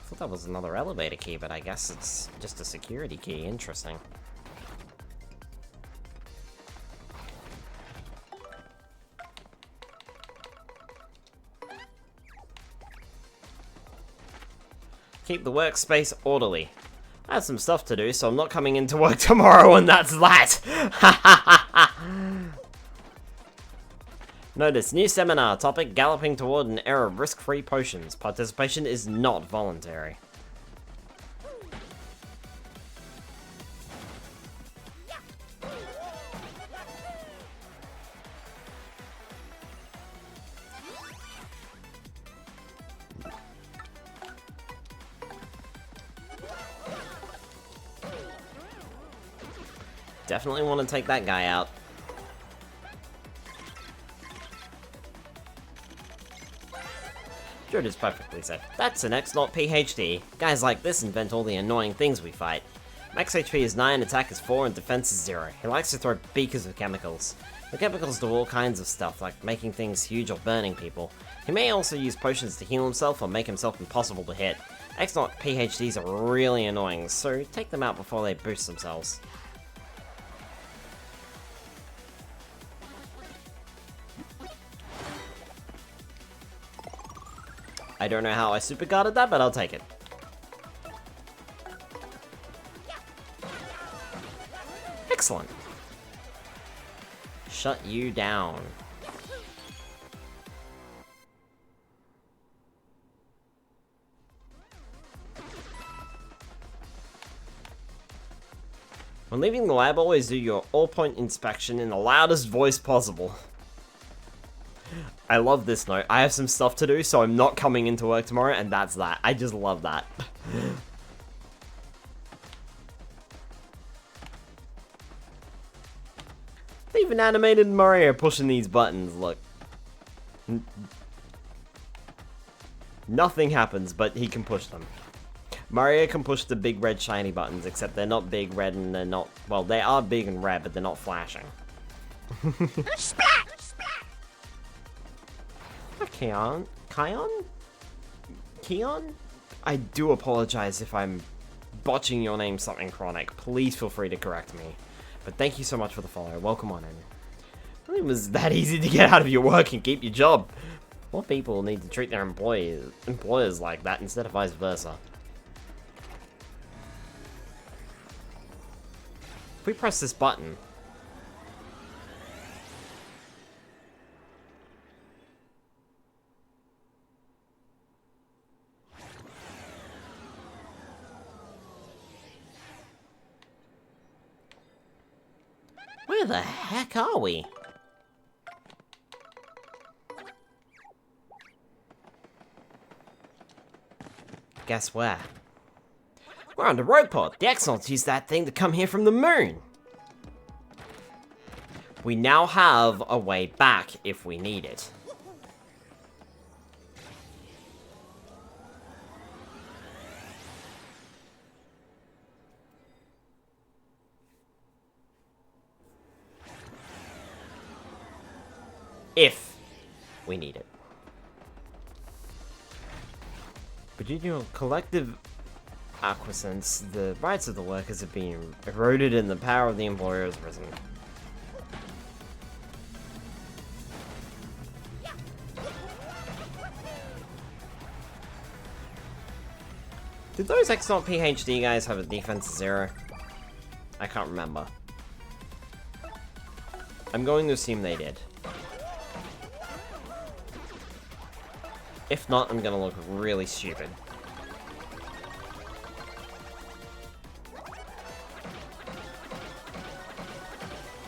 I thought that was another elevator key, but I guess it's just a security key. Interesting. Keep the workspace orderly. I have some stuff to do, so I'm not coming into work tomorrow, and that's that! Notice, new seminar, topic, galloping toward an era of risk-free potions. Participation is not voluntary. Definitely want to take that guy out. Druid is perfectly safe. That's an X, not PhD. Guys like this invent all the annoying things we fight. Max HP is 9, attack is 4, and defense is 0. He likes to throw beakers with chemicals. The chemicals do all kinds of stuff, like making things huge or burning people. He may also use potions to heal himself or make himself impossible to hit. X-Naught PhDs are really annoying, so take them out before they boost themselves. I don't know how I super guarded that, but I'll take it. Excellent. Shut you down. When leaving the lab, always do your all-point inspection in the loudest voice possible. I love this note. I have some stuff to do, so I'm not coming into work tomorrow, and that's that. I just love that. They even animated Mario pushing these buttons, look. Nothing happens, but he can push them. Mario can push the big red shiny buttons, except they're not big red and they're not... Well, they are big and red, but they're not flashing. Keon? Keon? I do apologize if I'm botching your name something chronic. Please feel free to correct me. But thank you so much for the follow. Welcome on in. I think it was that easy to get out of your work and keep your job. More people need to treat their employers like that instead of vice versa. If we press this button... Where the heck are we? Guess where? We're on the road pod. The X-Nauts used that thing to come here from the moon. We now have a way back if we need it. If we need it. But due to a collective acquiescence, the rights of the workers have been eroded and the power of the employer has risen. Did those X-Naught PhD guys have a defense 0? I can't remember. I'm going to assume they did. If not, I'm gonna look really stupid.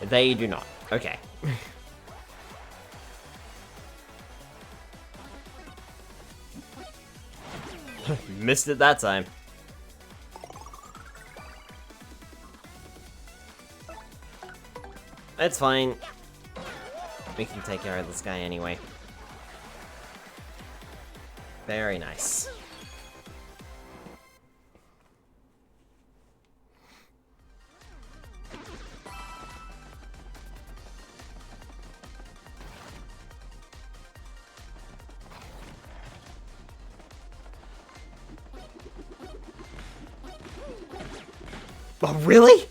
They do not. Okay. Missed it that time. It's fine. We can take care of this guy anyway. Very nice. Oh, really?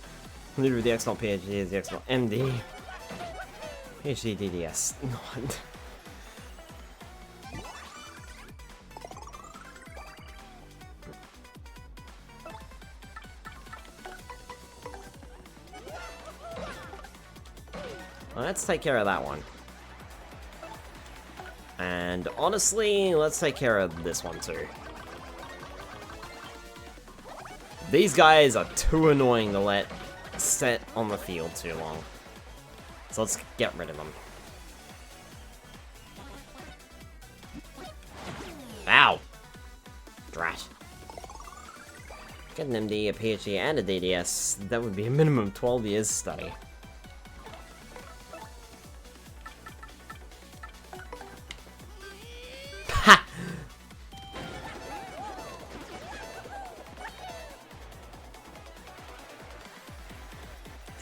Leader of the X-Naught PhD is the X-Naught MD. PhD DDS. Well, let's take care of that one. And honestly, let's take care of this one too. These guys are too annoying to let sit on the field too long. So let's get rid of them. Ow! Drat. Get an MD, a PhD, and a DDS. That would be a minimum of 12 years study. Ha!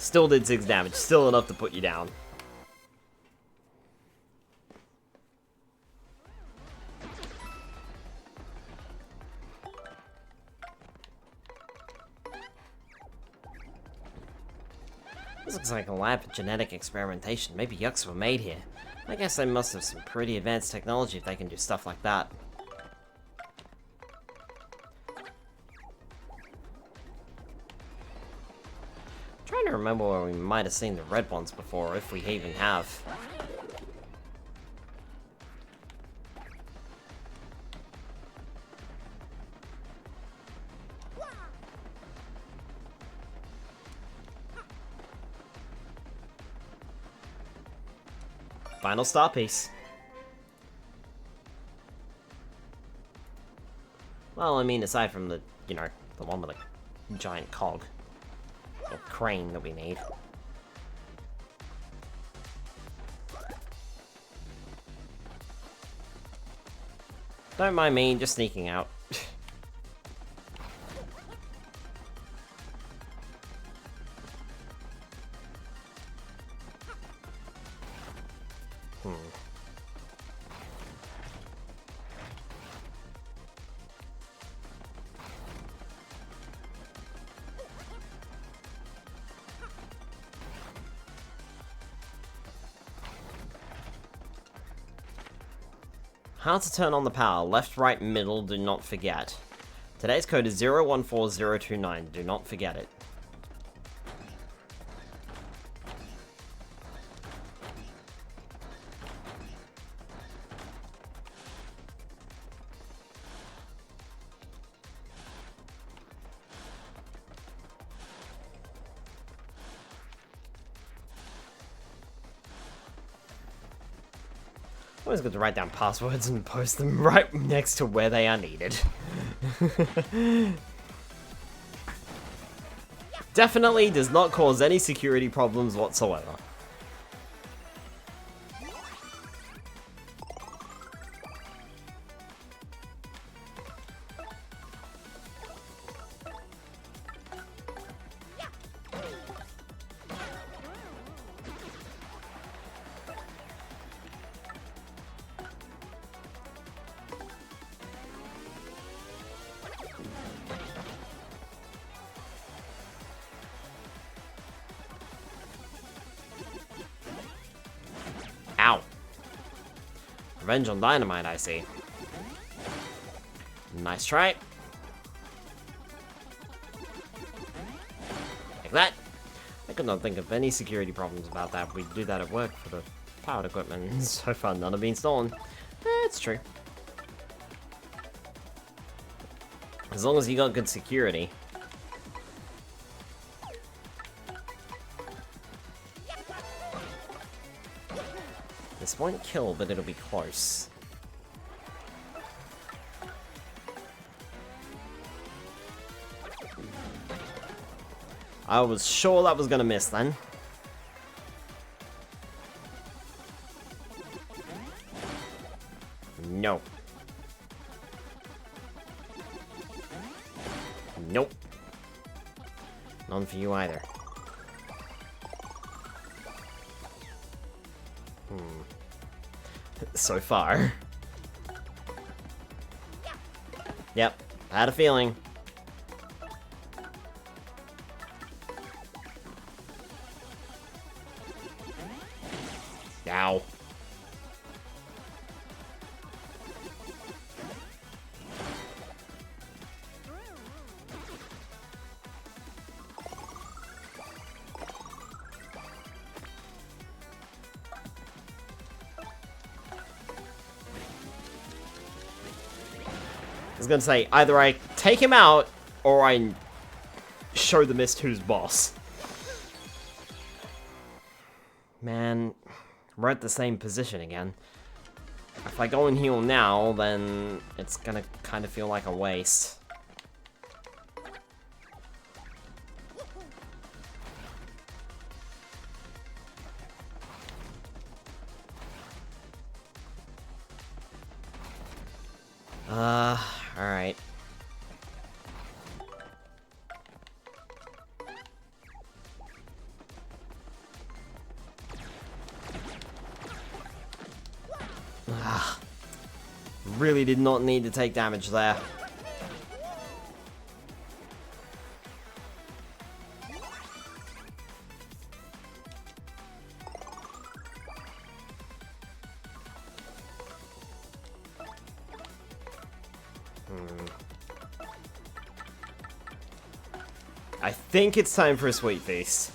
Still did 6 damage. Still enough to put you down. This looks like a lab for genetic experimentation. Maybe yucks were made here. I guess they must have some pretty advanced technology if they can do stuff like that. I'm trying to remember where we might have seen the red ones before, if we even have. Final star piece. Well, I mean, aside from the, you know, the one with a giant cog. Or crane that we need. Don't mind me, just sneaking out. How to turn on the power. Left, right, middle, do not forget. Today's code is 014029. Do not forget it. Always good to write down passwords and post them right next to where they are needed. Definitely does not cause any security problems whatsoever. Ow. Revenge on Dynamite, I see. Nice try. Like that. I could not think of any security problems about that. We'd do that at work for the powered equipment. So far, none have been stolen. It's true. As long as you got good security. This won't kill, but it'll be close. I was sure that was gonna miss then. No. Nope. None for you either. So far. Yep, had a feeling. Ow. I was gonna say, either I take him out, or I show the mist who's boss. Man, we're at the same position again. If I go and heal now, then it's gonna kind of feel like a waste. Alright. really did not need to take damage there. I think it's time for a Sweet Feast.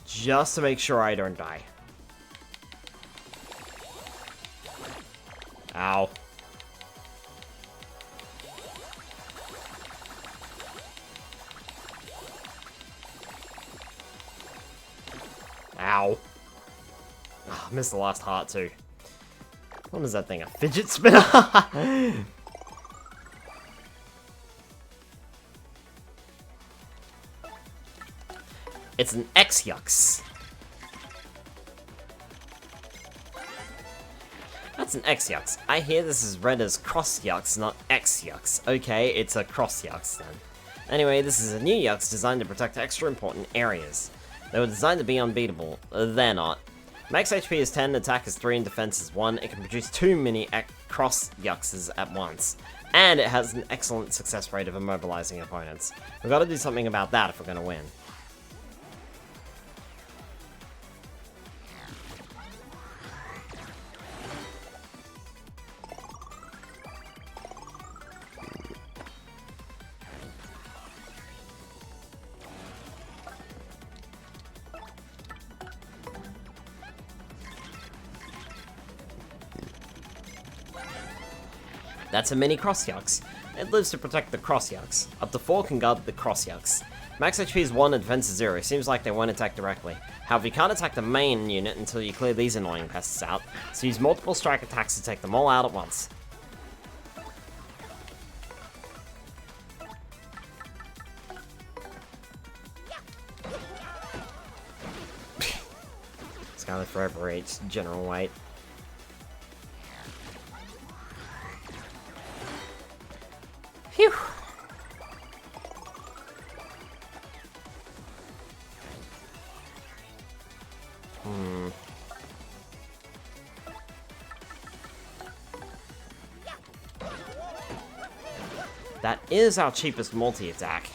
Just to make sure I don't die. Ow. Ow. Oh, missed the last heart too. What is that thing? A fidget spinner? It's an X-Yux. That's an X-Yux. I hear this is read as Cross-Yux, not X-Yux. Okay, it's a Cross-Yux then. Anyway, this is a new Yux designed to protect extra important areas. They were designed to be unbeatable. They're not. Max HP is 10, attack is 3, and defense is 1. It can produce 2 mini Cross-Yuxes at once. And it has an excellent success rate of immobilizing opponents. We've got to do something about that if we're going to win. That's a mini Cross-Yux. It lives to protect the Cross-Yux. Up to 4 can guard the Cross-Yux. Max HP is 1 and defense is 0. Seems like they won't attack directly. However, you can't attack the main unit until you clear these annoying pests out, so use multiple strike attacks to take them all out at once. Skylar Forever H, General White. Phew. That is our cheapest multi-attack.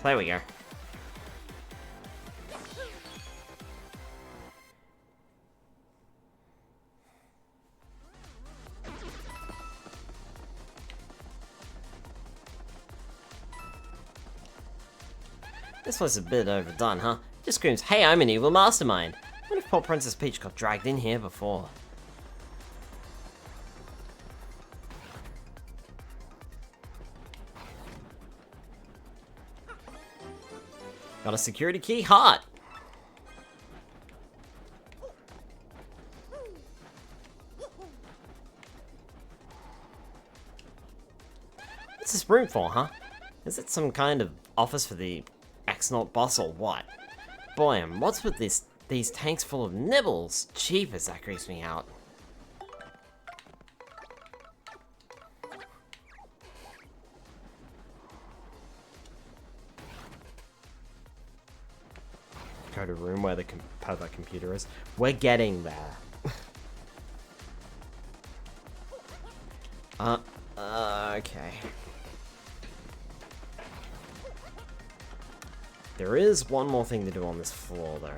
There we go. This was a bit overdone, huh? Just screams, hey, I'm an evil mastermind. What if poor Princess Peach got dragged in here before? Got a security key? Hot! What's this room for, huh? Is it some kind of office for the X-Naut boss or what? Boy, and what's with these tanks full of nibbles? Jeepers, that creeps me out. Go to a room where the computer is. We're getting there. Okay. There is one more thing to do on this floor, though.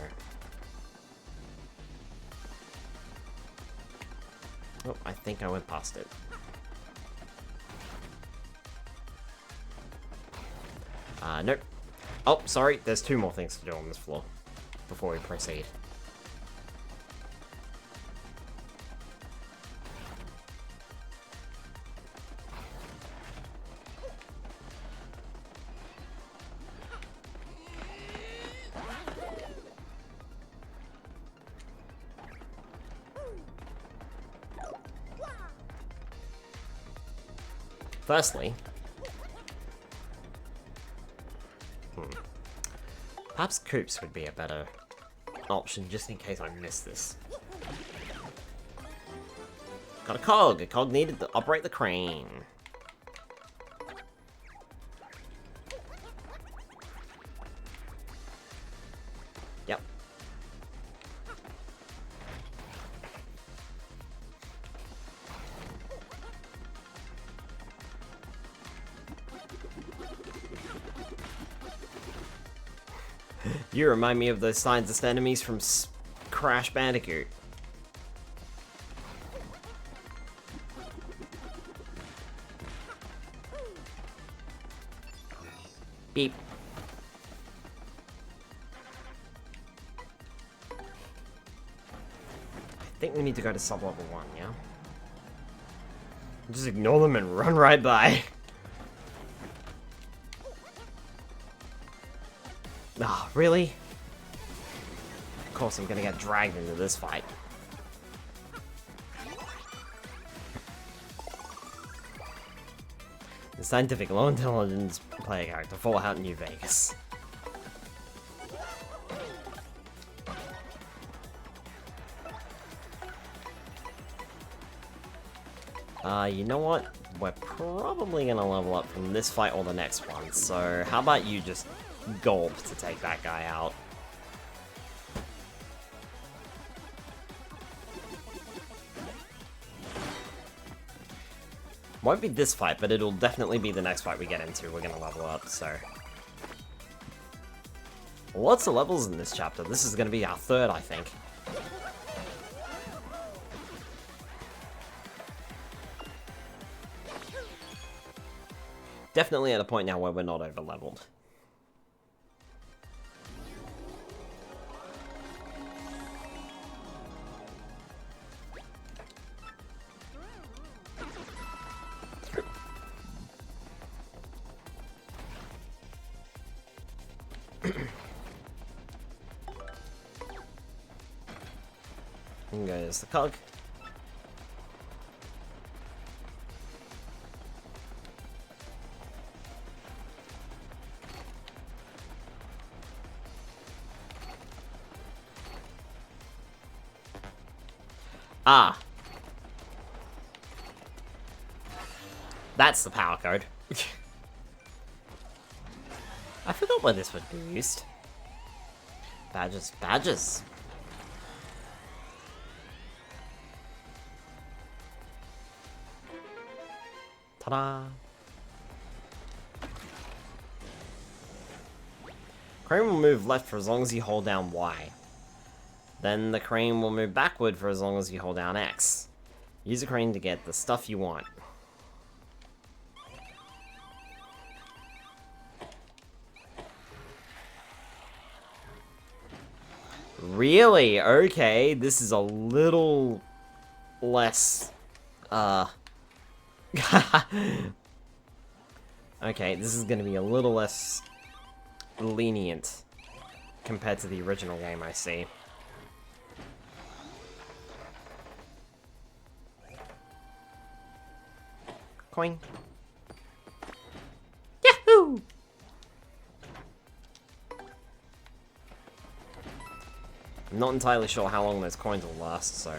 Oh, I think I went past it. Nope. Oh, sorry, there's 2 more things to do on this floor before we proceed. Firstly... perhaps Coops would be a better option, just in case I miss this. Got a cog! A cog needed to operate the crane. Yep. You remind me of those scientist enemies from Crash Bandicoot. Beep. I think we need to go to sub-level 1, yeah? Just ignore them and run right by. Ah, really? Of course I'm gonna get dragged into this fight. The scientific low intelligence player character, Fallout New Vegas. You know what? We're probably gonna level up from this fight or the next one, so how about you just gulp to take that guy out? Won't be this fight, but it'll definitely be the next fight we get into. We're gonna level up, so... lots of levels in this chapter. This is gonna be our third, I think. Definitely at a point now where we're not over-leveled. And goes the cog. Ah. That's the power code. I forgot where this would be used. Badges. Badges. Ta-da! Crane will move left for as long as you hold down Y. Then the crane will move backward for as long as you hold down X. Use the crane to get the stuff you want. Really? Okay, this is a little less, okay, this is gonna be a little less lenient compared to the original game, I see. Coin. Yahoo! I'm not entirely sure how long those coins will last, so...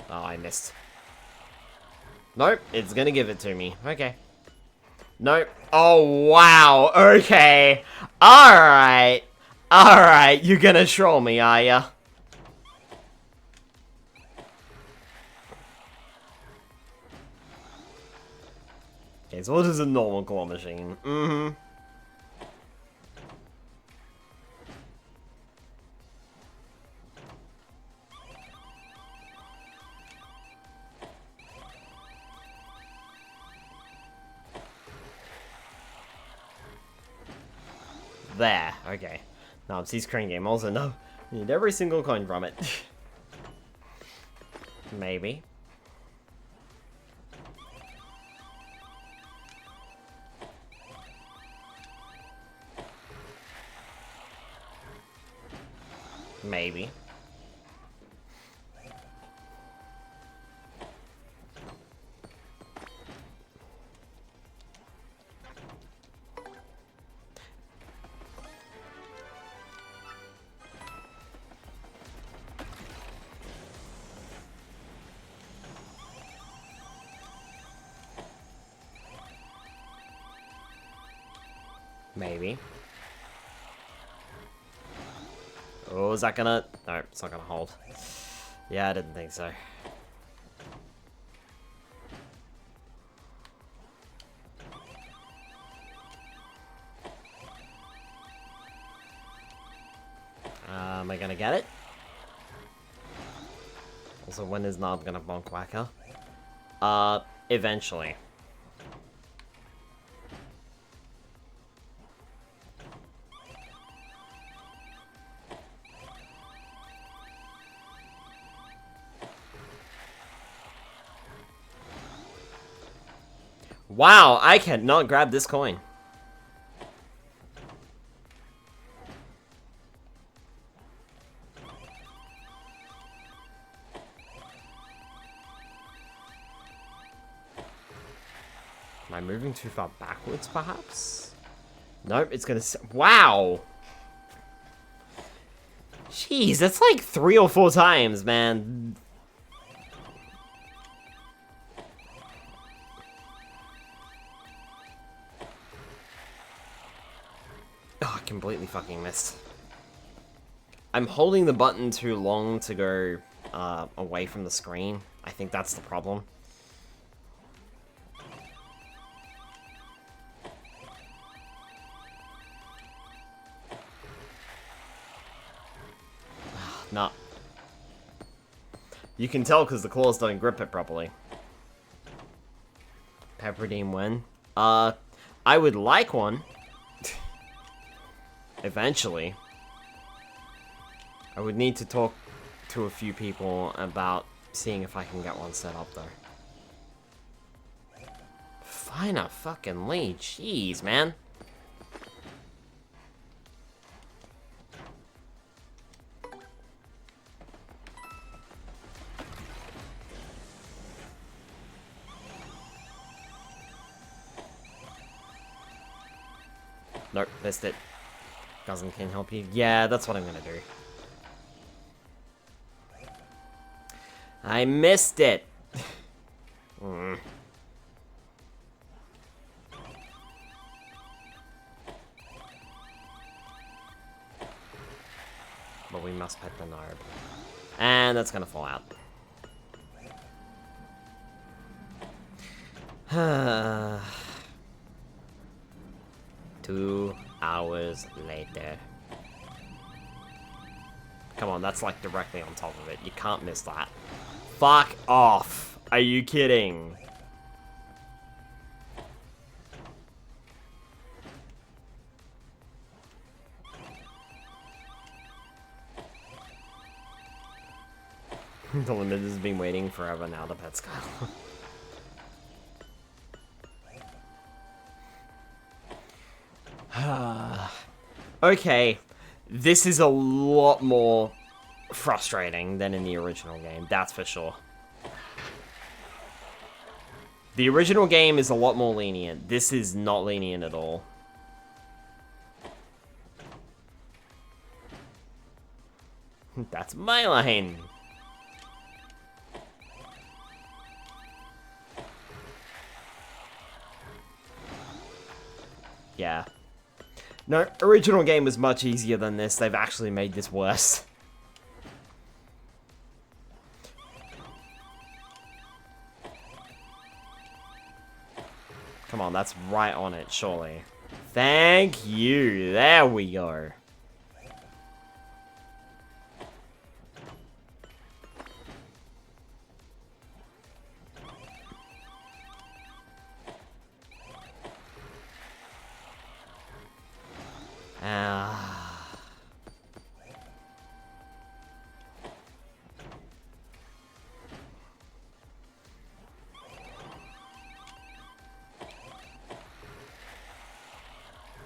oh, I missed. Nope, it's gonna give it to me. Okay. Nope. Oh, wow. Okay. Alright. Alright, you're gonna troll me, are ya? Okay, so what is a normal claw machine? Mm-hmm. There, okay. Now it's his crane game. Also, no, you need every single coin from it. Maybe. Maybe. Maybe. Oh, is that gonna... No, it's not gonna hold. Yeah, I didn't think so. Am I gonna get it? Also, when is Nob gonna bonk Whacker? Eventually. Wow, I cannot grab this coin. Am I moving too far backwards, perhaps? Nope, it's gonna... Wow! Jeez, that's like 3 or 4 times, man. Oh, I completely fucking missed. I'm holding the button too long to go away from the screen. I think that's the problem. Nah. You can tell because the claws don't grip it properly. Pepperdine win? I would like one. Eventually. I would need to talk to a few people about seeing if I can get one set up, though. Find a fucking lead. Jeez, man. Nope, missed it. Cousin can help you. Yeah, that's what I'm gonna do. I missed it! But we must pet the Narb. And that's gonna fall out. 2 hours later. Come on, that's like directly on top of it. You can't miss that. Fuck off! Are you kidding? The limit has been waiting forever now to pet Skylar. Okay, this is a lot more frustrating than in the original game, that's for sure. The original game is a lot more lenient. This is not lenient at all. That's my line. Yeah. No, original game was much easier than this. They've actually made this worse. Come on, that's right on it, surely. Thank you. There we go.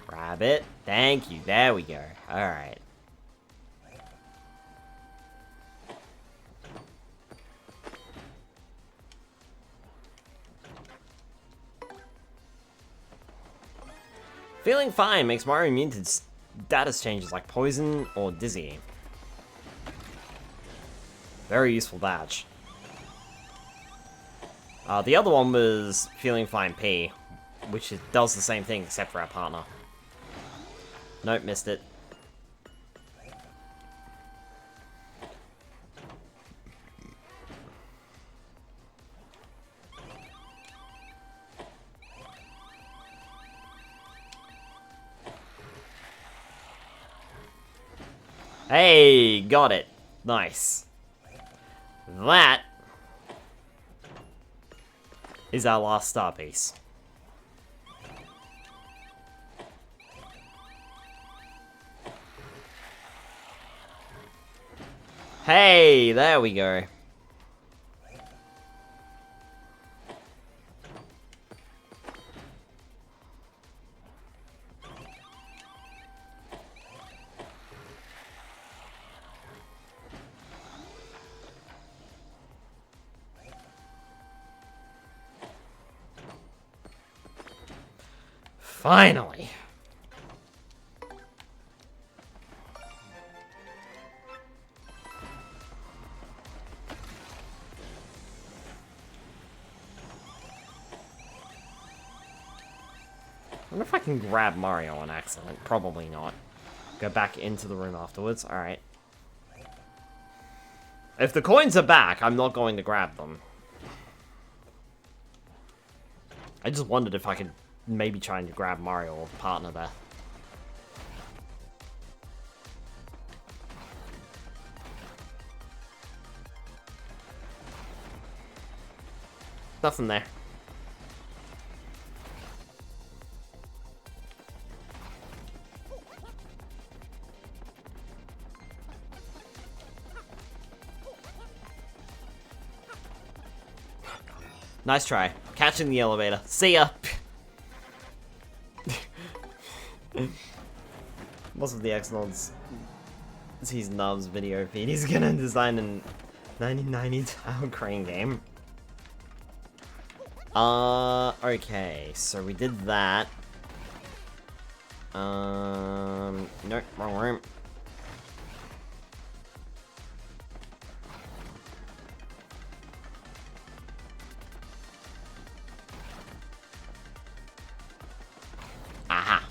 Grab it. Thank you. There we go. Alright. Feeling fine makes Mario immune to status changes like poison or dizzy. Very useful badge. The other one was Feeling Fine P, which does the same thing except for our partner. Nope, missed it. Hey, got it. Nice. That is our last star piece. Hey, there we go. Finally. I wonder if I can grab Mario on accident. Probably not. Go back into the room afterwards. Alright. If the coins are back, I'm not going to grab them. I just wondered if I could maybe try and grab Mario or partner there. Nothing there. Nice try. Catching the elevator. See ya! Most of the X-Nods sees Nub's video feed. He's gonna design a 1990 Tower Crane game. Okay, so we did that. Nope, wrong room. Aha.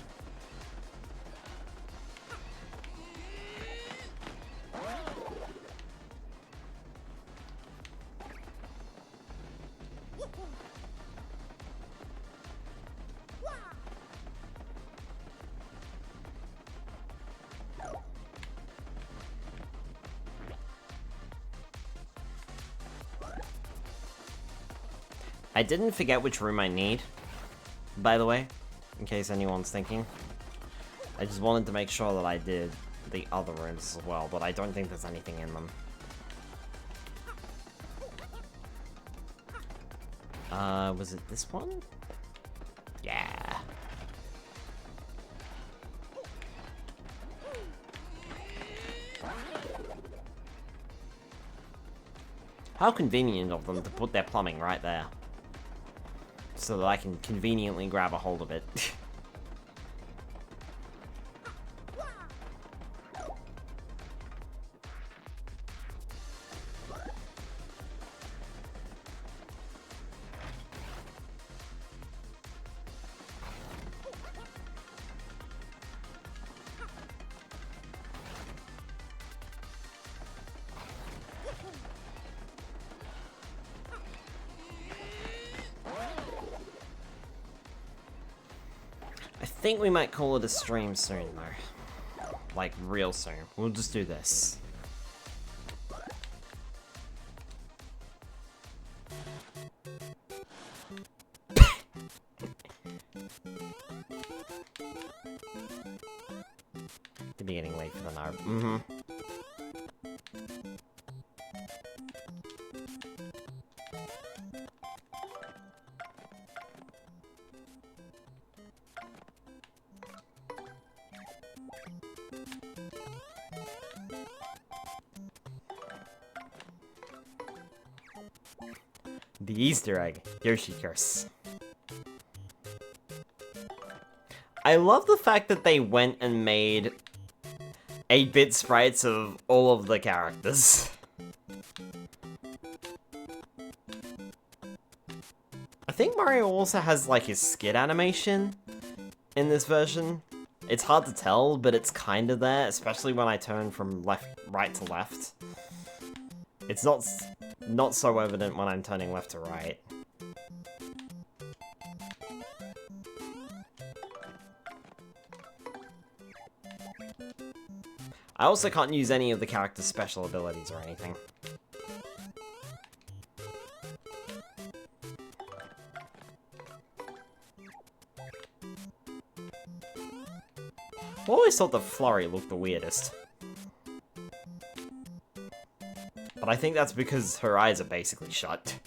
I didn't forget which room I need, by the way, in case anyone's thinking. I just wanted to make sure that I did the other rooms as well, but I don't think there's anything in them. Was it this one? Yeah. How convenient of them to put their plumbing right there. So that I can conveniently grab a hold of it. I think we might call it a stream soon, though. Like, real soon. We'll just do this. To be getting late for the night. Mm-hmm. The Easter egg, Yoshi curse. I love the fact that they went and made 8-bit sprites of all of the characters. I think Mario also has, like, his skid animation in this version. It's hard to tell, but it's kinda there, especially when I turn from right to left. It's not so evident when I'm turning left to right. I also can't use any of the character's special abilities or anything. I always thought the flurry looked the weirdest. But I think that's because her eyes are basically shut.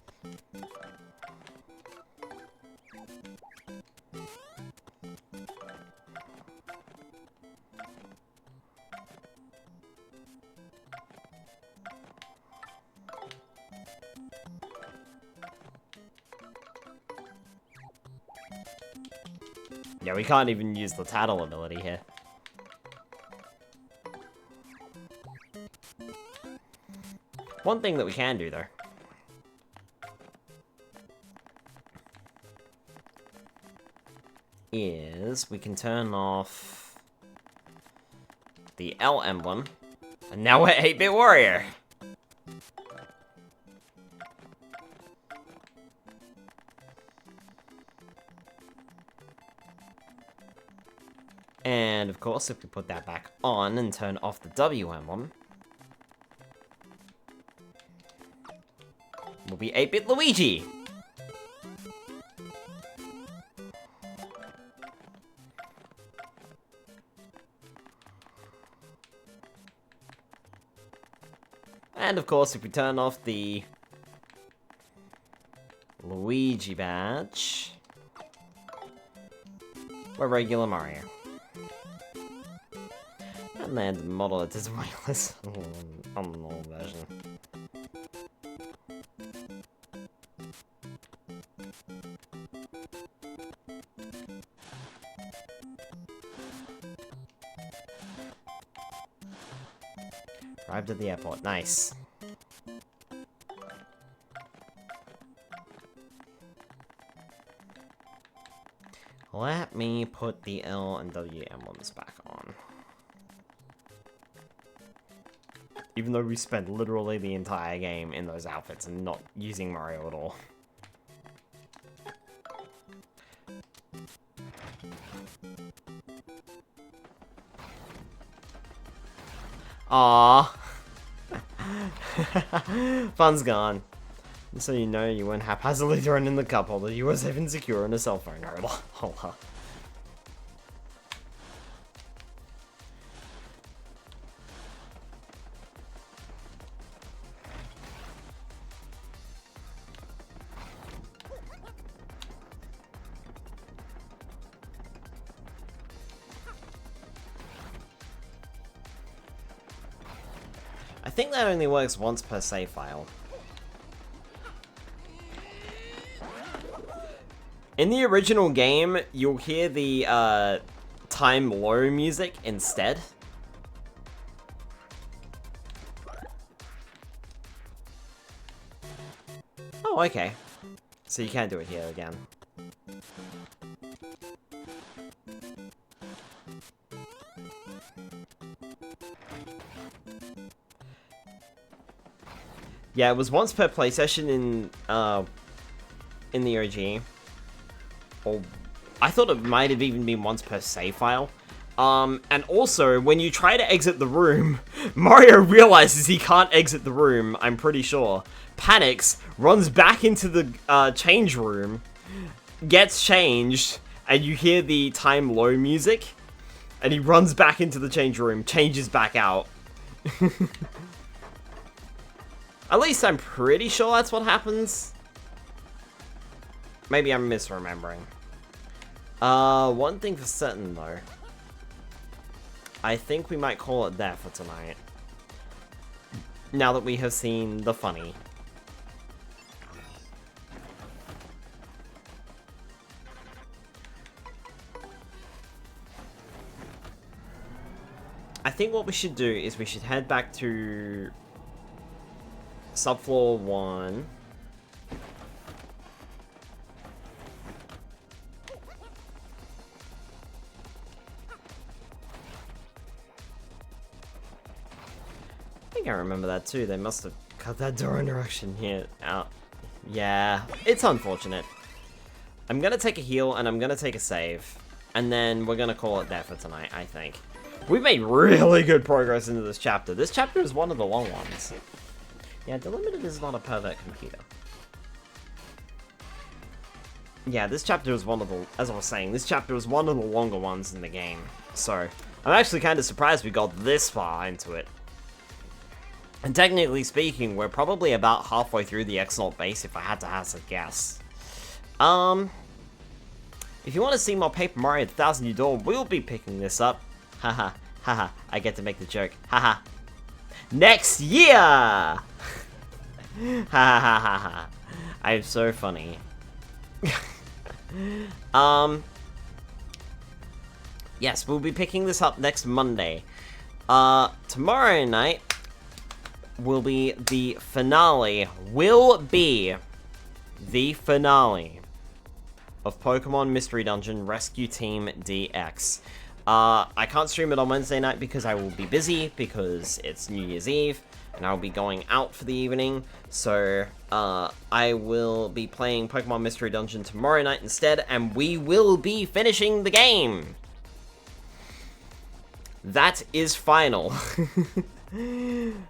Yeah, we can't even use the tattle ability here. One thing that we can do, though, is we can turn off the L emblem, and now we're 8-bit warrior! And, of course, if we put that back on and turn off the W emblem, we'll be 8-bit Luigi! And, of course, if we turn off the Luigi badge, we're regular Mario. And then the model it is wireless on the normal version. Arrived at the airport. Nice. Let me put the L and W emblems back on. Even though we spent literally the entire game in those outfits and not using Mario at all. Aww. Fun's gone. So you know you weren't haphazardly thrown in the cup holder, you were safe and secure in a cell phone holder. I think that only works once per save file. In the original game, you'll hear the time low music instead. Oh, okay. So you can't do it here again. Yeah, it was once per play session in the OG. Or I thought it might have even been once per save file. And also, when you try to exit the room, Mario realizes he can't exit the room, I'm pretty sure. Panics, runs back into the change room, gets changed, and you hear the time low music, and he runs back into the change room, changes back out. At least I'm pretty sure that's what happens. Maybe I'm misremembering. One thing for certain, though. I think we might call it there for tonight. Now that we have seen the funny. I think what we should do is we should head back to subfloor 1. I think I remember that too. They must have cut that door interaction here out. Yeah, it's unfortunate. I'm gonna take a heal and I'm gonna take a save. And then we're gonna call it there for tonight, I think. We've made really good progress into this chapter. This chapter is one of the long ones. Yeah, Delimited is not a pervert computer. Yeah, this chapter is one of the, as I was saying, this chapter is one of the longer ones in the game. So, I'm actually kind of surprised we got this far into it. And technically speaking, we're probably about halfway through the X-Naut base if I had to hazard a guess. If you want to see more Paper Mario 1000 Year Door, we'll be picking this up. Haha, haha, I get to make the joke. Haha. Next year! Ha ha ha ha. I am so funny. Yes, we'll be picking this up next Monday. Tomorrow night will be the finale. Of Pokemon Mystery Dungeon Rescue Team DX. I can't stream it on Wednesday night because I will be busy, because it's New Year's Eve, and I'll be going out for the evening, so, I will be playing Pokemon Mystery Dungeon tomorrow night instead, and we will be finishing the game! That is final.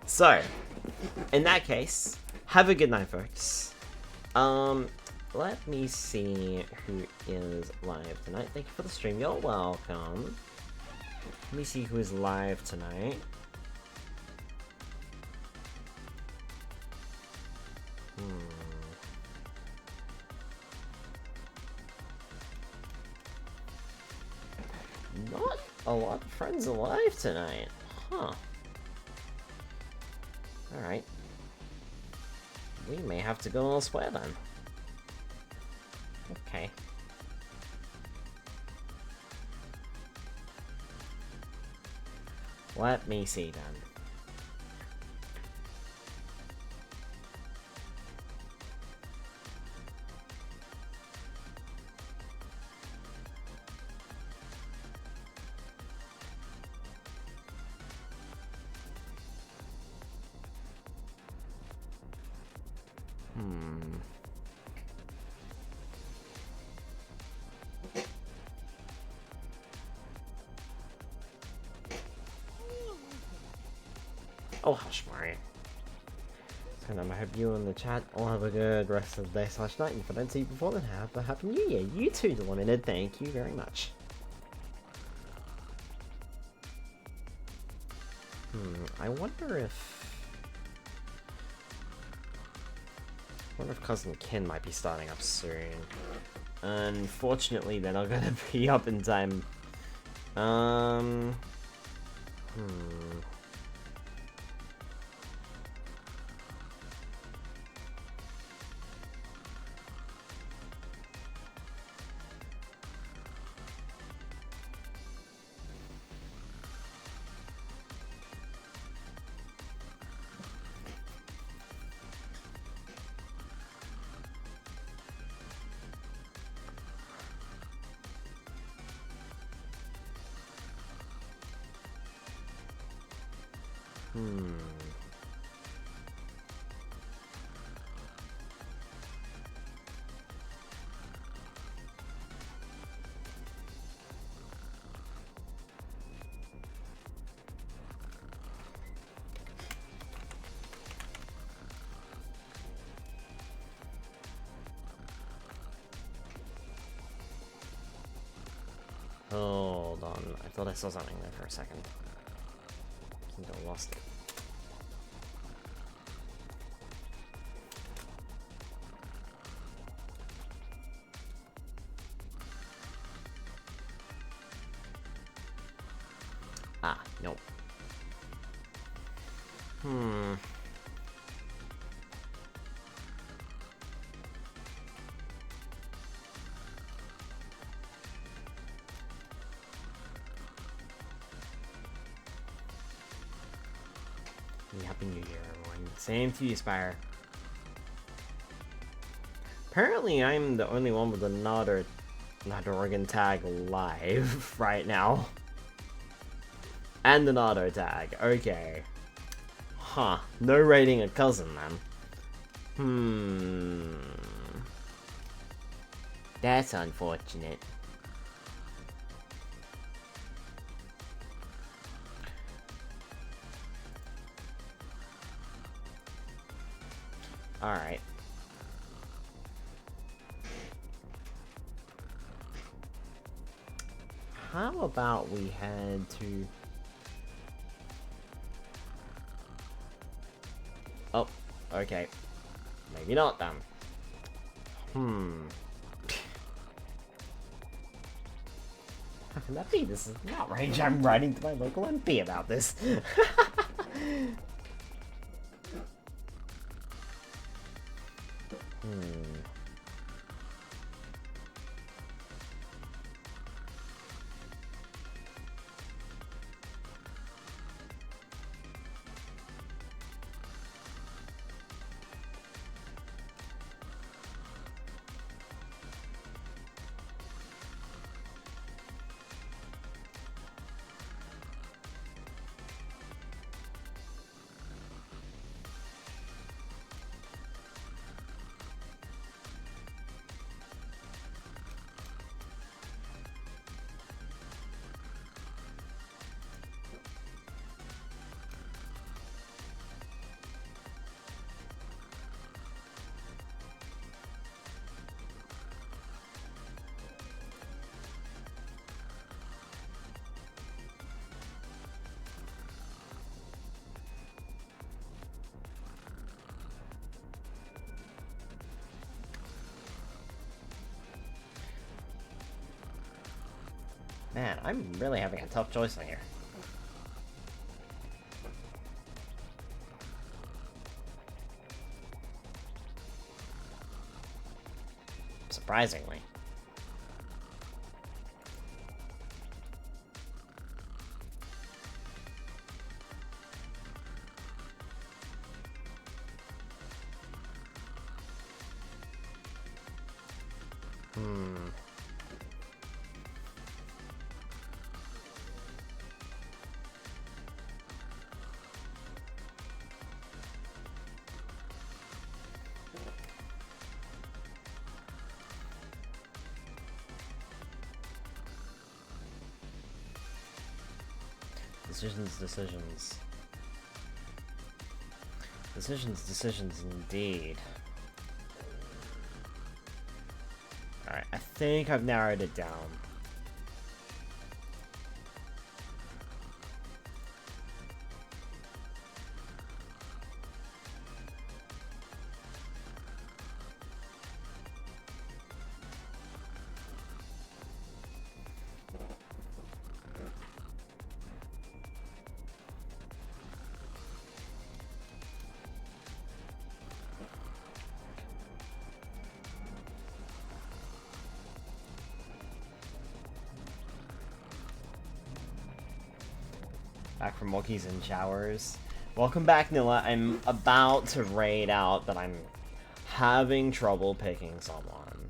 So, in that case, have a good night, folks. Let me see who is live tonight. Thank you for the stream. You're welcome. Let me see who is live tonight. Not a lot of friends alive tonight. Huh. Alright. We may have to go elsewhere then. Okay. Let me see then. Oh, hush, Mario. So, I hope you in the chat all have a good rest of the day / night, and if I don't see you before then, have a happy new year. You too, Delimited. Thank you very much. I wonder if Cousin Ken might be starting up soon. Unfortunately, they're not gonna be up in time. Hold on, I thought I saw something there for a second. I think I lost it. Ah, nope. Happy New Year, everyone. Same to you, Spire. Apparently, I'm the only one with another Oregon tag live right now. And another tag. Okay. Huh. No raiding a cousin, then. That's unfortunate. Alright. How about we head to... Oh, okay. Maybe not then. That be this is not range. I'm writing to my local MP about this. Man, I'm really having a tough choice on here. Surprisingly. Decisions. Decisions indeed. Alright, I think I've narrowed it down. Back from Wookiees and Showers. Welcome back, Nilla. I'm about to raid out, but I'm having trouble picking someone.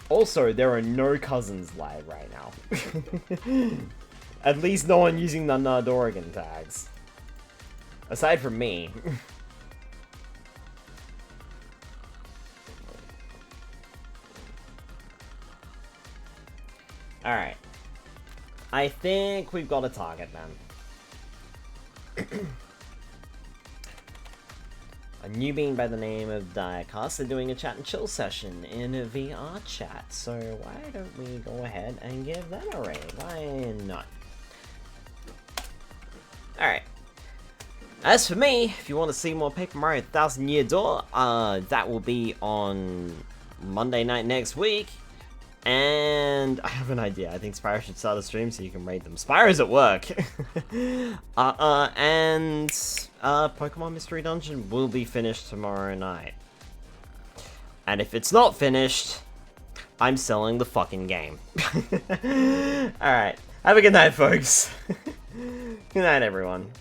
Also, there are no cousins live right now. At least no one using the Oregon tags. Aside from me. Alright. I think we've got a target then. A newbie by the name of Diacast are doing a chat and chill session in a VR chat, so why don't we go ahead and give them a raid? Why not? Alright. As for me, if you want to see more Paper Mario 1000 Year Door, that will be on Monday night next week. And I have an idea. I think Spyro should start a stream so you can raid them. Spyro's at work. And Pokemon Mystery Dungeon will be finished tomorrow night. And if it's not finished, I'm selling the fucking game. Alright. Have a good night, folks. Good night, everyone.